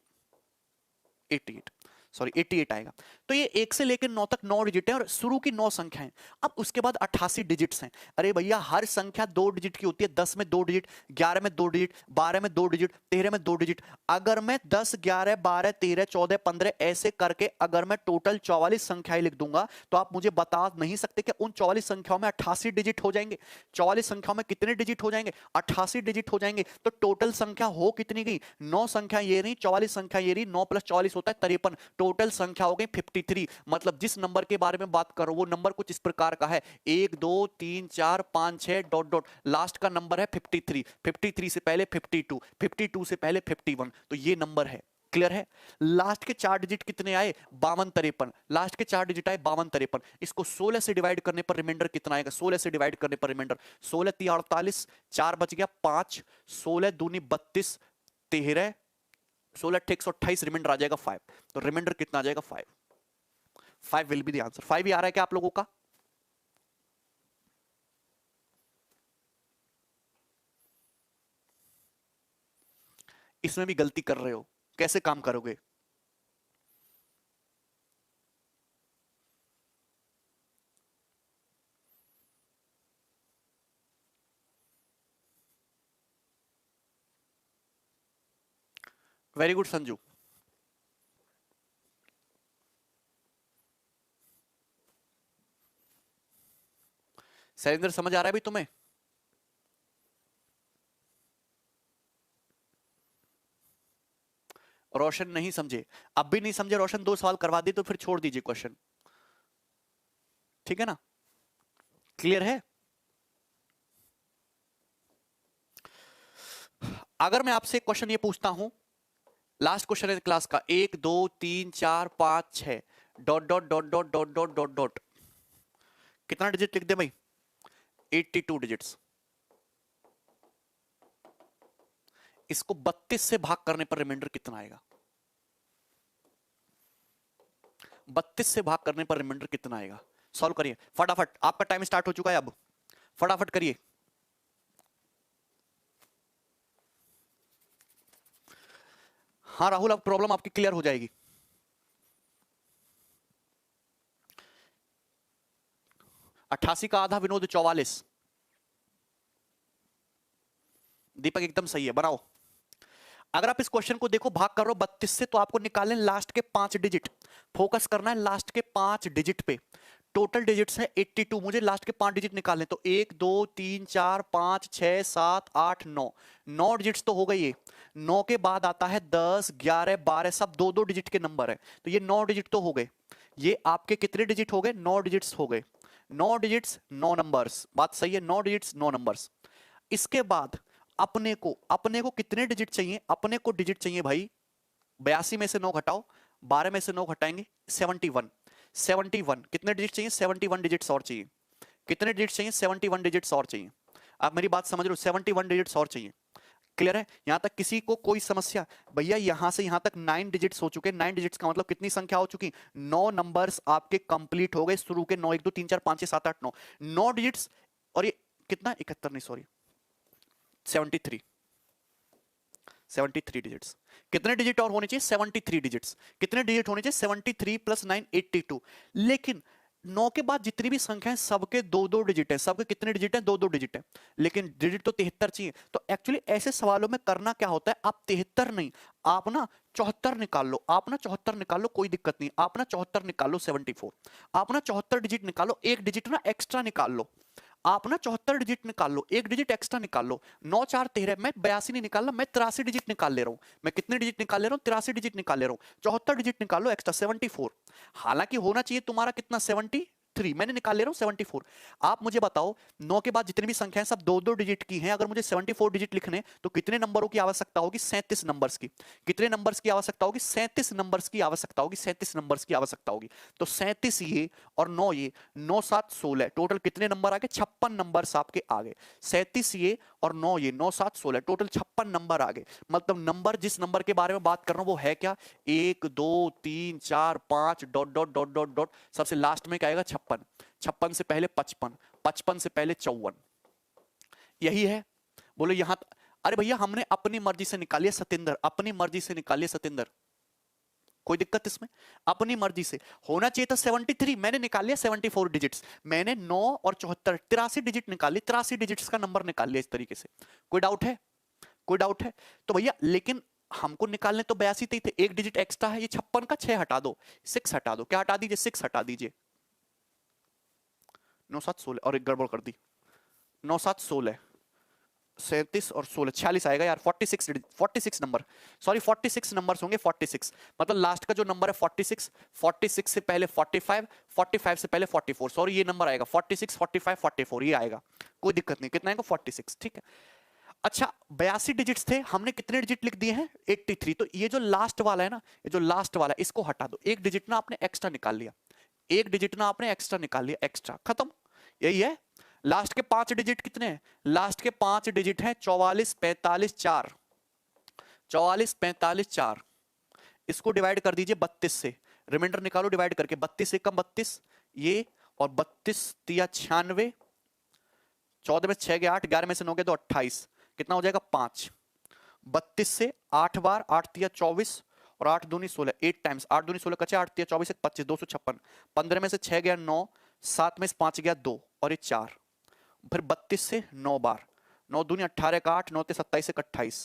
88, सॉरी 88 आएगा। तो ये 1 से लेकर 9 तक 9 डिजिट है और शुरू की 9 संख्याएं। अब उसके बाद 88 डिजिट्स हैं। अरे भैया हर संख्या 2 डिजिट की होती है। 10 में 2 डिजिट, 11 में 2 डिजिट, 12 में 2 डिजिट, 13 में 2 डिजिट। अगर मैं 10 11 12 13 14 15 ऐसे करके अगर मैं टोटल 44 संख्याएं लिख दूंगा, तो आप मुझे बता नहीं सकते कि उन 44 संख्याओं में 88 डिजिट हो जाएंगे? 44 संख्याओं में कितने डिजिट हो जाएंगे? 88 डिजिट हो जाएंगे। तो टोटल संख्या हो कितनी गई? 9 संख्या ये रही, 44 संख्या ये रही, 9 प्लस 44 होता है 53। टोटल संख्या हो गई 53। मतलब जिस नंबर के बारे में बात करो वो नंबर कुछ इस प्रकार का है, 1 2 3 4 5 6 डॉट डॉट, लास्ट का नंबर है 53। 53 से पहले 52, 52 से पहले 51, तो ये नंबर है। क्लियर है? लास्ट के 4 डिजिट कितने आए? 52 53। लास्ट के 4 डिजिट आए 52 53। इसको 16 से डिवाइड करने पर रिमाइंडर कितना आएगा? 16 से डिवाइड करने पर रिमाइंडर 16 3 48, 4 बच गया 5, 16 दूनी 32, 13, 16 128, रिमाइंडर आ जाएगा 5। तो रिमाइंडर कितना आ जाएगा? 5। 5 विल बी द आंसर। 5 ही आ रहा है क्या आप लोगों का? इसमें भी गलती कर रहे हो, कैसे काम करोगे? Very good Sanju. शैलेंद्र समझ आ रहा है भी तुम्हें? रोशन नहीं समझे? अब भी नहीं समझे रोशन? 2 सवाल करवा दी तो फिर छोड़ दीजिए क्वेश्चन, ठीक है ना? क्लियर है? अगर मैं आपसे क्वेश्चन ये पूछता हूं, लास्ट क्वेश्चन है क्लास का, 1 2 3 4 5 6 dot dot dot dot dot dot dot dot, कितना डिजिट लिख दे भाई? 82 डिजिट्स। इसको 32 से भाग करने पर रिमाइंडर कितना आएगा? 32 से भाग करने पर रिमाइंडर कितना आएगा? सॉल्व करिए फटाफट, आपका टाइम स्टार्ट हो चुका है, अब फटाफट करिए। हाँ राहुल, अब प्रॉब्लम आपकी क्लियर हो जाएगी। अट्ठासी का आधा विनोद 44। दीपक एकदम सही है, बनाओ। अगर आप इस क्वेश्चन को देखो, भाग करो 32 से, तो आपको निकालने लास्ट के 5 डिजिट, फोकस करना है लास्ट के 5 डिजिट पे। टोटल डिजिट्स है 82, मुझे लास्ट के 5 डिजिट निकालने, तो 1 2 3 4 5 6 7 8 9, 9 डिजिट्स तो हो गई ये। 9 के बाद आता है 10 11 12, सब 2 2 डिजिट के नंबर है, तो ये 9 डिजिट तो हो गए। ये आपके कितने डिजिट हो गए? 9 डिजिट्स हो गए। 9 डिजिट्स 9 नंबर्स, बात सही है, 9 डिजिट्स 9 नंबर्स। इसके बाद अपने को कितने डिजिट चाहिए? अपने को डिजिट चाहिए भाई, 82 में से 9 घटाओ, 12 में से 9 घटाएंगे, 71। 71 कितने डिजिट चाहिए? 71 डिजिट्स और चाहिए। कितने डिजिट चाहिए? 71 डिजिट्स और चाहिए। आप मेरी बात समझ रहे हो? 71 डिजिट्स और चाहिए। क्लियर है? यहां तक किसी को कोई समस्या? भैया यहां से यहां तक 9 डिजिट्स हो चुके। 9 डिजिट्स का मतलब कितनी संख्या हो चुकी? 9 नंबर्स आपके कंप्लीट हो गए, शुरू के 9 1 2 3 4 5 6 7 8 9, 9 डिजिट्स। और ये कितना? 71 नहीं, सॉरी, 73। 73 डिजिट्स। कितने डिजिट और होने चाहिए? 73 डिजिट्स। कितने डिजिट होने चाहिए? 73 प्लस 9 82। लेकिन 9 के बाद जितनी भी संख्या है सबके 2 2 डिजिट है। सबके कितने डिजिट है? 2 2 डिजिट है। लेकिन डिजिट तो 73 चाहिए। तो एक्चुअली ऐसे सवालों में करना क्या होता है, आप 73 नहीं, आप ना 74 निकाल लो। आप ना 74 निकाल लो, कोई दिक्कत नहीं। आप ना 74 निकाल लो, 74। आप ना 74 डिजिट निकालो, एक डिजिट ना एक्स्ट्रा निकाल लो। आप ना 74 डिजिट निकाल लो, एक डिजिट एक्स्ट्रा निकाल लो। 9 4 13, मैं 82 नहीं निकाल रहा, मैं 83 डिजिट निकाल ले रहा हूं। मैं कितने डिजिट निकाल ले रहा हूं? 83 डिजिट निकाल ले रहा हूं। 74 डिजिट निकाल लो एक्स्ट्रा, 74। हालांकि होना चाहिए तुम्हारा कितना? 73, मैंने निकाल ले रहा हूं 74। आप मुझे बताओ, 9 के बाद जितनी भी संख्याएं सब 2 2 डिजिट की हैं, अगर मुझे 74 डिजिट लिखने, तो कितने नंबरों की आवश्यकता होगी? 37 नंबर्स की। कितने नंबर्स की आवश्यकता होगी? 37 नंबर्स की आवश्यकता होगी। 37 नंबर्स की आवश्यकता होगी। तो 37 ये और 9 ये, 9 7 16, टोटल कितने नंबर आ गए? 56 नंबर्स आपके आ गए। 37 ये और 9 ये, 9 7 16, टोटल 56 नंबर आ गए। मतलब नंबर, जिस नंबर के बारे में बात कर रहा हूं वो है क्या? 1 2 3 4 5 dot dot dot dot dot, सबसे लास्ट में क्या आएगा? 56। 56 से पहले 55, 55 से पहले 54। यही है। बोलो यहां अरे भैया हमने अपनी मर्जी से निकालिए सतेंद्र, अपनी मर्जी से निकालिए सतेंद्र, कोई दिक्कत इसमें? अपनी मर्जी से होना चाहिए था 73, मैंने निकाल लिया 74 डिजिट्स। मैंने 9 और 74, 83 डिजिट निकाल लिए, 83 डिजिट्स का नंबर निकाल लिया इस तरीके से। कोई डाउट है? कोई डाउट है? तो भैया लेकिन हमको निकालने तो 82 ही थे, एक डिजिट एक्स्ट्रा है, ये 56 का 6 हटा दो, 6 हटा दो। क्या हटा दीजिए? 6 हटा दीजिए। 9 7 16 और एक गड़बड़ कर दी, 9 7 16, 37 और 16, 46 आएगा यार। 46 46 नंबर, सॉरी 46 नंबर्स होंगे। 46 मतलब लास्ट का जो नंबर है 46, 46 से पहले 45, 45 से पहले 44, सॉरी ये नंबर आएगा 46 45 44, ये आएगा। कोई दिक्कत नहीं, कितना आएगा? 46, ठीक है। अच्छा 82 डिजिट्स थे, हमने कितने डिजिट लिख दिए हैं? 83। तो ये जो लास्ट वाला है ना, ये जो लास्ट वाला है, इसको हटा दो। एक डिजिट ना आपने एक्स्ट्रा निकाल लिया, एक डिजिट ना आपने एक्स्ट्रा निकाल लिया, एक्स्ट्रा, खत्म। यही है। लास्ट के 5 डिजिट कितने हैं? लास्ट के 5 डिजिट हैं 44 45 4, 44 45 4। इसको डिवाइड कर दीजिए 32 से, रिमाइंडर निकालो डिवाइड करके। 32 से कम 32 ये, और 32 तिया 96, 14 में 6 गए 8, 11 में से 9 गए तो 28, कितना हो जाएगा? 5। 32 से 8 बार, 8 तिया 24 और 8 दूनी 16, 8 टाइम्स, 8 दूनी 16 कच्चे, 8 तिया 24 25, 256। 15 में से 6 गया 9, 7 में से 5 गया 2 और ये 4। फिर 32 से 9 बार, 9 दूनी 18 का 8, 9 ते 27 एक 28,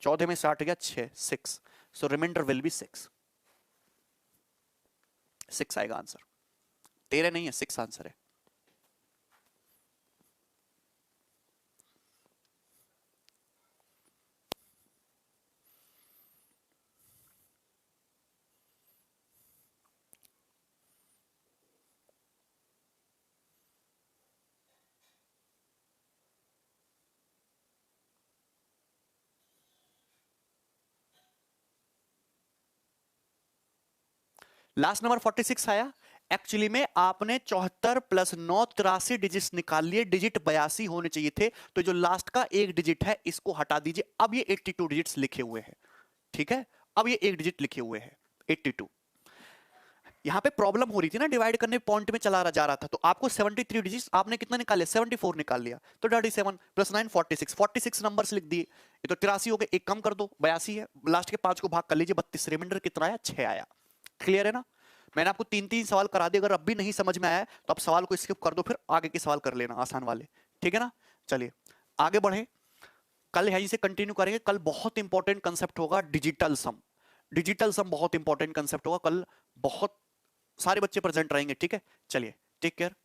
14 में से 8 गया 6, 6। सो रिमाइंडर विल बी 6, 6 आएगा आंसर। 13 नहीं है, 6 आंसर है। लास्ट नंबर 46 आया। एक्चुअली में आपने 74 प्लस 9 83 डिजिट्स निकाल लिए, डिजिट 82 होने चाहिए थे, तो जो लास्ट का एक डिजिट है इसको हटा दीजिए। अब ये 82 डिजिट्स लिखे हुए हैं, ठीक है, अब ये एक डिजिट लिखे हुए हैं 82। यहां पे प्रॉब्लम हो रही थी ना, डिवाइड करने पॉइंट में चला जा रहा था, तो आपको 73 डिजिट्स आपने कितना निकाल लिया, 74 निकाल लिया, तो 37 प्लस 9 46, 46 नंबर्स लिख दिए। ये तो 83 हो गए, एक कम कर दो 82 है, लास्ट के 5 को भाग कर लीजिए 32, रिमाइंडर कितना आया 6 आया। क्लियर है ना? मैंने आपको 3-3 सवाल करा दिए, अगर अब भी नहीं समझ में आया तो आप सवाल को स्किप कर दो, फिर आगे के सवाल कर लेना आसान वाले, ठीक है ना? चलिए आगे बढ़े, कल यहीं से कंटिन्यू करेंगे। कल बहुत इंपॉर्टेंट कंसेप्ट होगा डिजिटल सम। डिजिटल सम बहुत इंपॉर्टेंट कंसेप्ट होगा कल, बहुत सारे बच्चे प्रेजेंट रहेंगे, ठीक है? चलिए टेक केयर।